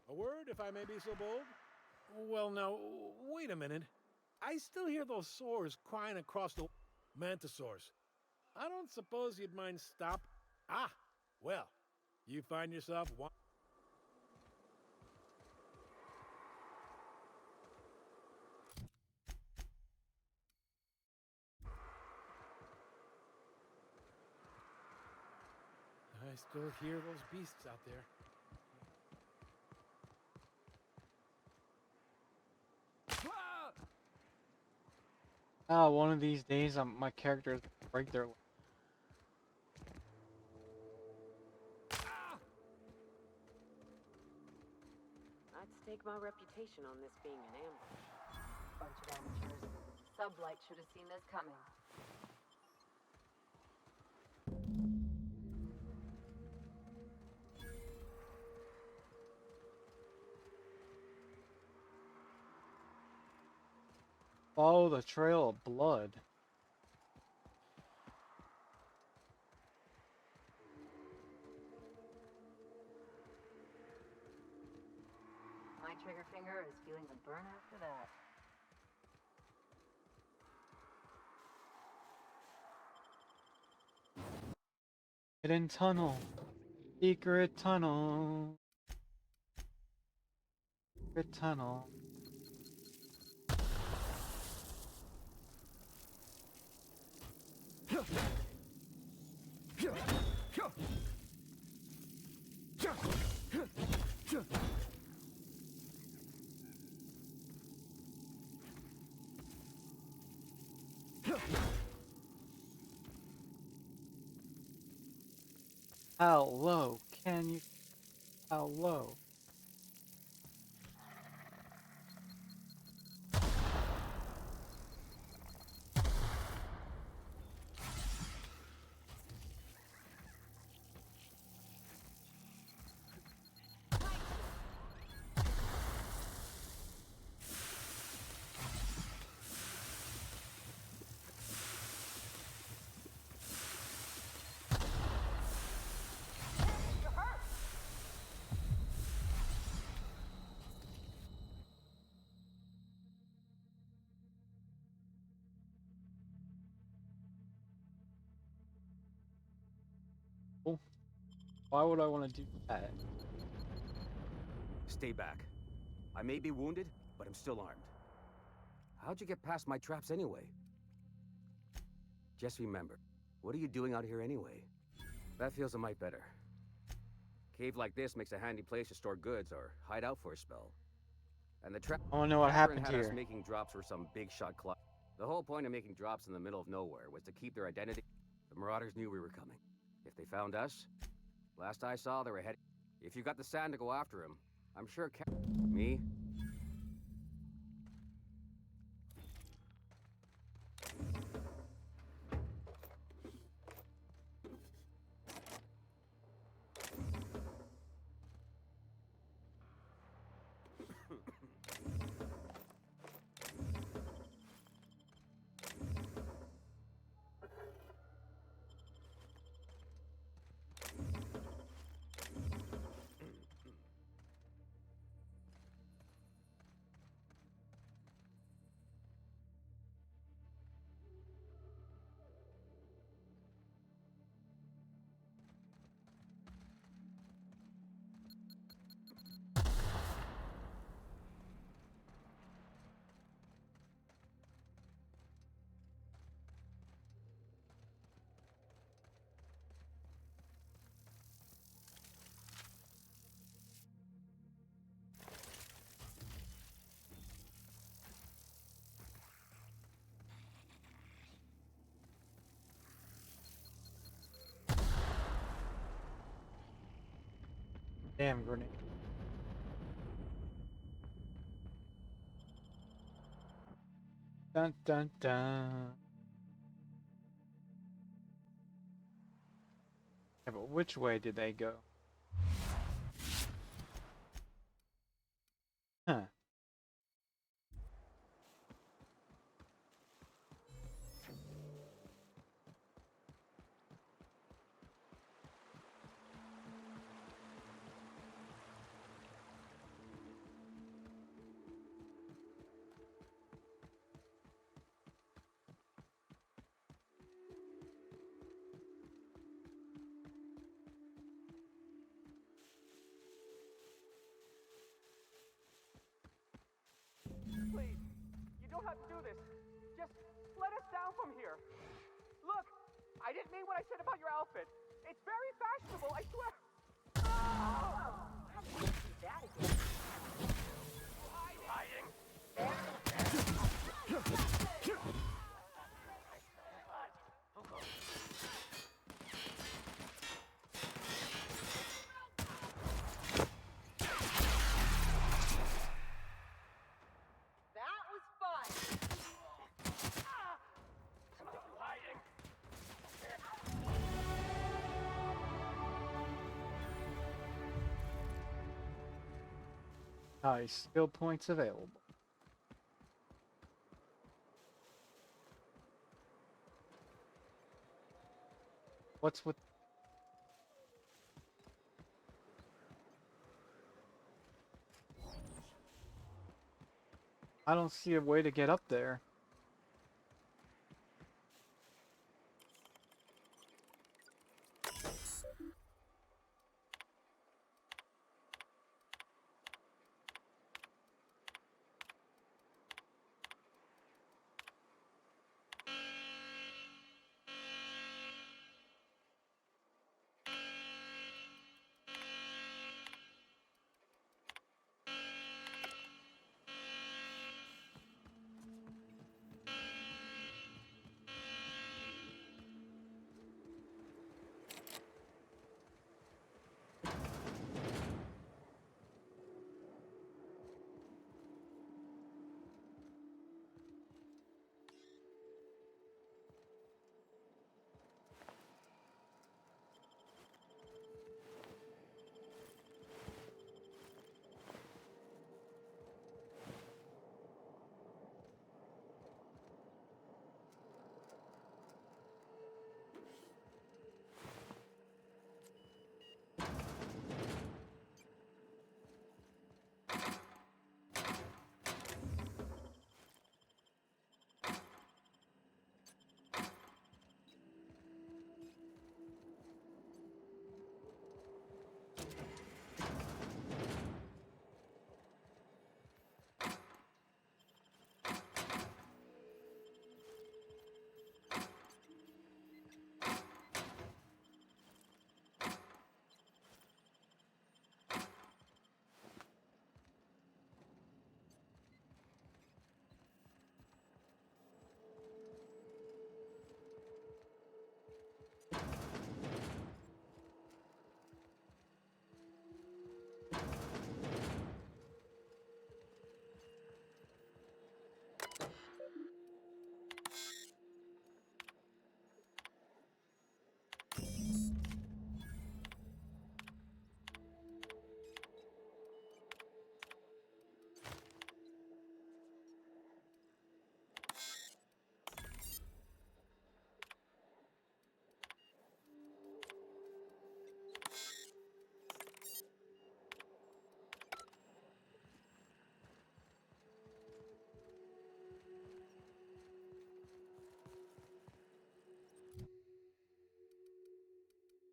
A word, if I may be so bold? Well, now, wait a minute. I still hear those soars crying across the mantisaurs. I don't suppose you'd mind stop. Ah, well, you find yourself one. I still hear those beasts out there. One of these days, my characters break their. I'd stake my reputation on this being an ambush. Bunch of amateurs. Sublight should have seen this coming. Follow the trail of blood. My trigger finger is feeling the burn after that. Hidden tunnel. Secret tunnel. Secret tunnel. How low can you? How low? Why would I want to do that? Stay back. I may be wounded, but I'm still armed. How'd you get past my traps anyway? Just remember, what are you doing out here anyway? That feels a mite better. Cave like this makes a handy place to store goods or hide out for a spell. And the trap. I want to know what happened had us here. making drops for some big shot club. The whole point of making drops in the middle of nowhere was to keep their identity. The Marauders knew we were coming. If they found us, last I saw, they were heading. If you got the sand to go after him, I'm sure. Me? Damn grenade. Dun dun dun. Yeah, but which way did they go? Huh. I didn't mean what I said about your outfit. It's very fashionable, I swear. That was fun. Nice. Skill points available. What's with... I don't see a way to get up there.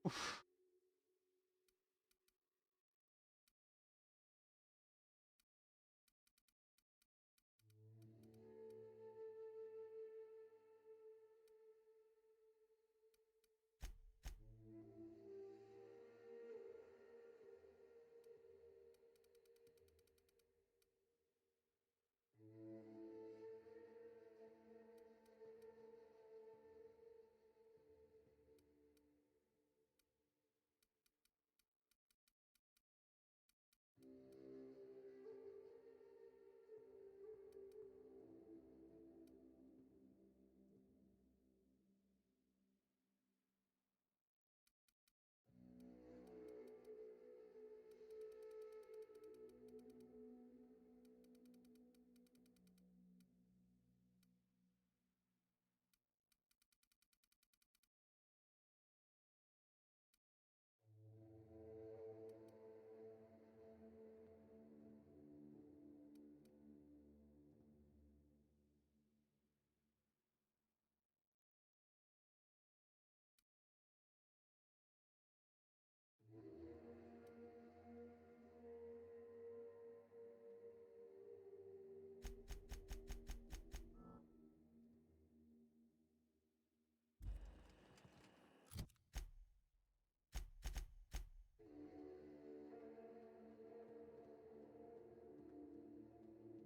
Oof.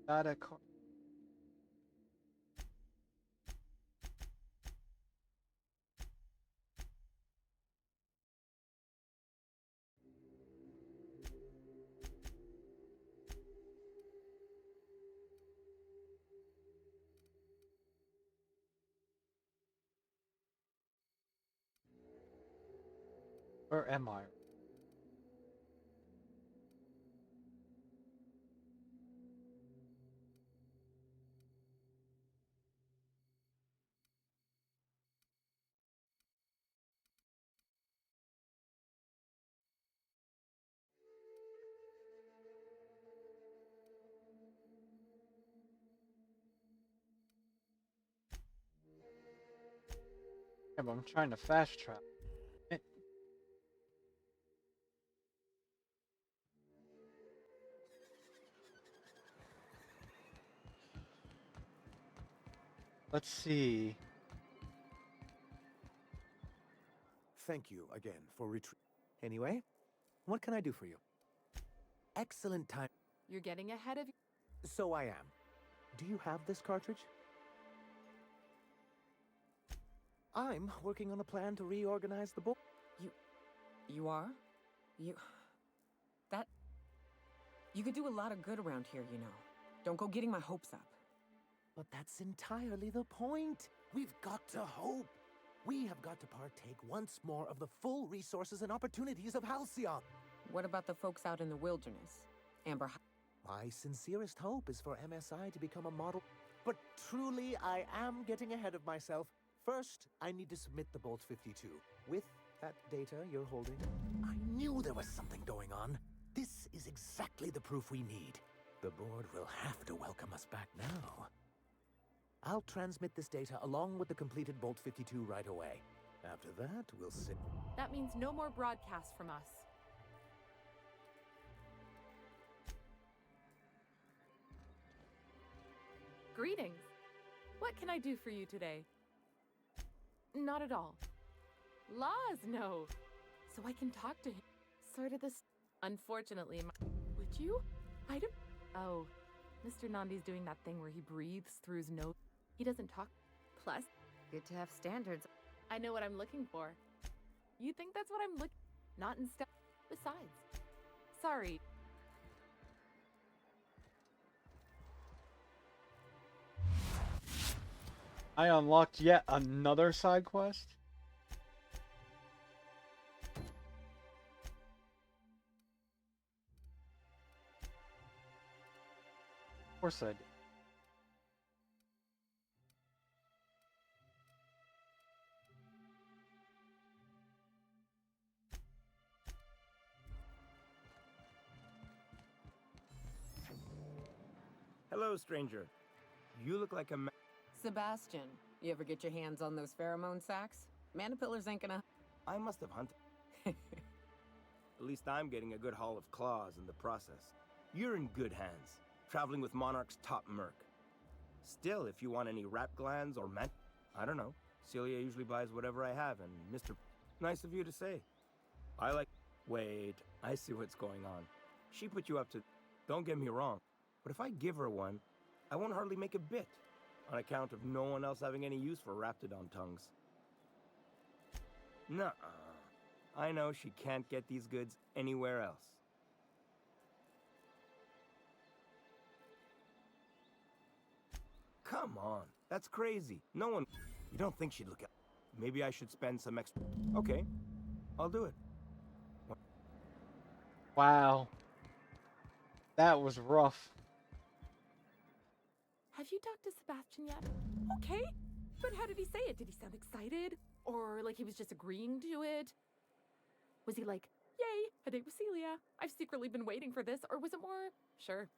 Data car. Where am I? Yeah, but I'm trying to fast travel. Let's see. Thank you again for Anyway, what can I do for you? Excellent time. You're getting ahead of. So I am. Do you have this cartridge? I'm working on a plan to reorganize the board. You are? That... You could do a lot of good around here, you know. Don't go getting my hopes up. But that's entirely the point. We've got to hope. We have got to partake once more of the full resources and opportunities of Halcyon. What about the folks out in the wilderness? Amber... My sincerest hope is for MSI to become a model. But truly, I am getting ahead of myself. First, I need to submit the Bolt 52. With that data you're holding, I knew there was something going on. This is exactly the proof we need. The board will have to welcome us back now. I'll transmit this data along with the completed Bolt 52 right away. After that, we'll sit. That means no more broadcasts from us. Greetings. What can I do for you today? Not at all. Laws, no. So I can talk to him. Sort of this. Unfortunately, would you? I don't. Oh, Mr. Nandi's doing that thing where he breathes through his nose. He doesn't talk. Plus, Good to have standards. I know what I'm looking for. You think that's what I'm looking? Not in stuff. Besides, sorry. I unlocked yet another side quest. Of course I did. Hello, stranger. You look like a Sebastian, you ever get your hands on those pheromone sacs? Manipillars ain't gonna... I must have hunted. At least I'm getting a good haul of claws in the process. You're in good hands, traveling with Monarch's top merc. Still, if you want any rat glands or I don't know. Celia usually buys whatever I have, and Mr. Nice of you to say. I like... Wait, I see what's going on. She put you up to... Don't get me wrong, but if I give her one, I won't hardly make a bit, on account of no one else having any use for Raptidon tongues. Nuh-uh. I know she can't get these goods anywhere else. Come on, that's crazy. No one... You don't think she'd look at... Maybe I should spend some extra... Okay, I'll do it. Wow. That was rough. Have you talked to Sebastian yet? Okay, but how did he say it? Did he sound excited? Or like he was just agreeing to it? Was he like, yay, a date with Celia. I've secretly been waiting for this. Or was it more, sure,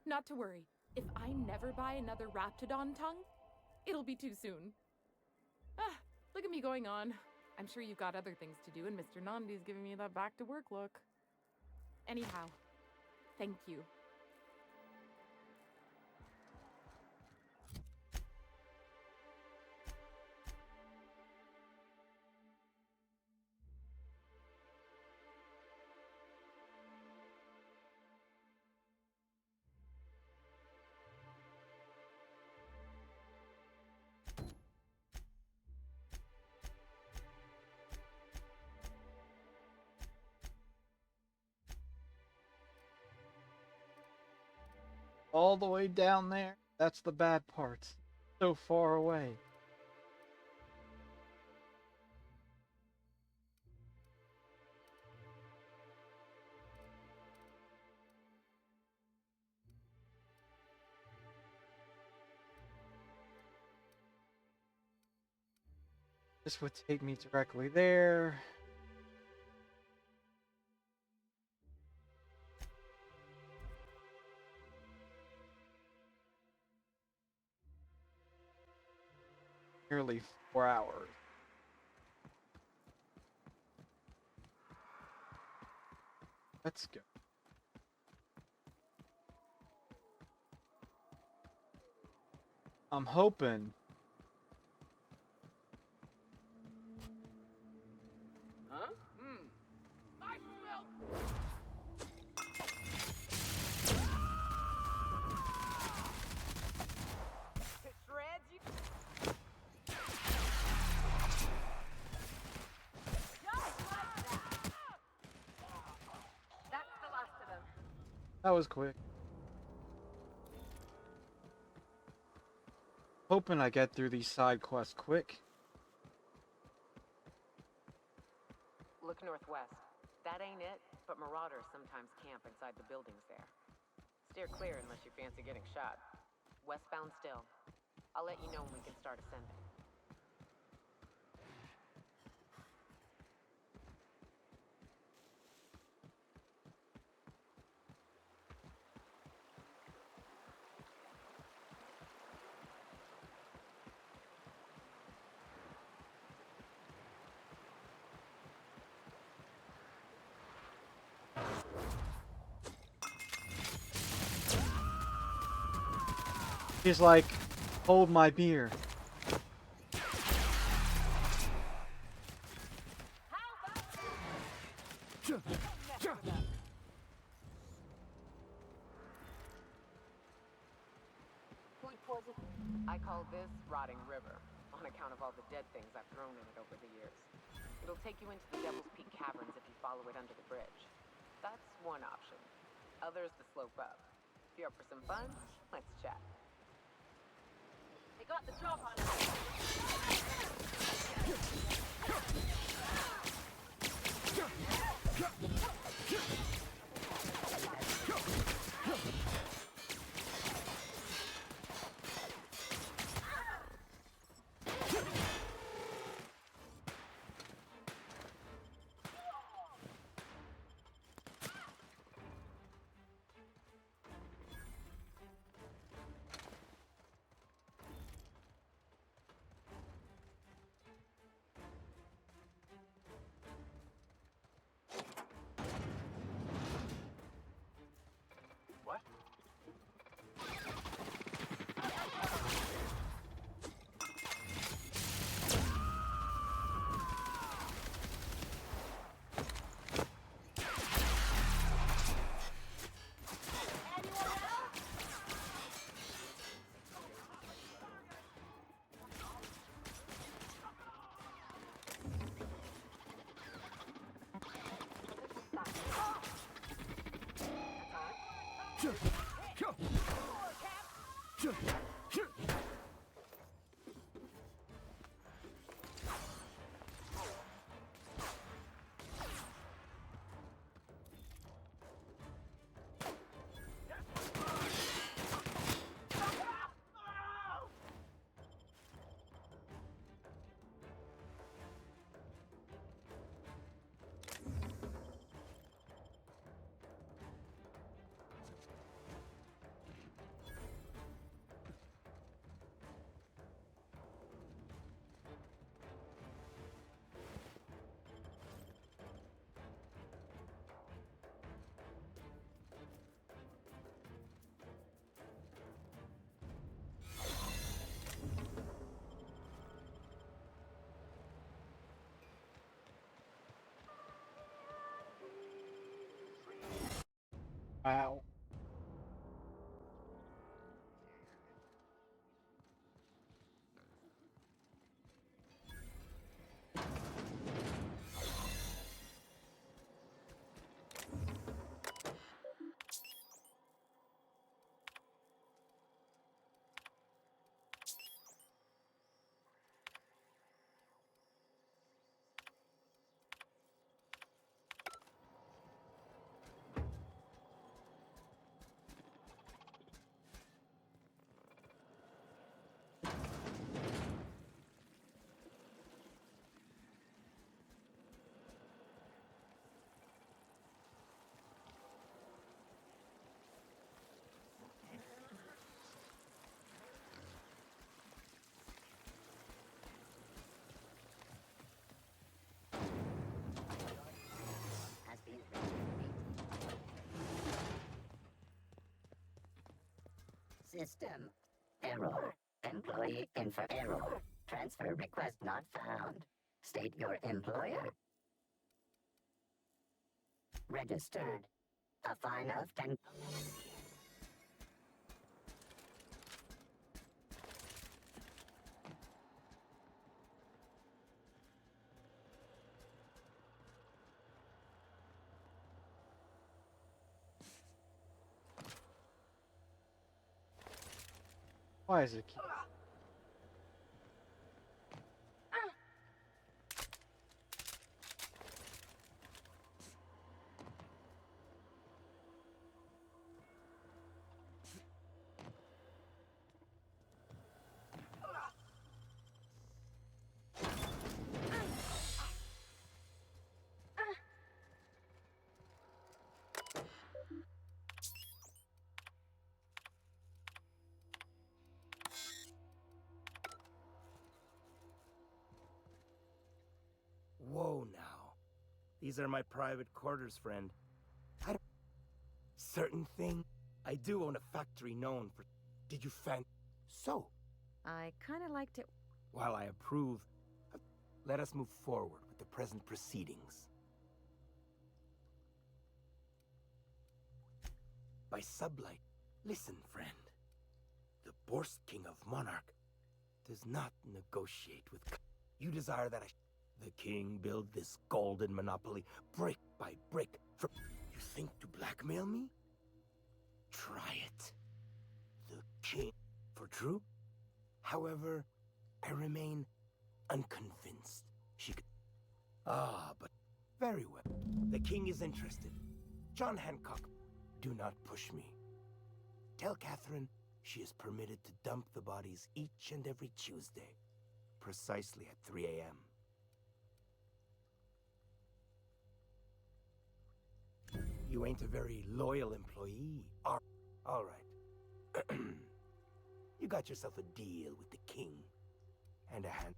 not to worry. If I never buy another Raptidon tongue, it'll be too soon. Ah, look at me going on. I'm sure you've got other things to do, and Mr. Nandi's giving me that back to work look. Anyhow, thank you. All the way down there. That's the bad part. So far away. This would take me directly there. Nearly 4 hours. Let's go. I'm hoping. Huh? I smell. Shreds you. That's the last of them. That was quick. Hoping I get through these side quests quick. Look northwest. That ain't it, but marauders sometimes camp inside the buildings there. Steer clear unless you fancy getting shot. Westbound still. I'll let you know when we can start ascending. He's like, hold my beer. Food poison? I call this rotting river, on account of all the dead things I've thrown in it over the years. It'll take you into the Devil's Peak Caverns if you follow it under the bridge. That's one option. Other's the slope up. If you're up for some fun, let's chat. They got the drop on us. Wow. System. Error. Employee info error. Transfer request not found. State your employer. Registered. A fine of 10. Why is it keep? Whoa now. These are my private quarters, friend. I don't... Certain thing. I do own a factory known for... Did you fan... So, I kinda liked it. while I approve, let us move forward with the present proceedings. By sublight, listen, friend. The Borst King of Monarch does not negotiate with... You desire that the king build this golden monopoly brick by brick for... You think to blackmail me? Try it. The king... For true? However, I remain unconvinced. She could... Ah, but... Very well. The king is interested. John Hancock, do not push me. Tell Catherine she is permitted to dump the bodies each and every Tuesday, precisely at 3 a.m. You ain't a very loyal employee, are... All right. You got yourself a deal with the king. And a hand...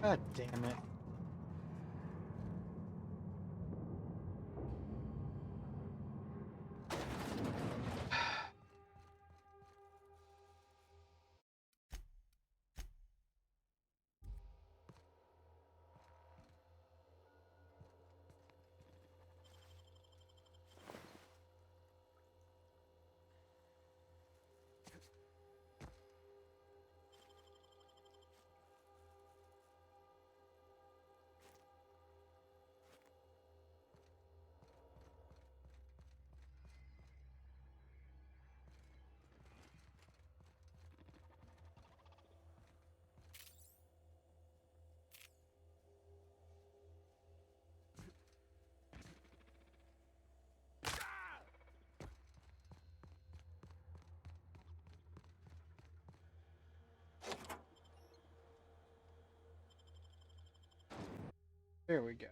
God damn it. There we go.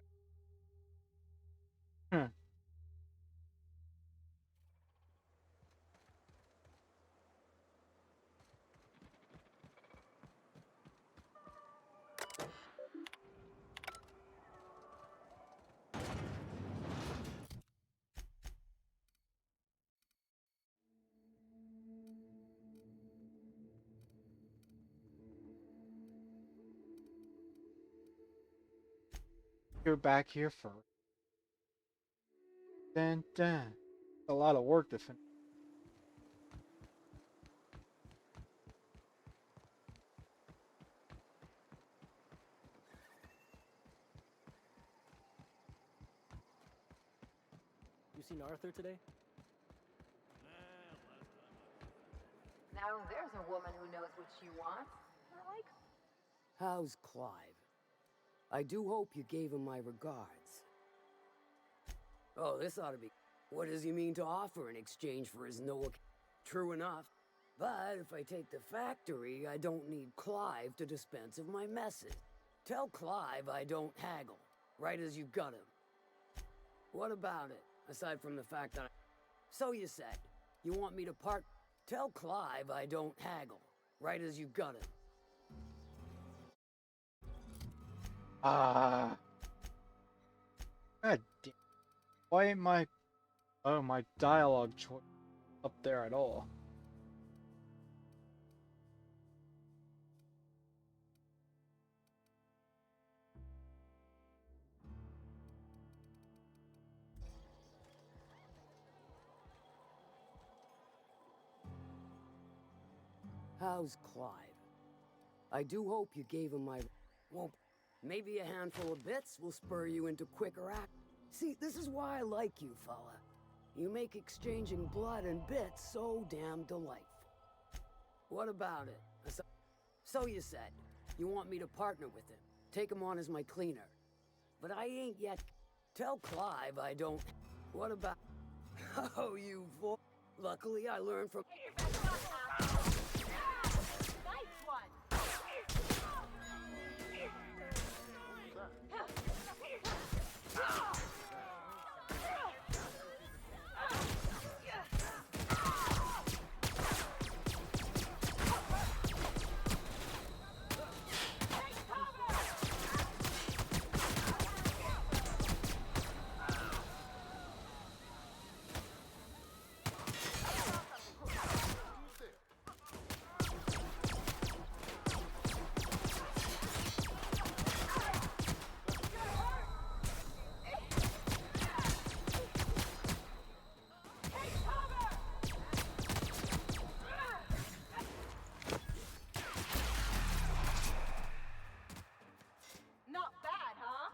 Go back here first. Dun dun. A lot of work to finish. You seen Arthur today? Now there's a woman who knows what she wants. I like How's Clive? I do hope you gave him my regards. Oh, this ought to be... What does he mean to offer in exchange for his no... True enough. But if I take the factory, I don't need Clive to dispense of my message. Tell Clive I don't haggle, right as you got him. What about it, aside from the fact that I... So you said, you want me to part... Tell Clive I don't haggle, right as you got him. Ah. God damn. Why ain't my... Oh, my dialogue choice up there at all? How's Clive? I do hope you gave him my... Well, maybe a handful of bits will spur you into quicker act. See, this is why I like you, fella. You make exchanging blood and bits so damn delightful. What about it? So you said, you want me to partner with him, take him on as my cleaner. But I ain't yet... Tell Clive I don't... What about... Oh, you fool. Luckily, I learned from... Not bad, huh?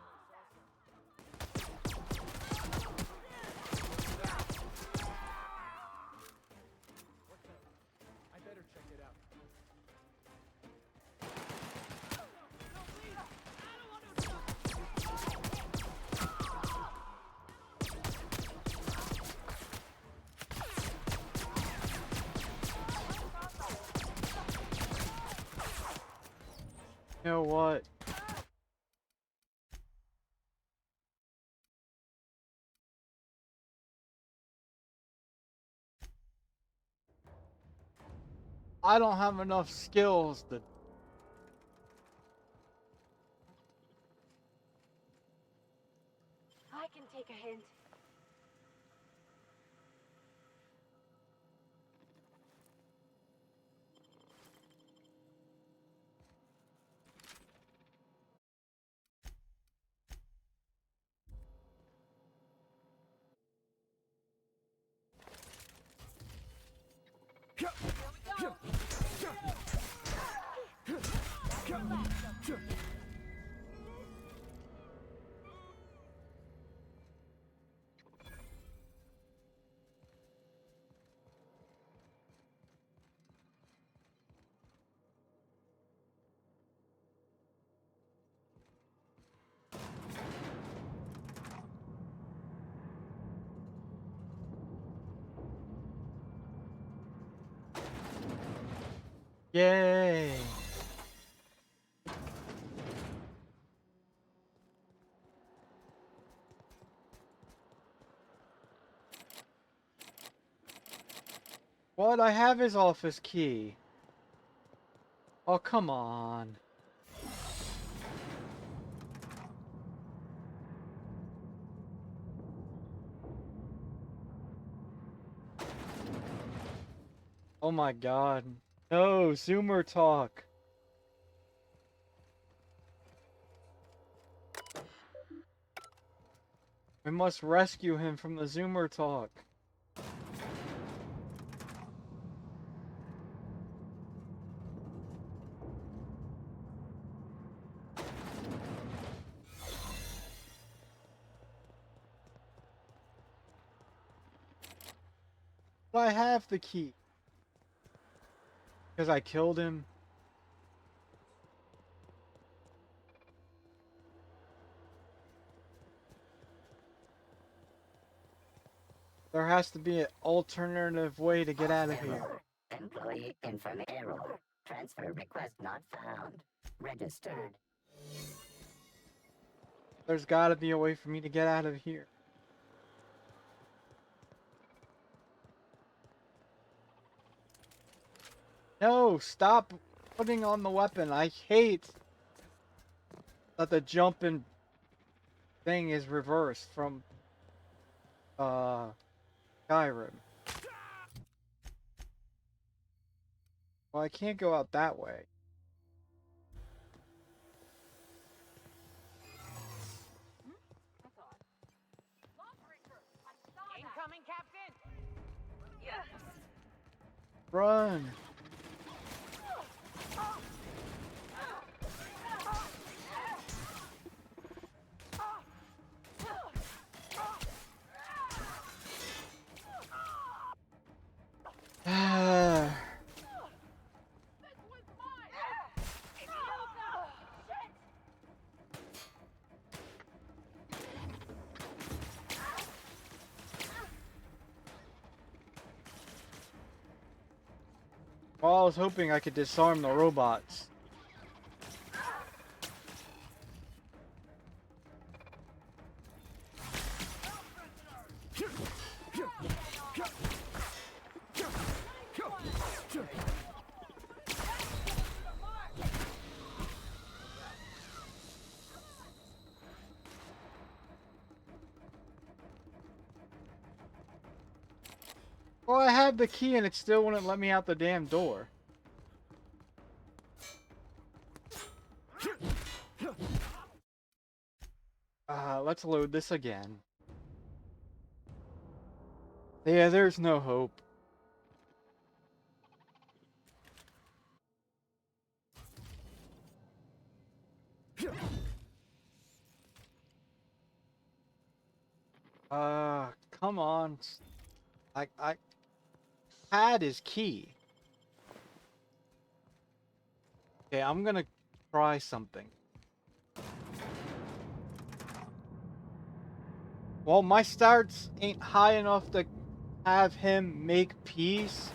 I better check it out. You know what? I don't have enough skills to... I can take a hint. Yay! What? I have his office key. Oh, come on. Oh my god. No, Zoomer talk. We must rescue him from the Zoomer talk. But I have the key. Because I killed him. There has to be an alternative way to get out of here. Employee information error. Transfer request not found. Registered. There's gotta be a way for me to get out of here. No, stop putting on the weapon. I hate that the jumping thing is reversed from Skyrim. Well, I can't go out that way. Incoming, Captain! Yes! Run! Well, I was hoping I could disarm the robots. Well, I had the key and it still wouldn't let me out the damn door. Let's load this again. Yeah, there's no hope. Come on. I had his key. Okay, I'm gonna try something. Well, my starts ain't high enough to have him make peace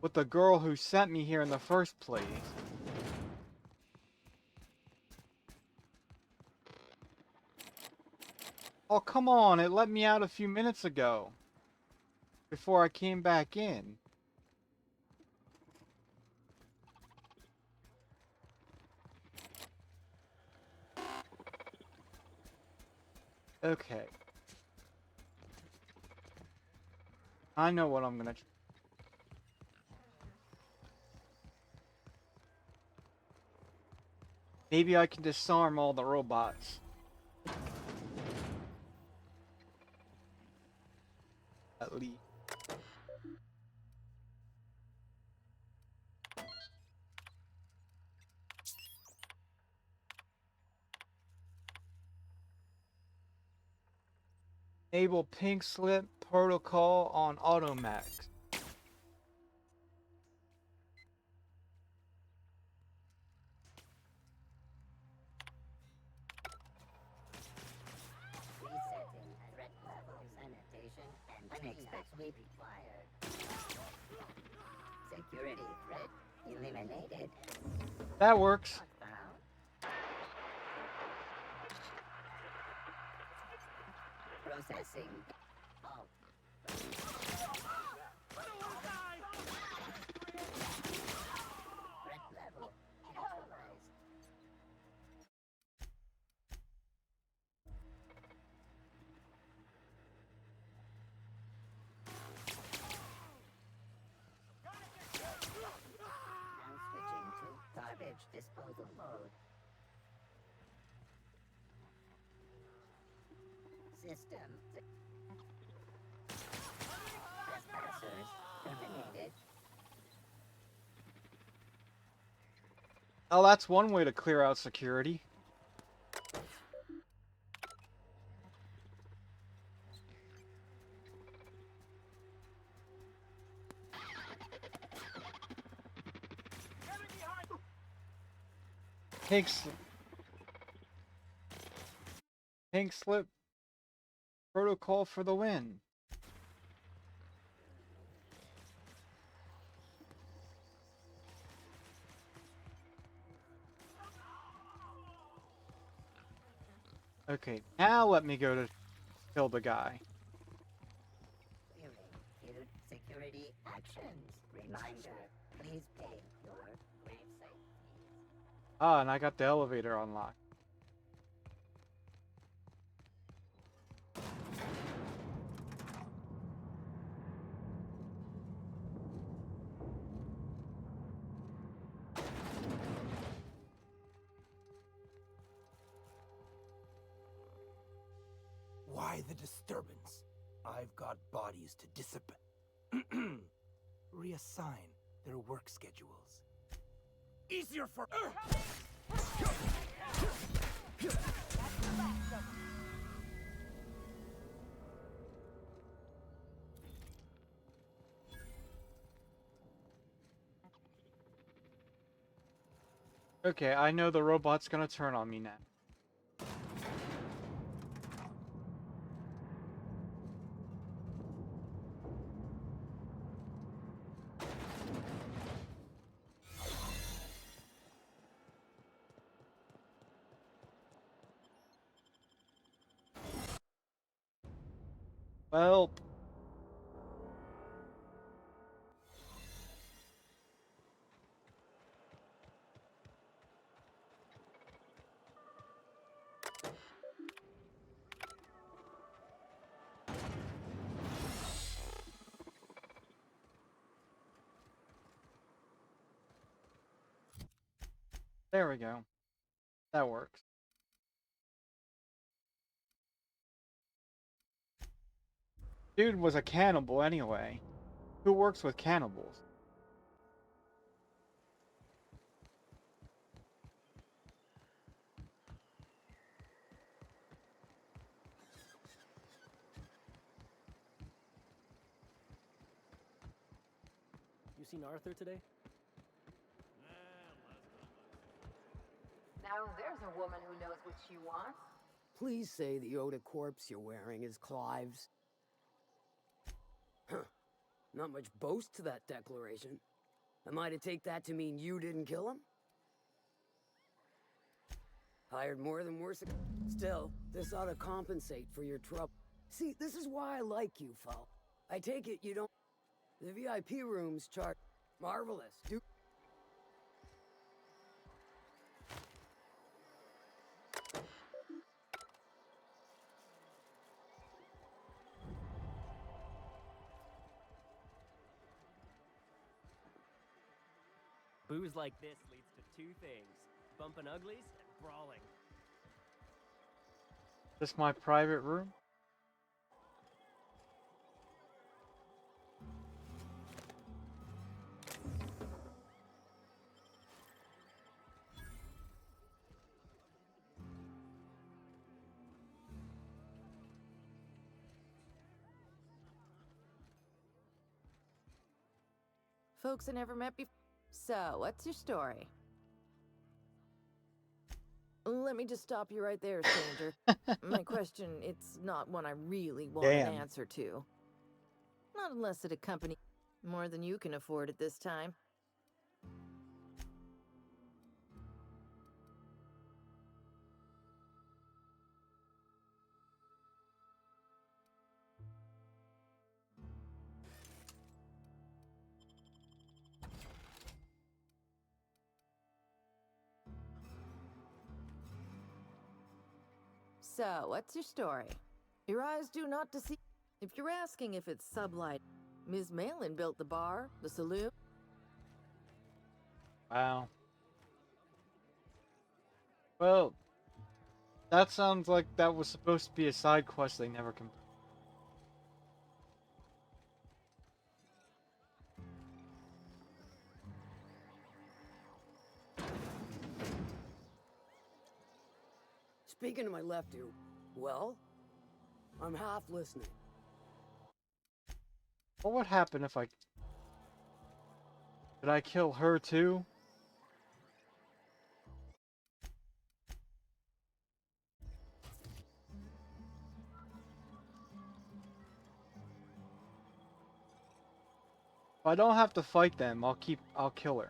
with the girl who sent me here in the first place. Oh, come on, it let me out a few minutes ago. Before I came back in. Okay. I know what I'm gonna try. Maybe I can disarm all the robots. At least. Enable pink slip protocol on Automax. Resetting threat level. Sanitation and unexpected required. Security threat eliminated. That works. Processing. Threat level neutralized. Now switching to garbage disposal mode. system. Trespassers eliminated. Oh, that's one way to clear out security. Pink slip protocol for the win. Okay, now let me go to kill the guy. Clearing security actions. Reminder, please pay your gravesite fees. Ah, and I got the elevator unlocked. Why the disturbance? I've got bodies to dissipate. Reassign their work schedules. Easier for. Okay, I know the robot's gonna turn on me now. Well, there we go. That works. Dude was a cannibal anyway. Who works with cannibals? You seen Arthur today? Now there's a woman who knows what she wants. Please say the Yoda corpse you're wearing is Clive's. Huh. Not much boast to that declaration. Am I to take that to mean you didn't kill him? Hired more than worse. Still, this ought to compensate for your trouble. See, this is why I like you, Fel. I take it you don't... The VIP rooms chart... Marvelous. Do... Booze like this leads to two things: bumping uglies and brawling. This my private room? Folks I never met before. So, what's your story? Let me just stop you right there, stranger. My question, it's not one I really want an Damn. answer to. Not unless it accompanies more than you can afford at this time. So, what's your story? Your eyes do not deceive. If you're asking if it's sublight, Ms. Malin built the bar, the saloon. Wow. Well, That sounds like that was supposed to be a side quest they never completed. Speaking to my left ear, well, I'm half listening. What would happen if I... Did I kill her too? If I don't have to fight them, I'll kill her.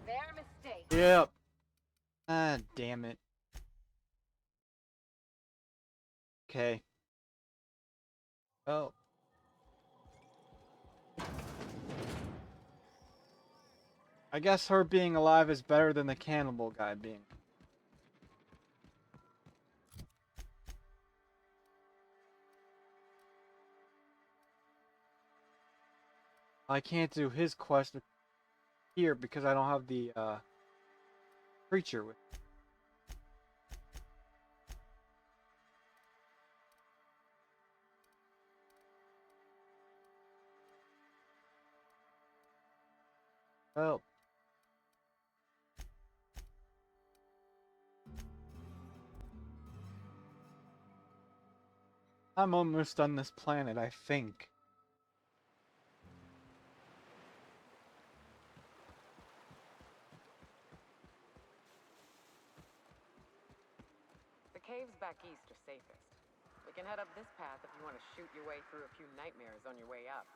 Their mistake. Yep. Ah, damn it. Okay. Well. I guess her being alive is better than the cannibal guy being. I can't do his quest here because I don't have the creature with me. Well. I'm almost on this planet, I think. The caves back east are safest. We can head up this path if you want to shoot your way through a few nightmares on your way up.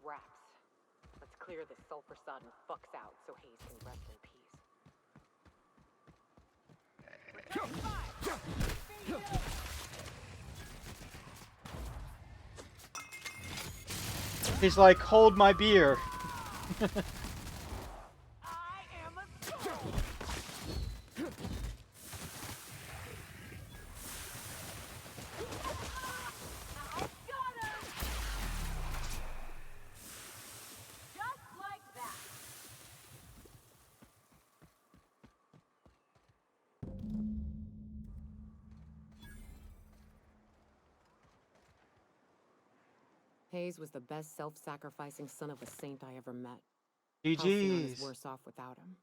Rats. Let's clear this sulfur-sodden fucks out so Hayes can rest in peace. He's like, hold my beer. Hayes was the best self-sacrificing son of a saint I ever met. GG's. Halcyon is worse off without him.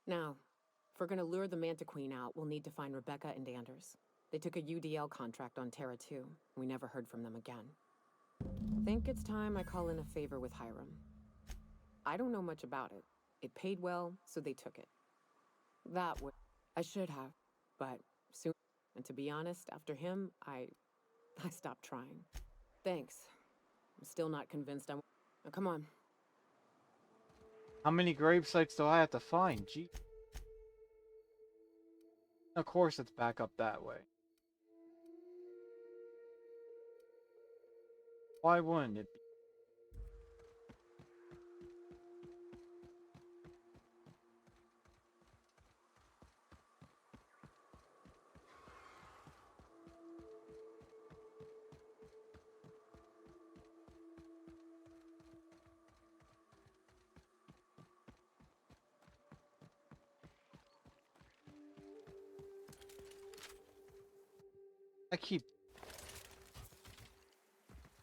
Now, if we're gonna lure the Manta Queen out, we'll need to find Rebecca and Anders. They took a UDL contract on Terra 2. We never heard from them again. Think it's time I call in a favor with Hiram. I don't know much about it. It paid well, so they took it. That way, I should have, but soon. And to be honest, after him, I stopped trying. Thanks. I'm still not convinced I'm... Now, come on. How many grave sites do I have to find? Gee. Of course it's back up that way. Why wouldn't it be?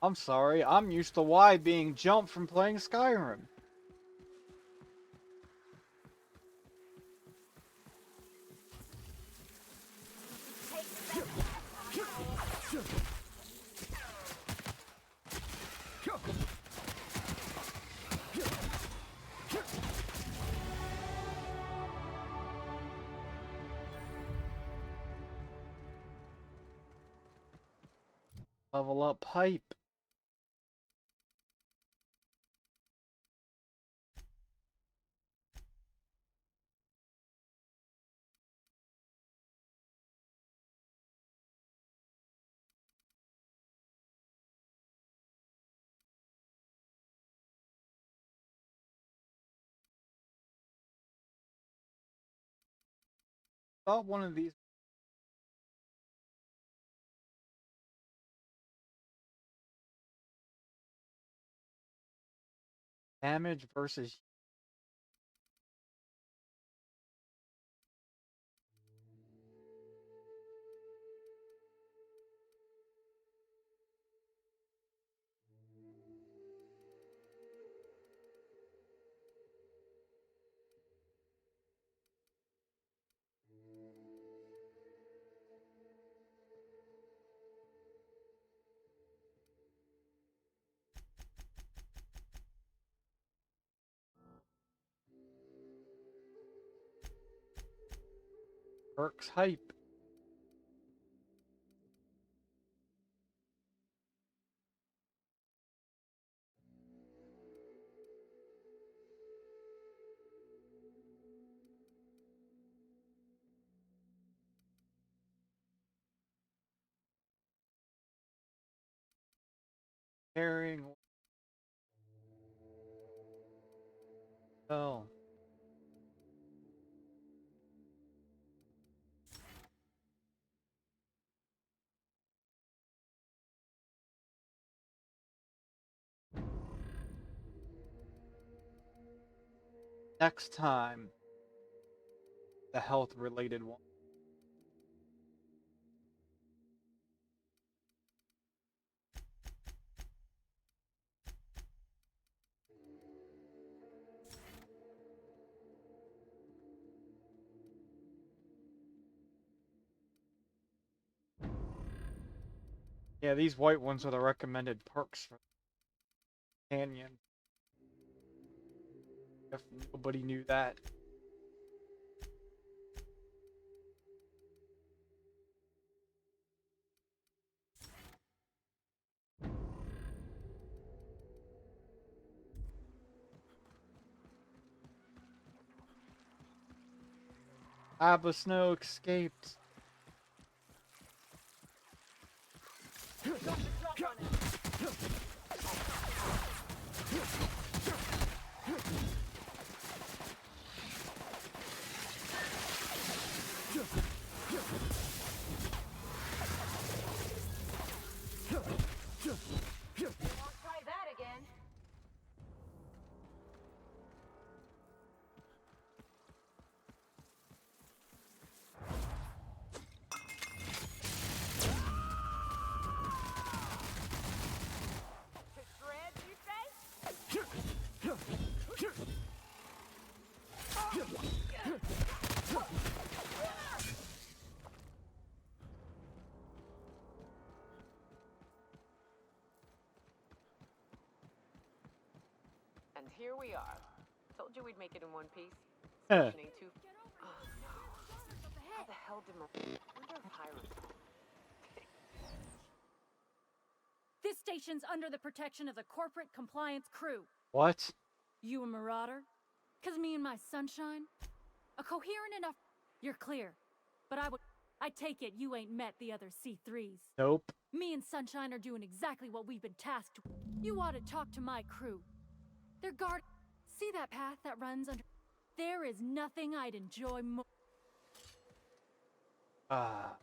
I'm sorry, I'm used to Y being jumped from playing Skyrim. Level up pipe. thought one of these damage versus perks hype. Carrying well. Next time, the health related one. Yeah, these white ones are the recommended perks for Canyon. If nobody knew that. Abba Snow escaped. Won't try that again. To shreds, you say? And here we are. Told you we'd make it in one piece. Station ain't too. Oh no. How the hell did wonder if Hiram's home. This station's under the protection of the corporate compliance crew. What? You a marauder? 'Cause me and my sunshine? A coherent enough... You're clear. But I take it you ain't met the other C3s. Nope. Me and Sunshine are doing exactly what we've been tasked with. You ought to talk to my crew. They're guard... See that path that runs under... There is nothing I'd enjoy more... Ah.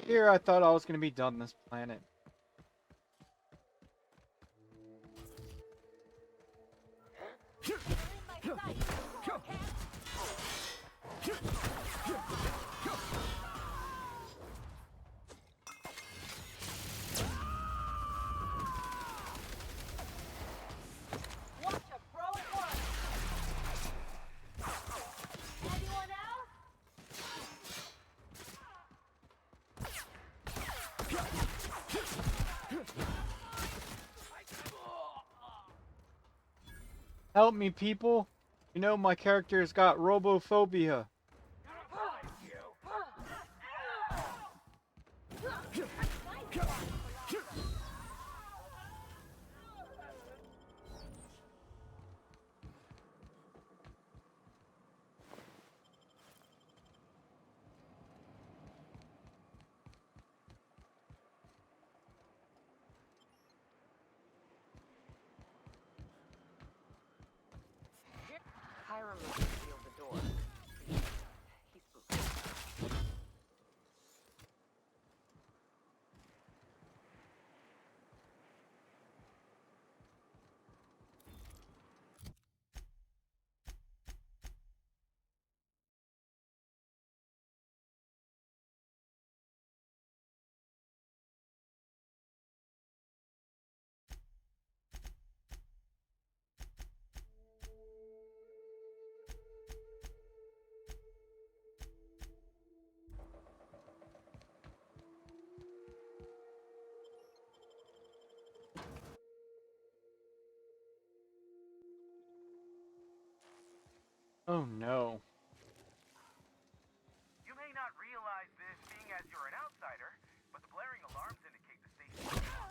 Here, I thought I was gonna be done this planet. Watch a pro work. Anyone else? Help me, people. You know my character's got robophobia. Hiram must have sealed the door. He's spooked. Oh no. You may not realize this being as you're an outsider, but the blaring alarms indicate the station is locked down.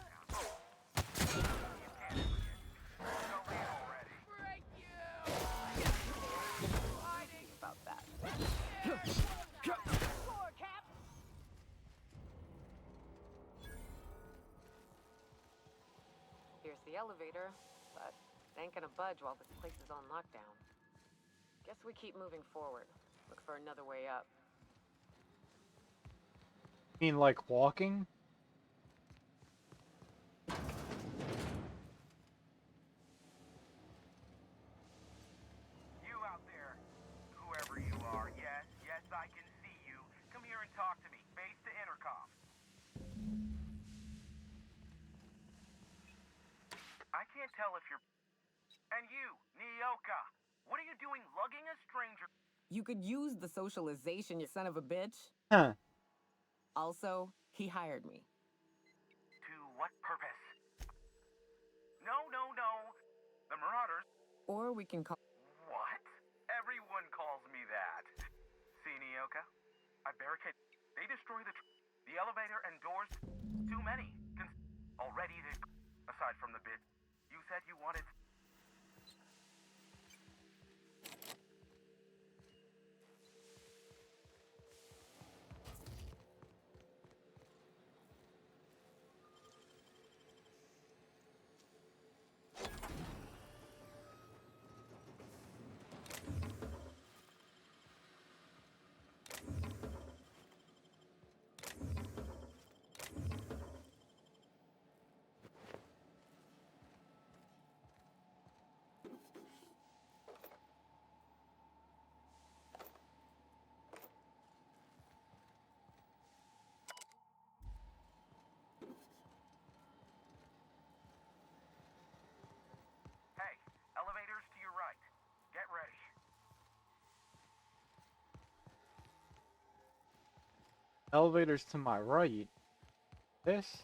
You can't forget. So late already. Break you! Hiding about that. Floor, Cap! Here's the elevator, but it ain't gonna budge while this place is on lockdown. Guess we keep moving forward. Look for another way up. You mean like walking? You out there, whoever you are, yes, I can see you. Come here and talk to me. Face to intercom. I can't tell if you're... And you, Nyoka, what are you doing lugging a stranger? You could use the socialization, you son of a bitch. Huh. Also, he hired me. To what purpose? No. The Marauders... Or we can call... What? Everyone calls me that. See, Nyoka? I barricade... They destroy the elevator and doors. Too many. Already they... Aside from the bid, you said you wanted... Hey, elevators to your right. Get ready. Elevators to my right. This?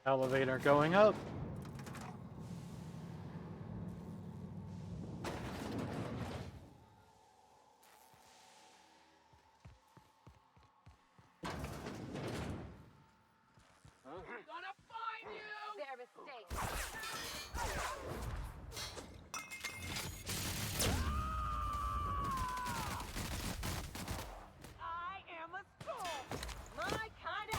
Elevator going up. Gonna find you! Their mistake. I am a soul! My kind of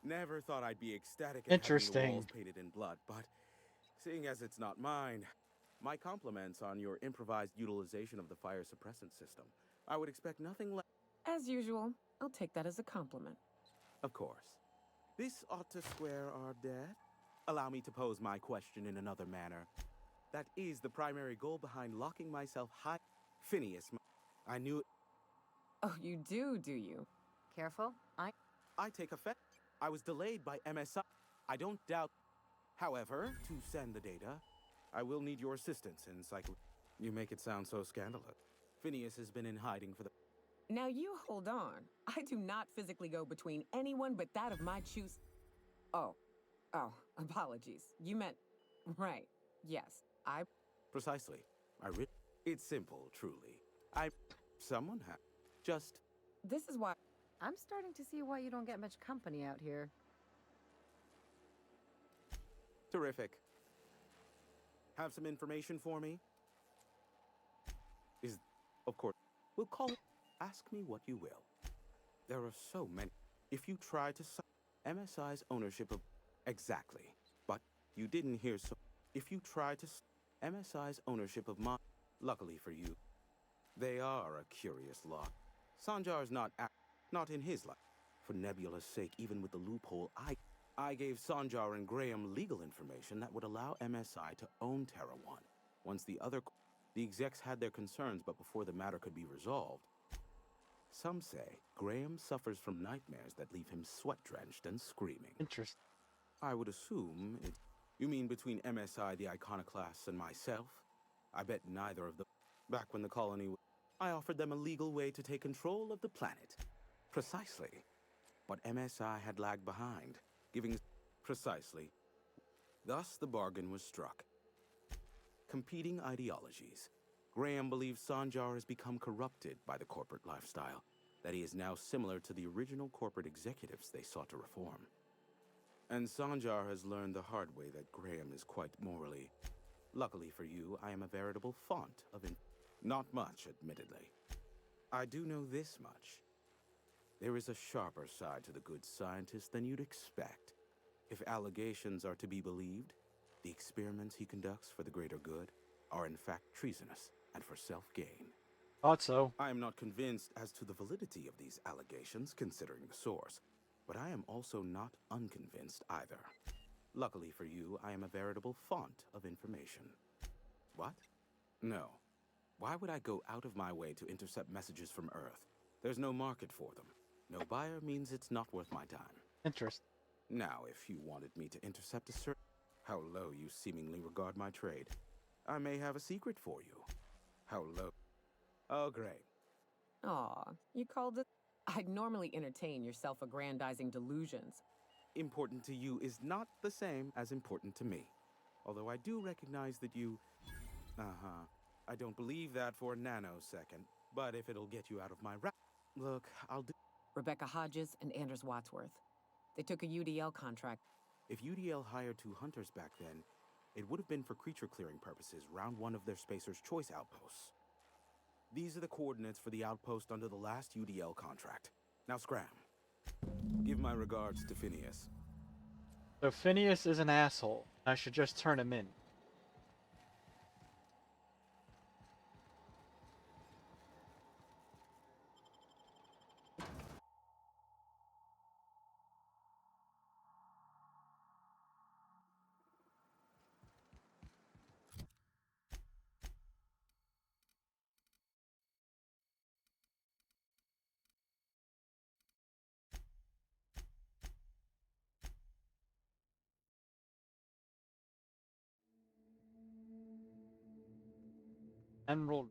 Never thought I'd be ecstatic at having the Interesting. walls painted in blood, but seeing as it's not mine, my compliments on your improvised utilization of the fire suppressant system. I would expect nothing less. As usual, I'll take that as a compliment. Of course. This ought to square our debt. Allow me to pose my question in another manner. That is the primary goal behind locking myself high. Phineas, I knew it. Oh, you do you? Careful. I take offense. I was delayed by MSI. I don't doubt. However, to send the data, I will need your assistance in cycle. You make it sound so scandalous. Phineas has been in hiding for the. Now you hold on. I do not physically go between anyone but that of my choose. Oh, apologies. You meant, right, yes, Precisely. It's simple, truly. Someone just. This is why. I'm starting to see why you don't get much company out here. Terrific. Have some information for me? Of course. We'll call it. Ask me what you will. There are so many. If you try to MSI's ownership of. Exactly. But you didn't hear so. If you try to. MSI's ownership of Luckily for you. They are a curious lot. Sanjar's not in his life. For Nebula's sake, even with the loophole I gave Sanjar and Graham legal information that would allow MSI to own Terra 1. Once the execs had their concerns, but before the matter could be resolved. Some say Graham suffers from nightmares that leave him sweat-drenched and screaming. Interesting. I would assume it. You mean between MSI, the Iconoclasts, and myself? I bet neither of them. Back when the colony I offered them a legal way to take control of the planet. Precisely. But MSI had lagged behind, giving. Precisely. Thus the bargain was struck. Competing ideologies. Graham believes Sanjar has become corrupted by the corporate lifestyle, that he is now similar to the original corporate executives they sought to reform. And Sanjar has learned the hard way that Graham is quite morally. Luckily for you, I am a veritable font of not much, admittedly. I do know this much. There is a sharper side to the good scientist than you'd expect. If allegations are to be believed, the experiments he conducts for the greater good are in fact treasonous and for self-gain. Thought so. I am not convinced as to the validity of these allegations, considering the source, but I am also not unconvinced either. Luckily for you, I am a veritable font of information. What? No. Why would I go out of my way to intercept messages from Earth? There's no market for them. No buyer means it's not worth my time. Interesting. Now, if you wanted me to intercept a search, how low you seemingly regard my trade. I may have a secret for you. How low? Oh, great. Aw, you called it? I'd normally entertain your self-aggrandizing delusions. Important to you is not the same as important to me. Although I do recognize that you... I don't believe that for a nanosecond. But if it'll get you out of my Look, I'll do... Rebecca Hodges and Anders Wadsworth. They took a UDL contract. If UDL hired 2 hunters back then, it would have been for creature clearing purposes, round 1 of their Spacer's Choice outposts. These are the coordinates for the outpost under the last UDL contract. Now scram. Give my regards to Phineas. So Phineas is an asshole. I should just turn him in. Emerald.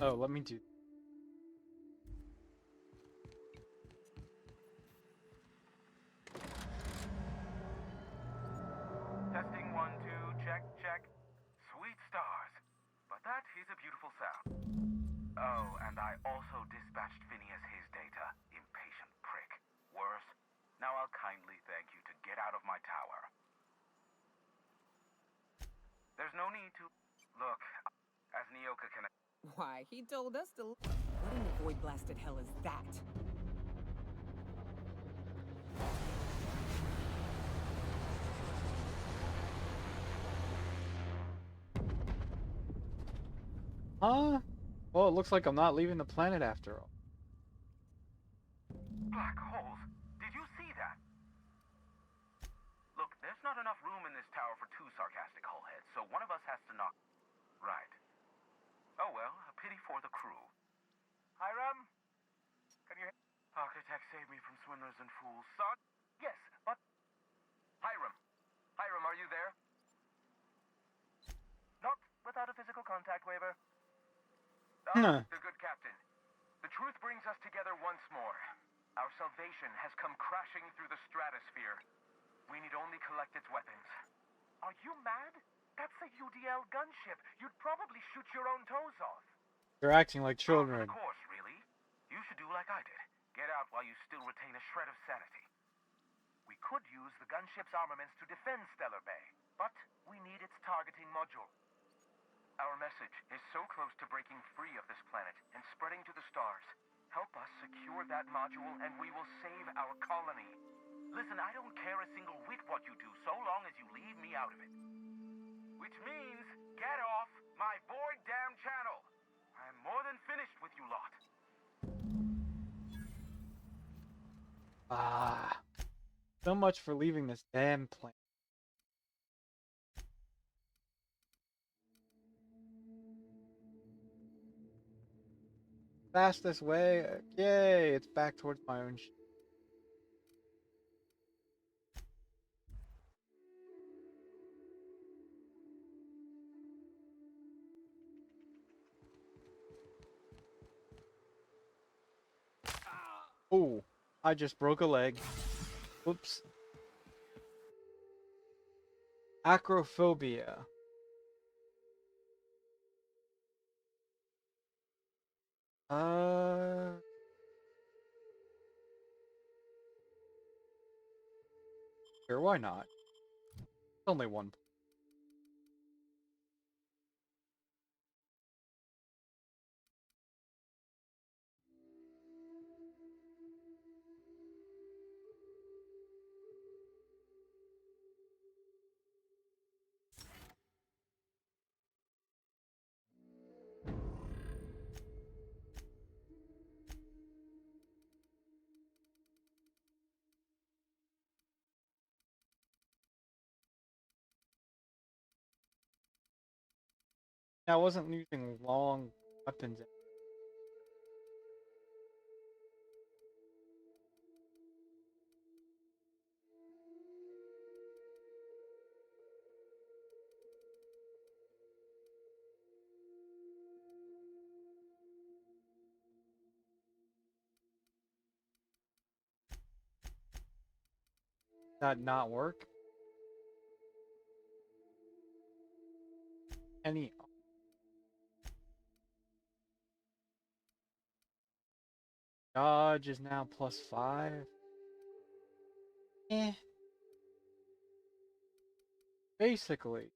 Oh, let me do. Testing 1, 2, check, check. Sweet stars. But that is a beautiful sound. Oh, and I also dispatched Phineas his data. Impatient prick. Worse, now I'll kindly thank you to get out of my tower. There's no need to. Look, as Nyoka can. Why, he told us to. What in the void blasted hell is that? Huh? Well, it looks like I'm not leaving the planet after all. Black holes? Did you see that? Look, there's not enough room in this tower for two sarcastic hullheads, so one of us has to knock. Right. Oh well, a pity for the crew. Hiram? Can you... Architect saved me from swindlers and fools. Son? Yes, but... Hiram. Hiram, are you there? Not without a physical contact waiver. The good captain. The truth brings us together once more. Our salvation has come crashing through the stratosphere. We need only collect its weapons. Are you mad? That's a UDL gunship. You'd probably shoot your own toes off. They're acting like children. Of course, really. You should do like I did. Get out while you still retain a shred of sanity. We could use the gunship's armaments to defend Stellar Bay, but we need its targeting module. Our message is so close to breaking free of this planet and spreading to the stars. Help us secure that module and we will save our colony. Listen, I don't care a single whit what you do so long as you leave me out of it. Which means, get off my void damn channel. I'm more than finished with you lot. Ah. So much for leaving this damn planet. Fastest way? Yay, it's back towards my own ship. Oh, I just broke a leg. Whoops. Acrophobia. Sure, why not? Only one. I wasn't using long weapons. That not work? Any dodge is now +5. Eh. Basically.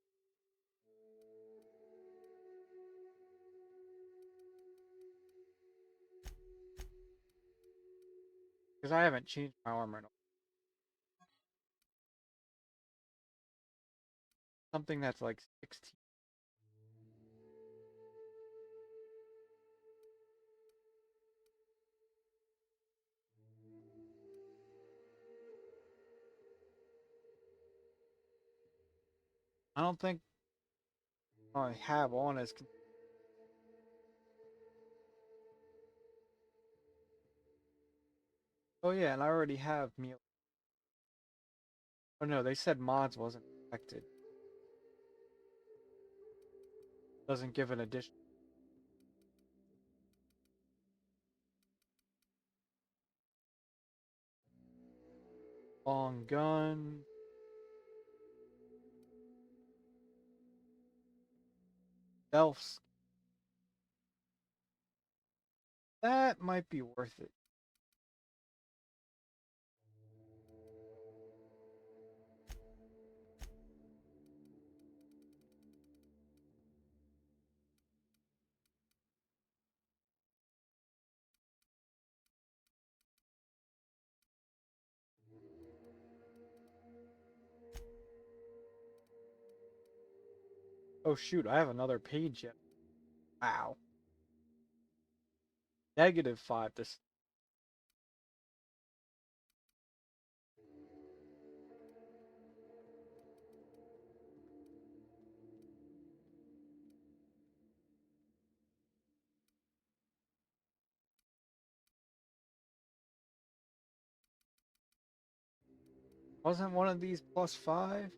Because I haven't changed my armor. Something that's like 16. I don't think I have on as. Oh yeah, and I already have meal. Oh no, they said mods wasn't affected. Doesn't give an addition. Long gun. Stealth. That might be worth it. Oh shoot, I have another page yet. Wow. -5 this. Wasn't one of these +5?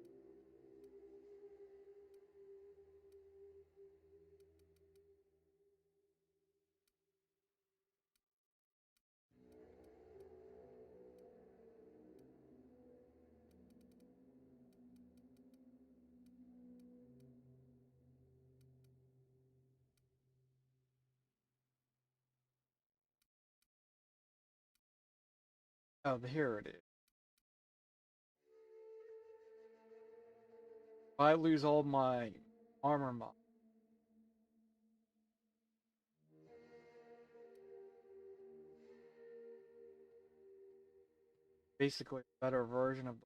Oh, here it is. I lose all my armor mod. Basically, a better version of.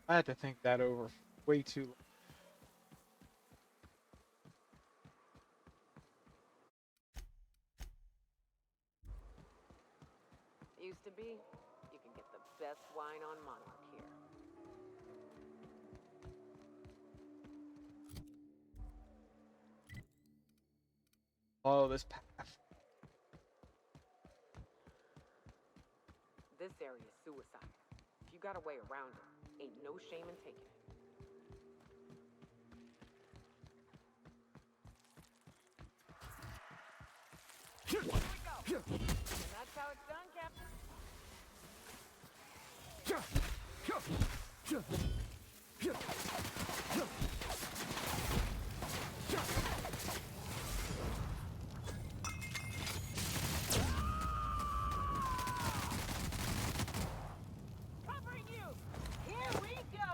I had to think that over way too long. Used to be, you can get the best wine on Monarch here. Follow this path. This area's suicide. If you got a way around it, ain't no shame in taking it. Here we go! And that's how it's done, Captain. Covering you! Here we go!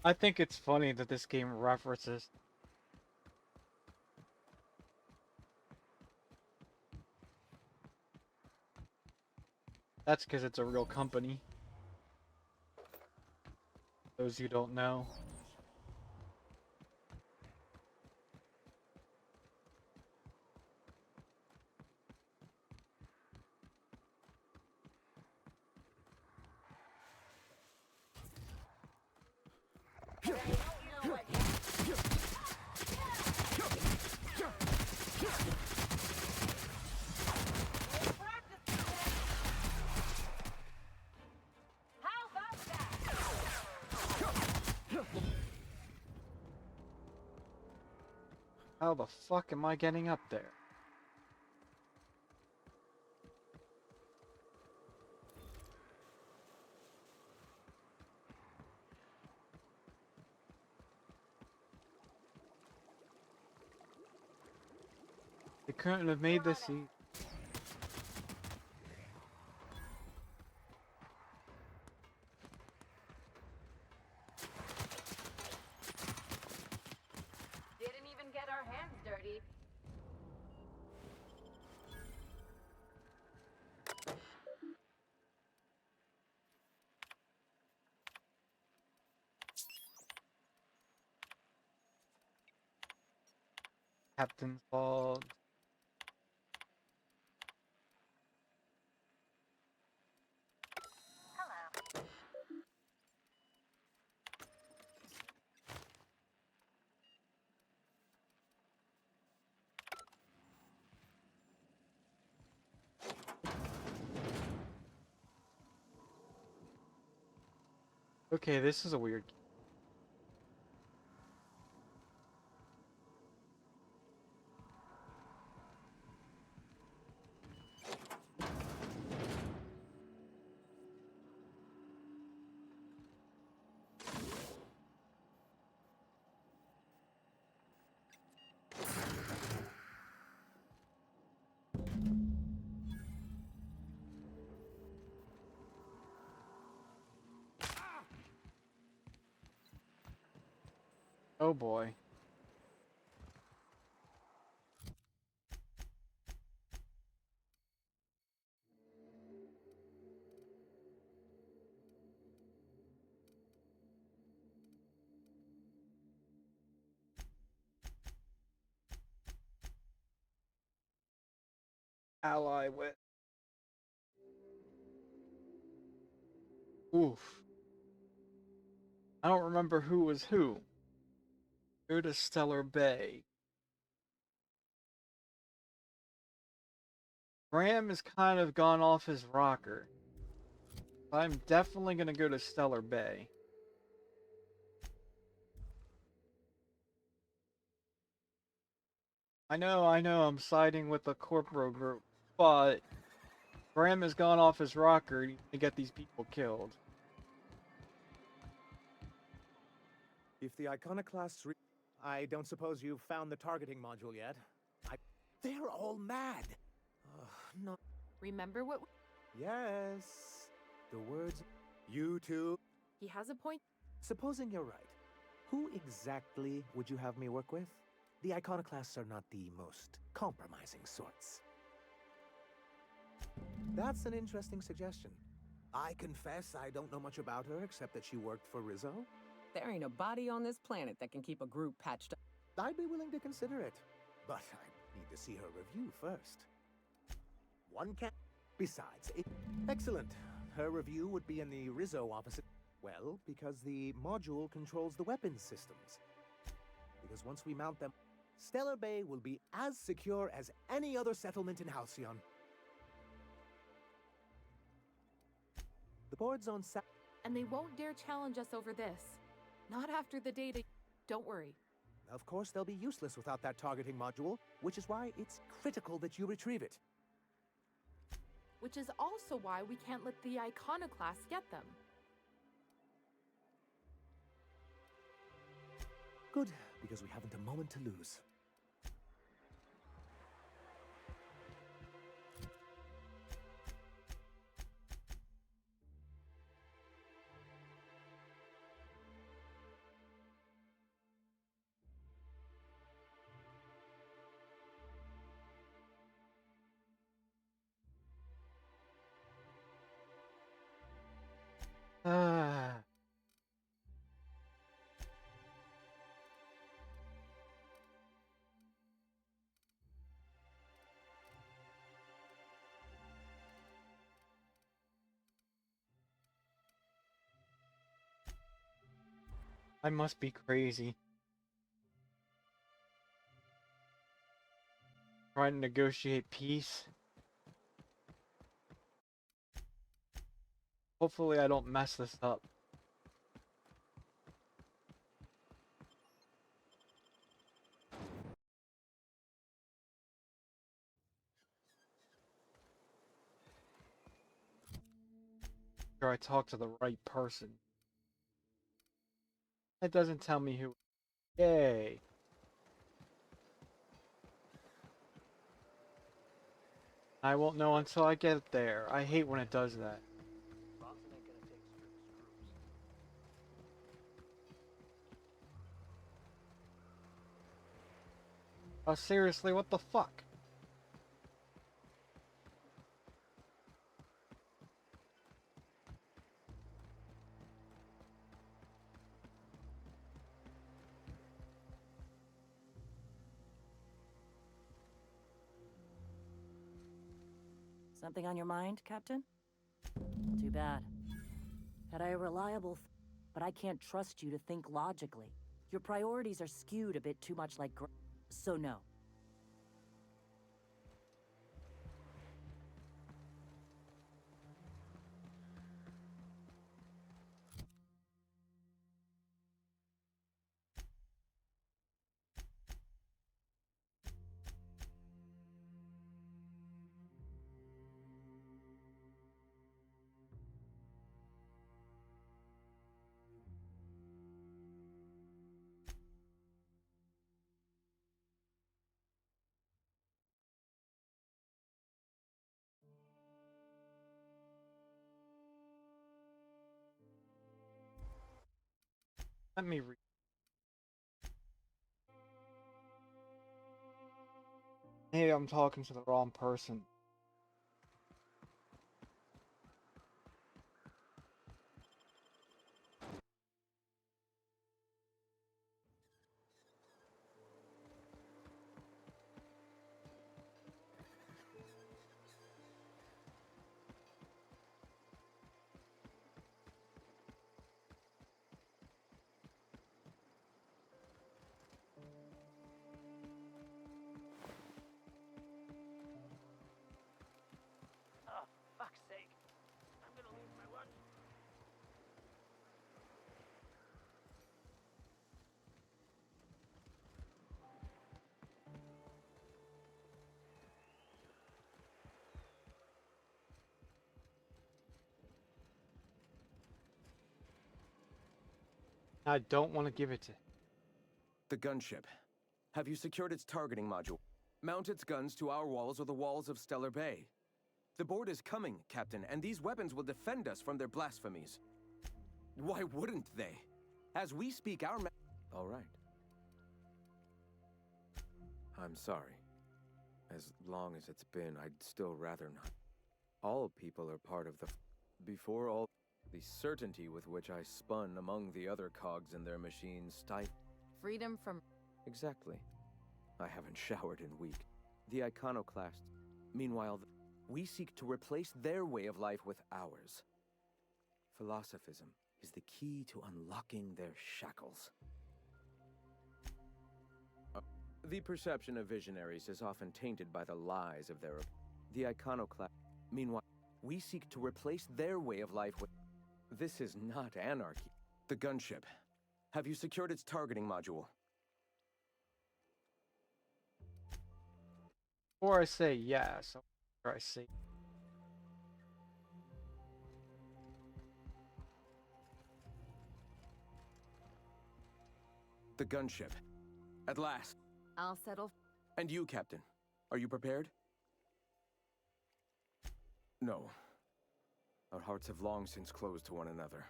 I think it's funny that this game references. That's because it's a real company. Those who don't know. How the fuck am I getting up there? They couldn't have made this easy. Didn't even get our hands dirty. Captain's log. Okay, this is a weird. Oh boy. Ally with. Oof. I don't remember who was who. Go to Stellar Bay. Graham has kind of gone off his rocker. I'm definitely gonna go to Stellar Bay. I know, I'm siding with the corporal group, but Graham has gone off his rocker to get these people killed. If the iconoclasts I don't suppose you've found the targeting module yet. They're all mad. No. Remember what? Yes. The words. You two. He has a point. Supposing you're right, who exactly would you have me work with? The iconoclasts are not the most compromising sorts. That's an interesting suggestion. I confess I don't know much about her except that she worked for Rizzo. There ain't a body on this planet that can keep a group patched up. I'd be willing to consider it, but I need to see her review first. One can. Besides, excellent. Her review would be in the Rizzo office. Well, because the module controls the weapons systems. Because once we mount them, Stellar Bay will be as secure as any other settlement in Halcyon. The board's on And they won't dare challenge us over this. Not after the data. Don't worry. Of course, they'll be useless without that targeting module, which is why it's critical that you retrieve it. Which is also why we can't let the iconoclasts get them. Good, because we haven't a moment to lose. Ah. I must be crazy. Trying to negotiate peace. Hopefully I don't mess this up. Sure I talk to the right person. It doesn't tell me who. Yay. I won't know until I get there. I hate when it does that. Oh, seriously, what the fuck? Something on your mind, Captain? Too bad. Had I a reliable but I can't trust you to think logically. Your priorities are skewed a bit too much like so no. Let me read. Maybe I'm talking to the wrong person. Oh, fuck's sake. I'm gonna lose my lunch. I don't want to give it to. The gunship. Have you secured its targeting module? Mount its guns to our walls or the walls of Stellar Bay. The board is coming, Captain, and these weapons will defend us from their blasphemies. Why wouldn't they? As we speak, our all right. I'm sorry. As long as it's been, I'd still rather not. All people are part of the... Before all... The certainty with which I spun among the other cogs in their machines Freedom from... Exactly. I haven't showered in weeks. The iconoclasts. Meanwhile, we seek to replace their way of life with ours. Philosophism is the key to unlocking their shackles. The perception of visionaries is often tainted by the lies of their... The iconoclast. Meanwhile, we seek to replace their way of life with... This is not anarchy. The gunship. Have you secured its targeting module? Before I say yes, or I say... The gunship. At last. I'll settle. And you, Captain. Are you prepared? No. Our hearts have long since closed to one another.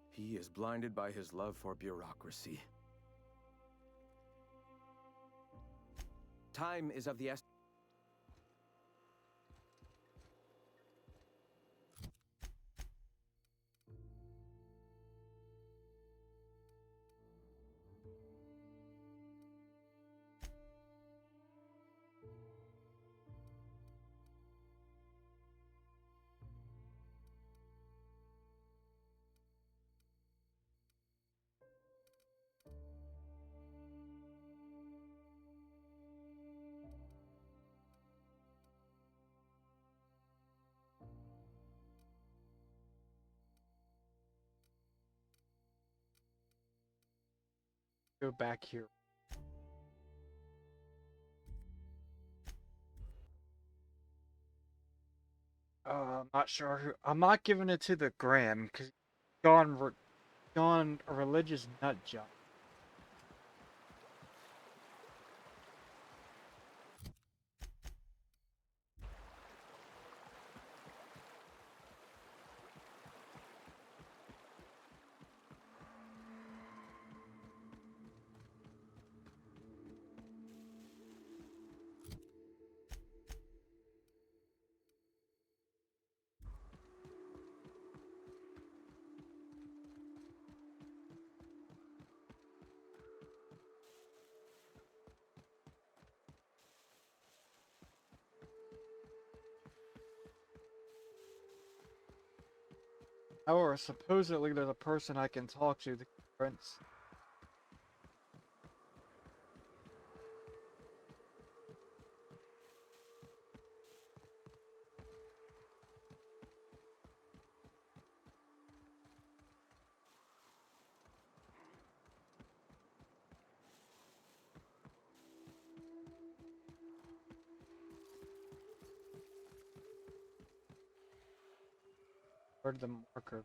He is blinded by his love for bureaucracy. Time is of the essence. Go back here. I'm not sure who. I'm not giving it to the Graham because gone a religious nut job. Or supposedly there's a person I can talk to, the prince. Where'd the marker?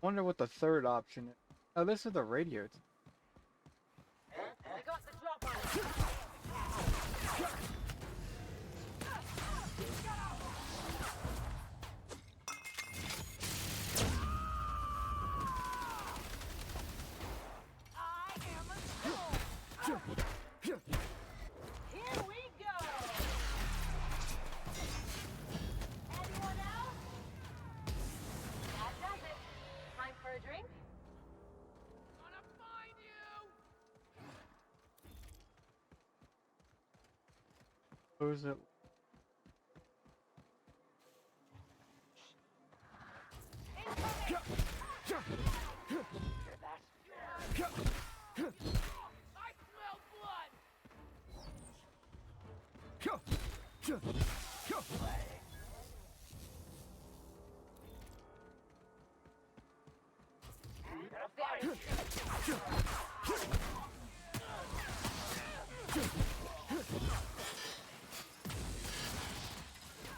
Wonder what the third option is. Oh, this is the radio. We got the drop on it. Who's it?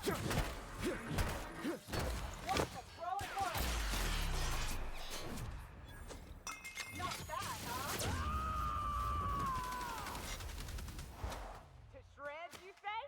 To shreds, you say?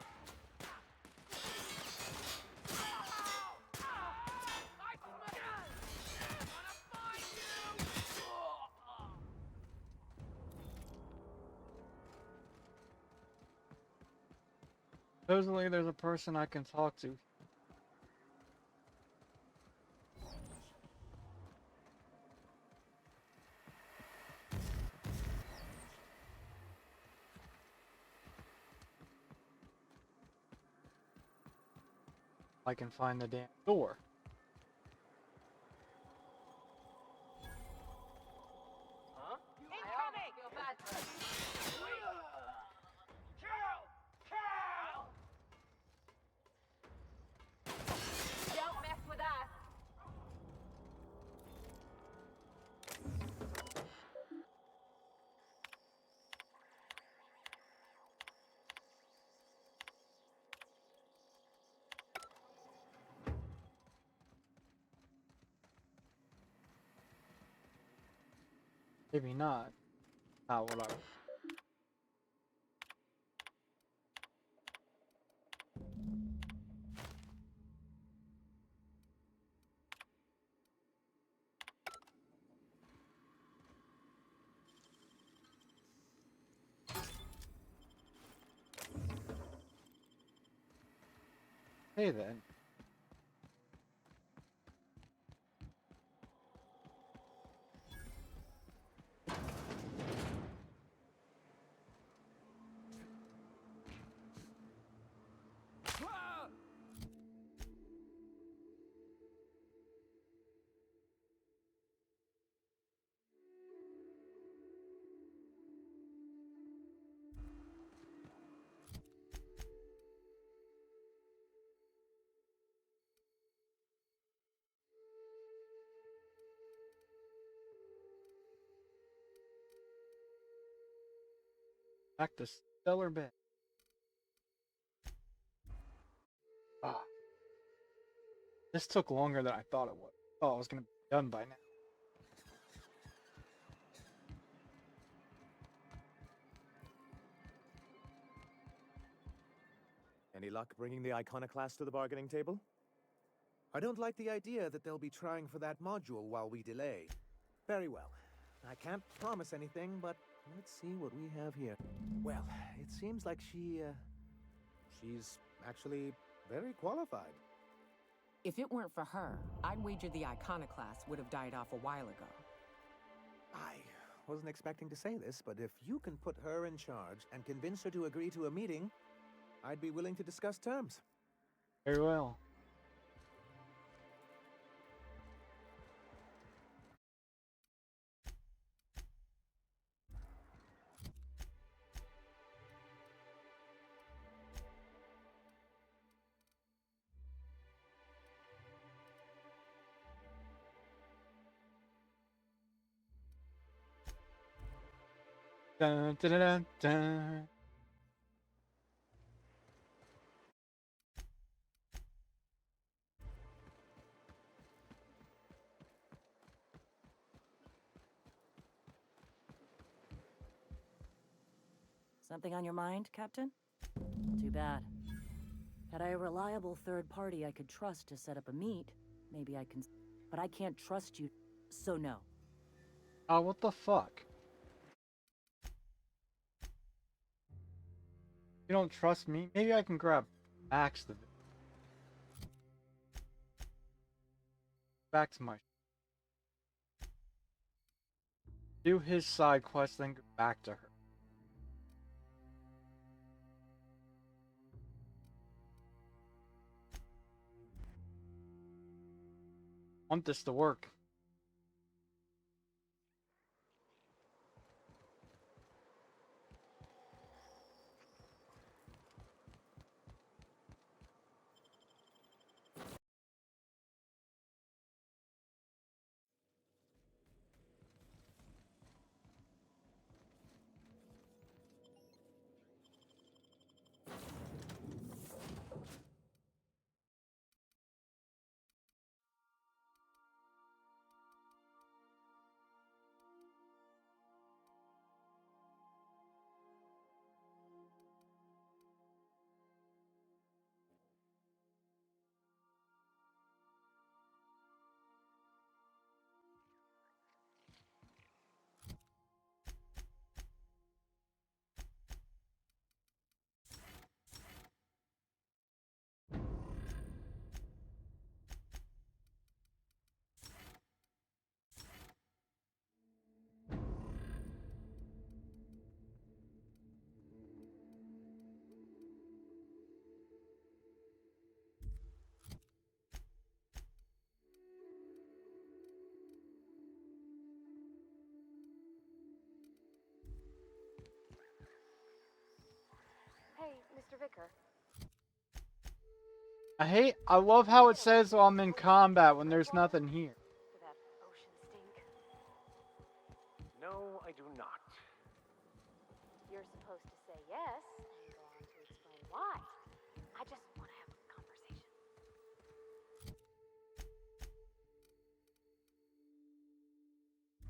Supposedly there's a person I can talk to. I can find the damn door. Huh? Incoming! Feel bad for Don't mess with us. Maybe not. Not what I. Hey then. Back to stellar bed. Ah. This took longer than I thought it would. Oh, I was gonna be done by now. Any luck bringing the iconoclast to the bargaining table? I don't like the idea that they'll be trying for that module while we delay. Very well. I can't promise anything, but let's see what we have here. Well, it seems like she's actually very qualified. If it weren't for her, I'd wager the iconoclast would have died off a while ago. I wasn't expecting to say this, but if you can put her in charge and convince her to agree to a meeting, I'd be willing to discuss terms. Very well. Dun, dun, dun, dun, dun. Something on your mind, Captain? Too bad. Had I a reliable third party I could trust to set up a meet, maybe I can... But I can't trust you, so no. Oh, what the fuck? You don't trust me? Maybe I can grab Max the back to my do his side quest, then go back to her. want this to work. Hey, Mr. Vicker. I love how it says I'm in combat when there's nothing here. For that ocean stink. No, I do not. You're supposed to say yes and go on to explain why. I just want to have a conversation.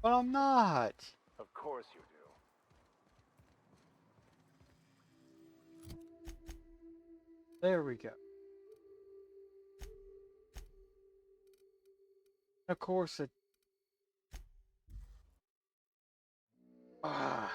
But I'm not. Of course you do. There we go. Of course it... Ah.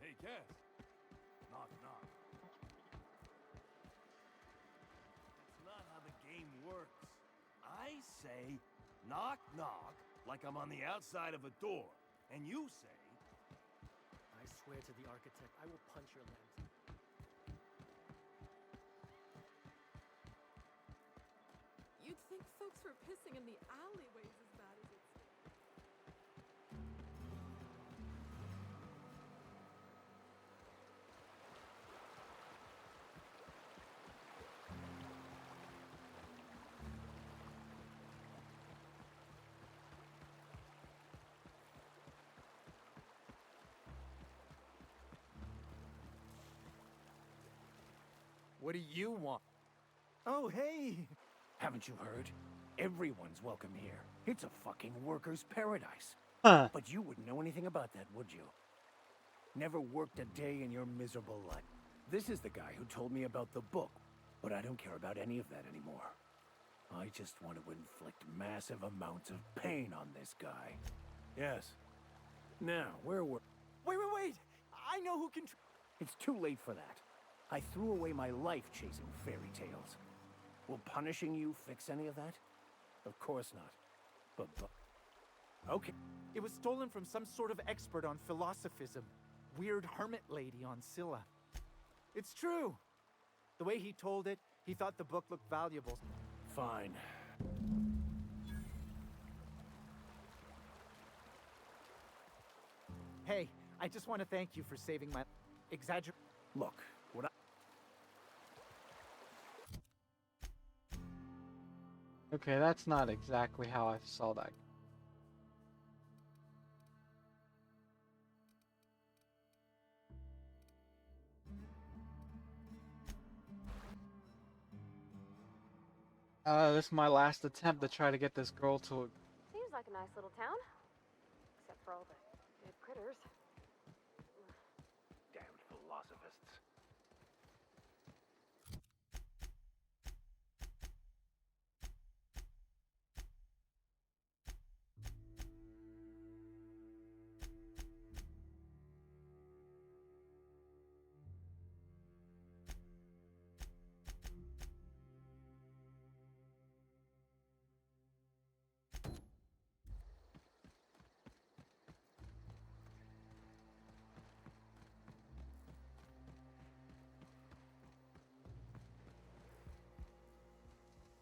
Hey, Chaz. Knock, knock. That's not how the game works. I say, knock, knock, like I'm on the outside of a door. And you say... I swear to the architect, I will punch your lens. You'd think folks were pissing in the alleyways as bad as it's. What do you want? Oh, hey! Haven't you heard? Everyone's welcome here. It's a fucking worker's paradise. Huh. But you wouldn't know anything about that, would you? Never worked a day in your miserable life. This is the guy who told me about the book, but I don't care about any of that anymore. I just want to inflict massive amounts of pain on this guy. Yes. Now, where were... Wait! I know who can... It's too late for that. I threw away my life chasing fairy tales. Will punishing you fix any of that? Of course not. But... Okay. It was stolen from some sort of expert on philosophism. Weird hermit lady on Scylla. It's true. The way he told it, he thought the book looked valuable. Fine. Hey, I just want to thank you for saving my... Look, what I... Okay, that's not exactly how I saw that. This is my last attempt to try to get this girl to... Seems like a nice little town. Except for all the dead critters. Damned philosophists.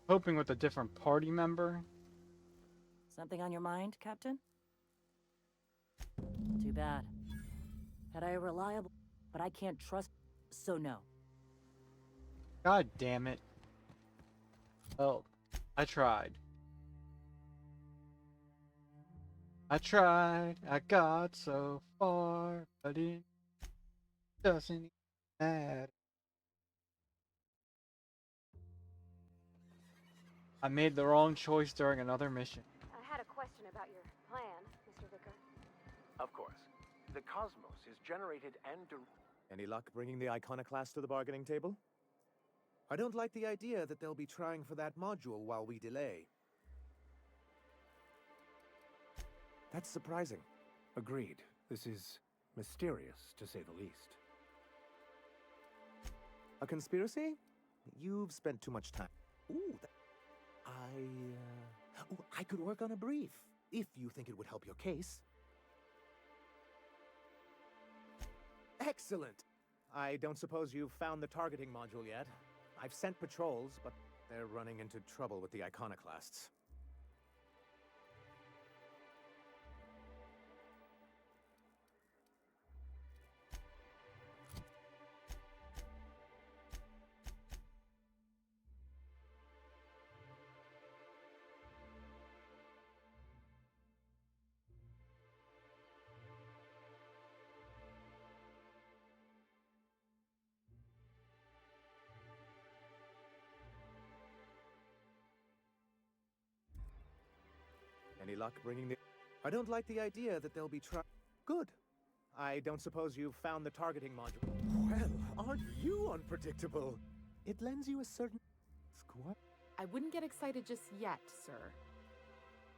hoping with a different party member. Something on your mind, Captain? Too bad. Had I a reliable, but I can't trust, so no. God damn it. Well, I tried. I got so far, but it doesn't matter. I made the wrong choice during another mission. I had a question about your plan, Mr. Vicker. Of course. The cosmos is generated and... Any luck bringing the iconoclast to the bargaining table? I don't like the idea that they'll be trying for that module while we delay. That's surprising. Agreed. This is mysterious, to say the least. A conspiracy? You've spent too much time. Ooh, I could work on a brief, if you think it would help your case. Excellent! I don't suppose you've found the targeting module yet. I've sent patrols, but they're running into trouble with the iconoclasts. Any luck bringing the... I don't like the idea that they'll be Good. I don't suppose you've found the targeting module. Well, aren't you unpredictable? It lends you a certain... I wouldn't get excited just yet, sir.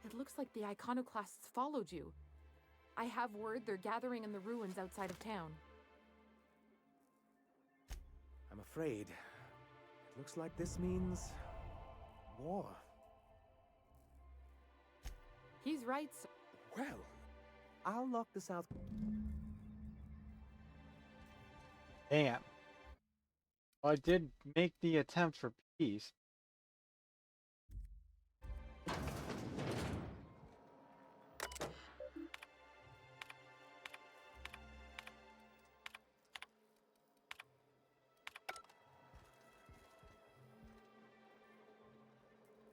It looks like the iconoclasts followed you. I have word they're gathering in the ruins outside of town. I'm afraid. It looks like this means... war. He's right, sir. Well, I'll lock the South... Damn. I did make the attempt for peace.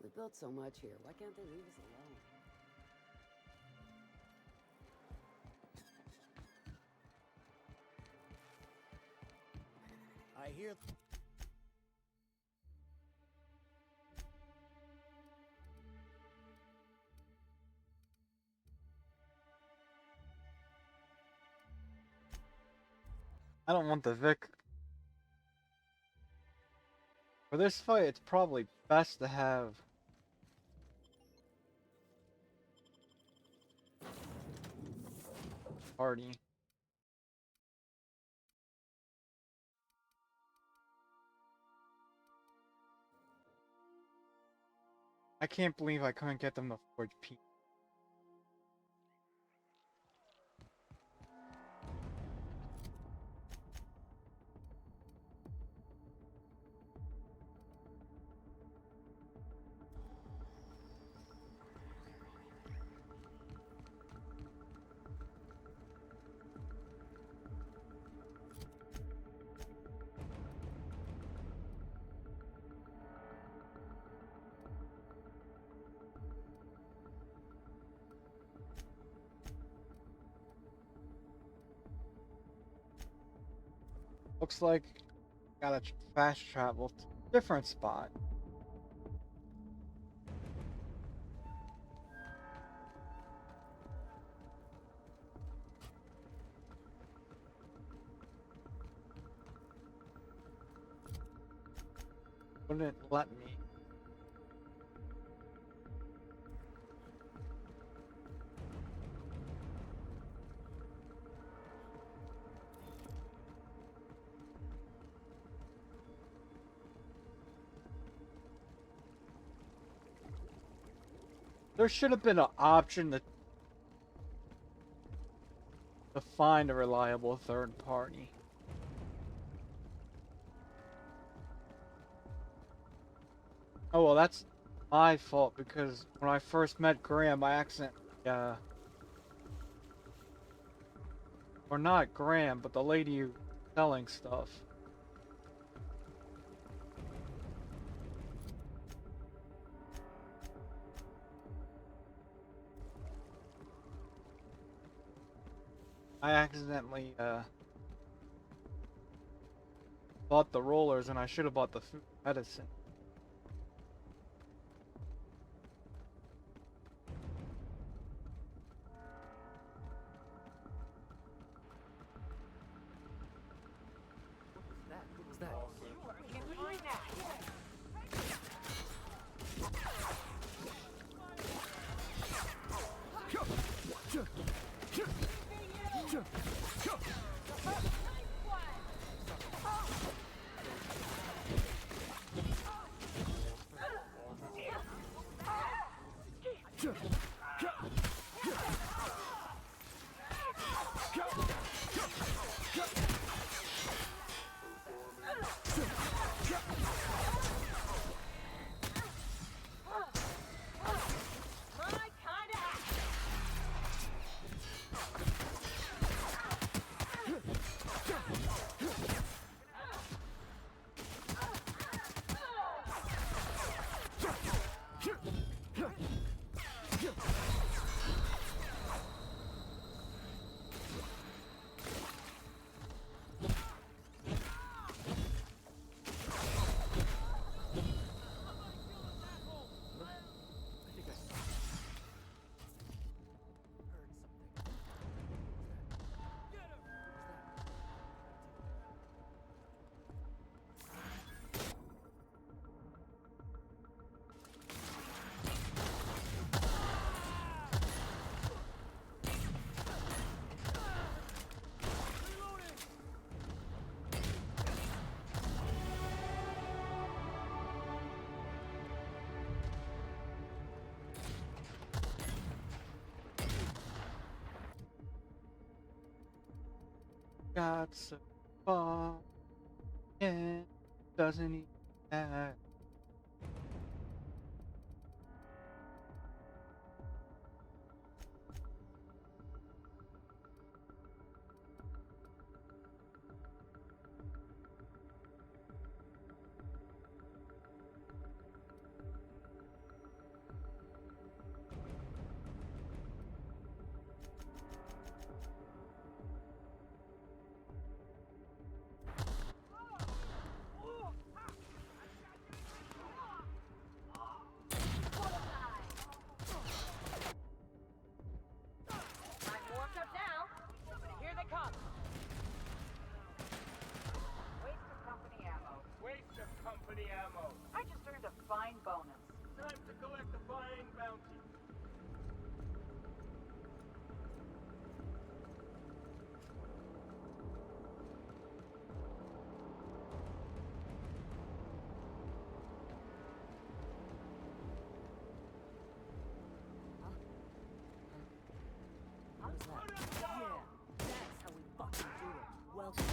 We built so much here. Why can't they leave us alone? I hear... I don't want the Vic. For this fight, it's probably best to have party. I can't believe I couldn't get them to forge peace. Looks like gotta fast travel to a different spot. Wouldn't let me. There should have been an option to find a reliable third party. Oh well, that's my fault because when I first met Graham, I accidentally, or not Graham, but the lady who selling stuff. I accidentally bought the rollers, and I should have bought the food medicine. What was that? Got so far and doesn't even matter. I'm warmed up now, but here they come. Waste of company ammo. Waste of company ammo. I just earned a fine bonus. Time to collect the fine bounty. How's that? Yeah, that's how we fucking do it. Welcome.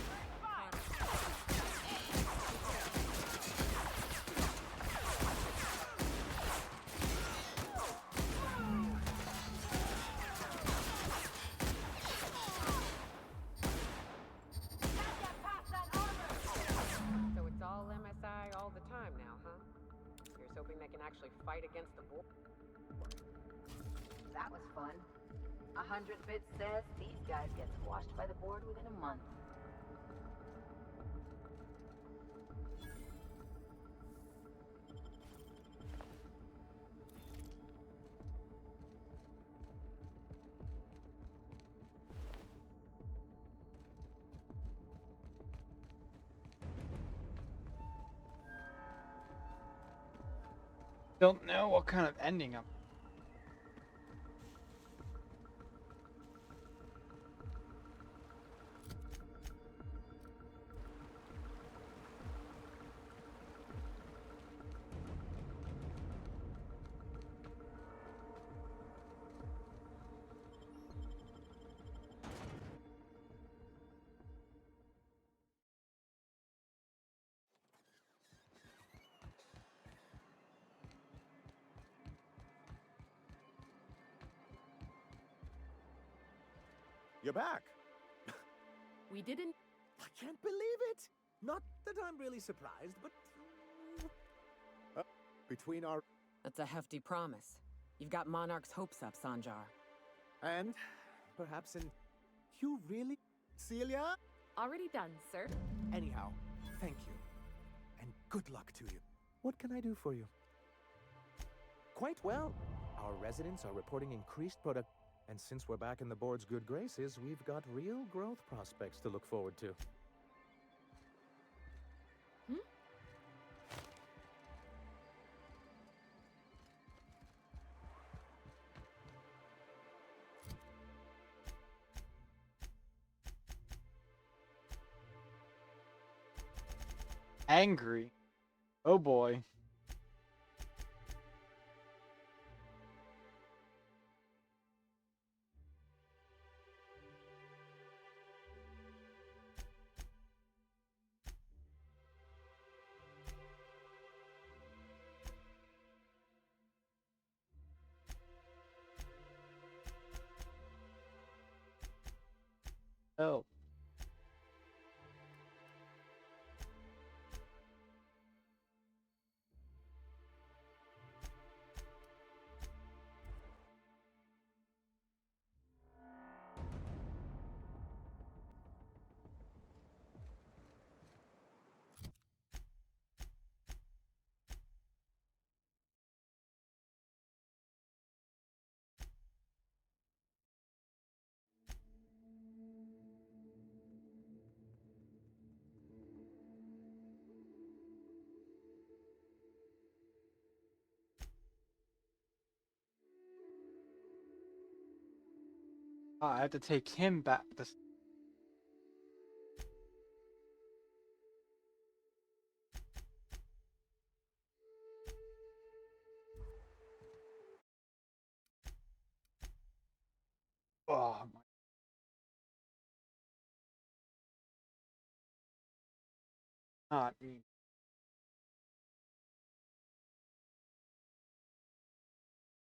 So it's all MSI all the time now, huh? Here's hoping they can actually fight against the war. That was fun. 100 bits says these guys get squashed by the board within a month. Don't know what kind of ending I'm. You're back. We didn't. I can't believe it. Not that I'm really surprised, but between our That's a hefty promise. You've got Monarch's hopes up, Sanjar. and perhaps in you really, Celia? Already done, sir. Anyhow, thank you, and good luck to you. What can I do for you? Quite well. Our residents are reporting increased product, and since we're back in the board's good graces, we've got real growth prospects to look forward to. Angry. Oh boy. Oh. I have to take him back. This. Oh my. Not me.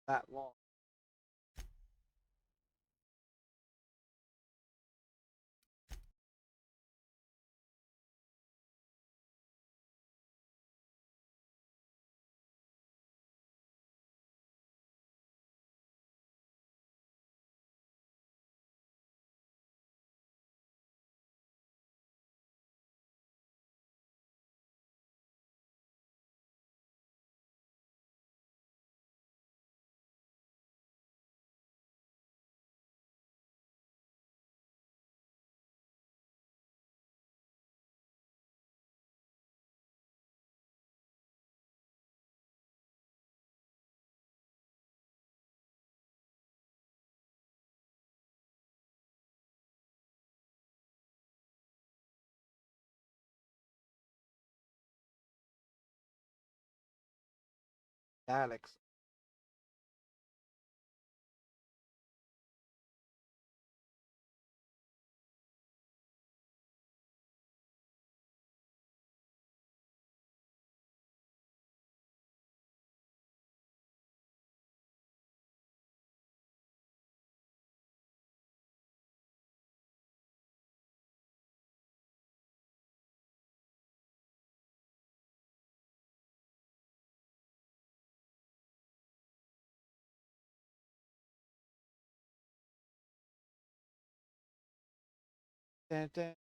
That long. Alex. Dun, dun.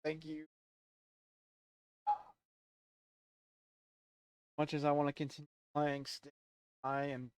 Thank you. Much as I want to continue playing, I am